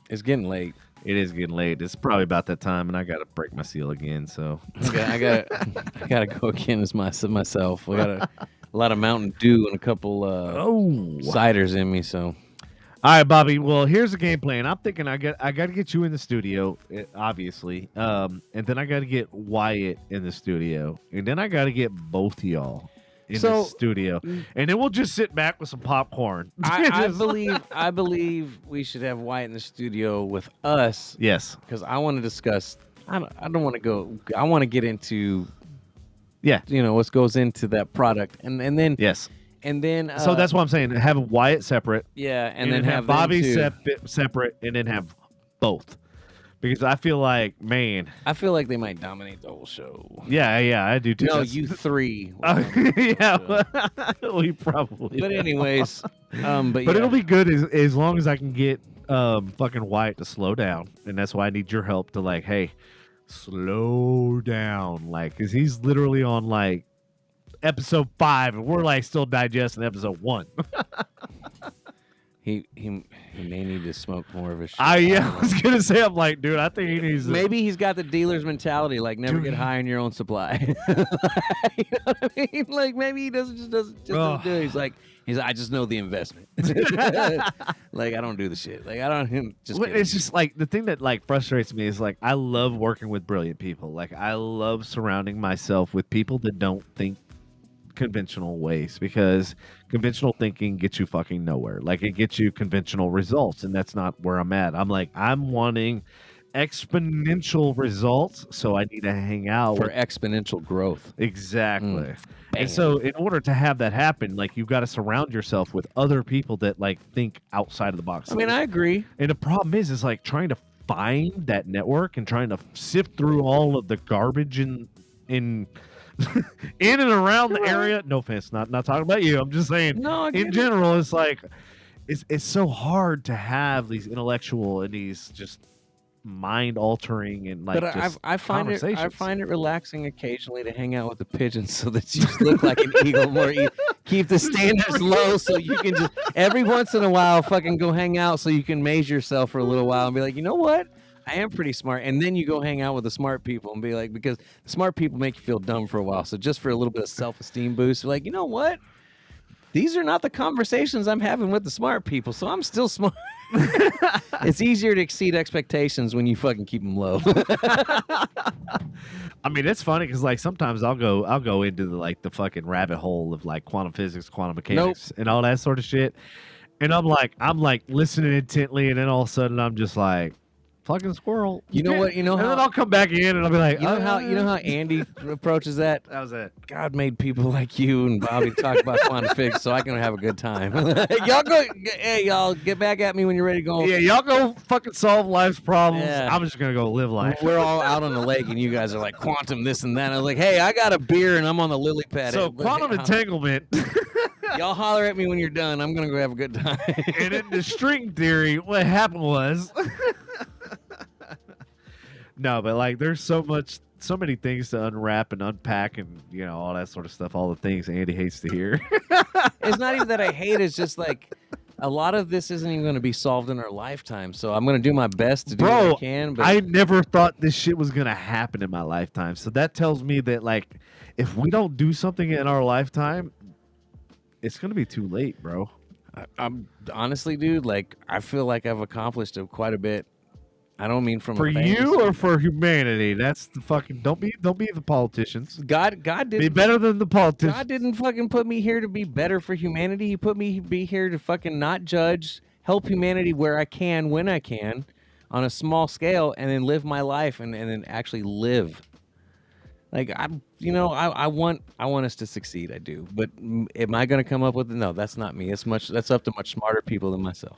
It's getting late. It is getting late. It's probably about that time, and I got to break my seal again. So I gotta go again as myself. We got a lot of Mountain Dew and a couple ciders in me. So. All right, Bobby. Well, here's the game plan. I'm thinking I got to get you in the studio, obviously, and then I got to get Wyatt in the studio, and then I got to get both of y'all in the studio, and then we'll just sit back with some popcorn. I believe we should have Wyatt in the studio with us. Yes, because I want to discuss. I don't want to go. I want to get into. Yeah, what goes into that product, and then yes. And then, so that's what I'm saying. Have Wyatt separate. Yeah, and then have Bobby separate, and then have both. Because I feel like, man, I feel like they might dominate the whole show. Yeah, I do too. No, you 3. Yeah, we probably. But anyways, but it'll be good as long as I can get fucking Wyatt to slow down, and that's why I need your help to, like, hey, slow down, like, because he's literally on like episode 5, and we're like still digesting episode 1. He may need to smoke more of his shit. I was gonna say, I'm like, dude, I think he needs. Maybe he's got the dealer's mentality, like never get high on your own supply. You know what I mean? Like maybe he doesn't do it. He's like, I just know the investment. Like I don't do the shit. Like I don't. It's just like the thing that like frustrates me is like I love working with brilliant people. Like I love surrounding myself with people that don't think conventional ways, because conventional thinking gets you fucking nowhere. Like it gets you conventional results, and that's not where I'm at. I'm like, I'm wanting exponential results, so I need to hang out for exponential growth. Exactly. And so in order to have that happen, like you've got to surround yourself with other people that like think outside of the box. I mean, I agree. And the problem is like trying to find that network and trying to sift through all of the garbage in and around the area. No offense, not talking about you. I'm just saying. No, in general, it's like it's so hard to have these intellectual and these just mind altering and like. But I find it relaxing occasionally to hang out with the pigeons so that you just look like an eagle. Keep the standards low so you can just every once in a while fucking go hang out so you can maze yourself for a little while and be like, you know what? I am pretty smart. And then you go hang out with the smart people and be like, because the smart people make you feel dumb for a while. So just for a little bit of self-esteem boost, you're like, you know what? These are not the conversations I'm having with the smart people. So I'm still smart. It's easier to exceed expectations when you fucking keep them low. I mean, it's funny because like sometimes I'll go into the fucking rabbit hole of like quantum physics, quantum mechanics, and all that sort of shit. And I'm like listening intently, and then all of a sudden I'm just like, fucking squirrel. You know what? You know and how, then I'll come back in and I'll be like, you know how Andy approaches that? That was it. God made people like you and Bobby talk about quantum physics so I can have a good time. y'all get back at me when you're ready to go. Yeah, y'all go fucking solve life's problems. Yeah. I'm just gonna go live life. We're all out on the lake and you guys are like quantum this and that. And I was like, hey, I got a beer and I'm on the lily pad. So quantum entanglement. Y'all holler at me when you're done. I'm gonna go have a good time. And in the string theory, what happened was. No, but like there's so many things to unwrap and unpack and all that sort of stuff, all the things Andy hates to hear. It's not even that I hate, it's just like a lot of this isn't even going to be solved in our lifetime. So I'm going to do my best to do what I can. But I never thought this shit was going to happen in my lifetime. So that tells me that like if we don't do something in our lifetime, it's going to be too late, bro. I'm honestly, dude, like I feel like I've accomplished quite a bit. I don't mean from for you or for humanity. That's the fucking don't be the politicians. God didn't be better than the politicians. God didn't fucking put me here to be better for humanity. He put me be here to fucking not judge, help humanity where I can, when I can, on a small scale, and then live my life and then actually live. Like I want us to succeed. I do, but am I going to come up with it? No, that's not me. That's up to much smarter people than myself.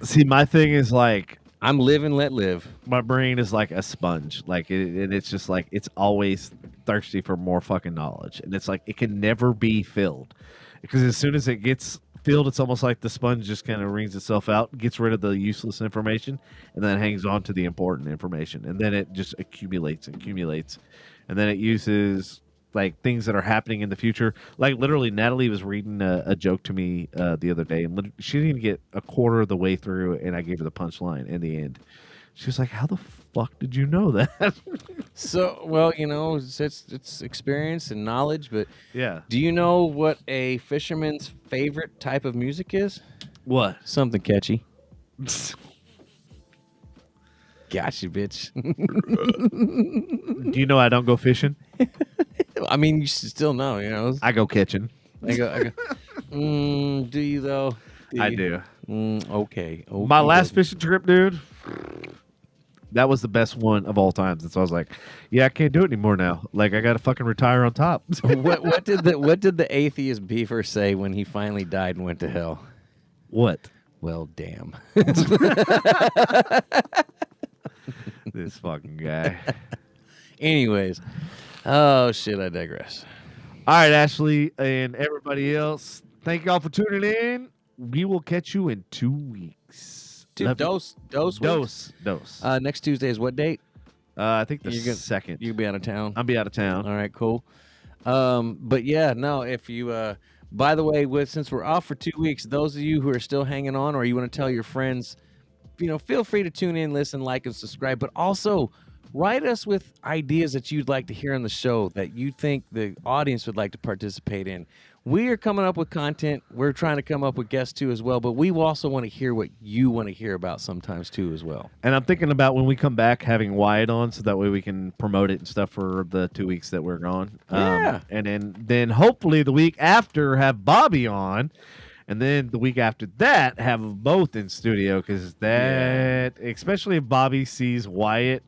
See, my thing is like. I'm live and let live. My brain is like a sponge, like and it's just like it's always thirsty for more fucking knowledge, and it's like it can never be filled because as soon as it gets filled, it's almost like the sponge just kind of wrings itself out, gets rid of the useless information, and then hangs on to the important information, and then it just accumulates, and then it uses like things that are happening in the future. Like literally, Natalie was reading a joke to me the other day, and she didn't even get a quarter of the way through, and I gave her the punchline in the end. She was like, "How the fuck did you know that?" So, well, it's experience and knowledge, but yeah. Do you know what a fisherman's favorite type of music is? What? Something catchy. Gotcha, bitch. Do you know I don't go fishing? I mean, you should still know, I go catching. I go. Do you though? I do. Okay. My last fishing trip, dude. That was the best one of all times, and so I was like, "Yeah, I can't do it anymore now. Like, I got to fucking retire on top." What did the atheist beaver say when he finally died and went to hell? What? Well, damn. This fucking guy. Anyways, oh shit, I digress. All right, Ashley and everybody else, thank y'all for tuning in. We will catch you in 2 weeks. Dose. Next Tuesday is what date? I think the 2nd. You'll be out of town. I'll be out of town. All right, cool. But yeah, no, if you By the way, since we're off for 2 weeks, those of you who are still hanging on, or you want to tell your friends, feel free to tune in, listen, like, and subscribe. But also, write us with ideas that you'd like to hear on the show that you think the audience would like to participate in. We are coming up with content. We're trying to come up with guests too as well, but we also want to hear what you want to hear about sometimes too as well. And I'm thinking about when we come back having Wyatt on, so that way we can promote it and stuff for the 2 weeks that we're gone. Yeah. And then hopefully the week after have Bobby on, and then the week after that have them both in studio, because especially if Bobby sees Wyatt.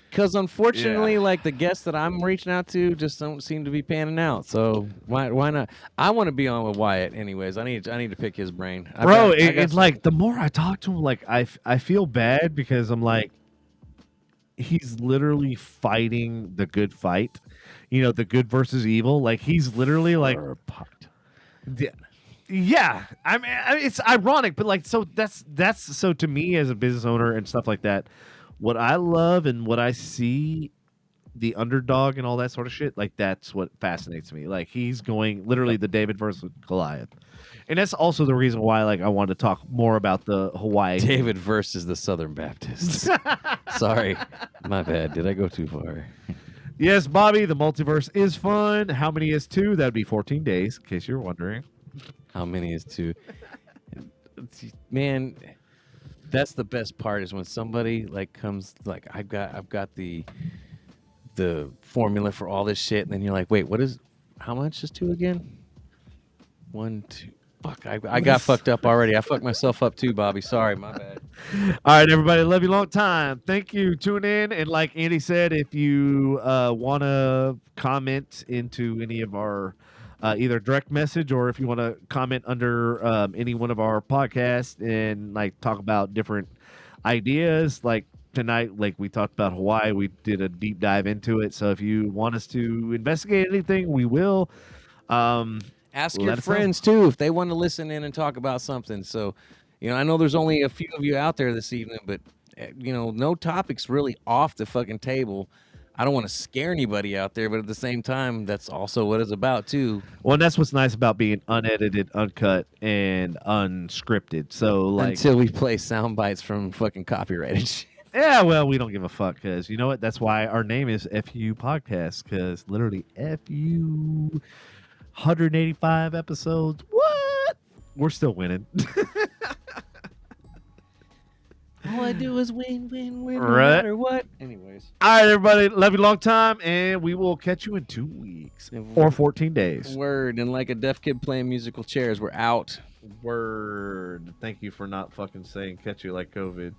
Because unfortunately, like the guests that I'm reaching out to just don't seem to be panning out. So why not? I want to be on with Wyatt anyways. I need to pick his brain. It's like the more I talk to him, like I feel bad, because I'm like, he's literally fighting the good fight, the good versus evil. Like he's literally like, yeah. I mean, it's ironic, but like, so that's so to me as a business owner and stuff like that. What I love and what I see, the underdog and all that sort of shit, like that's what fascinates me. Like he's going literally the David versus Goliath. And that's also the reason why like I wanted to talk more about the Hawaii. David versus the Southern Baptists. Sorry. My bad. Did I go too far? Yes, Bobby, the multiverse is fun. How many is 2? That'd be 14 days, in case you're wondering. How many is 2? Man, that's the best part, is when somebody like comes like I've got the formula for all this shit, and then you're like, wait, how much is 2 again? 1, 2. Fuck, I got fucked up already. I fucked myself up too, Bobby. Sorry, my bad. All right, everybody, love you long time. Thank you. Tune in, and like Andy said, if you want to comment into any of our either direct message, or if you want to comment under any one of our podcasts and like talk about different ideas, like tonight, like we talked about Hawaii, we did a deep dive into it. So if you want us to investigate anything, we will. Ask your friends too if they want to listen in and talk about something. So, I know there's only a few of you out there this evening, but no topic's really off the fucking table. I don't want to scare anybody out there, but at the same time, that's also what it's about too. Well, and that's what's nice about being unedited, uncut, and unscripted. So, like, until we play sound bites from fucking copyrighted shit. Yeah, well, we don't give a fuck, because you know what? That's why our name is FU Podcast, because literally FU 185 episodes. What? We're still winning. All I do is win, no right. matter what. Anyways. All right, everybody. Love you long time, and we will catch you in 2 weeks or 14 days. Word. And like a deaf kid playing musical chairs, we're out. Word. Thank you for not fucking saying catch you like COVID.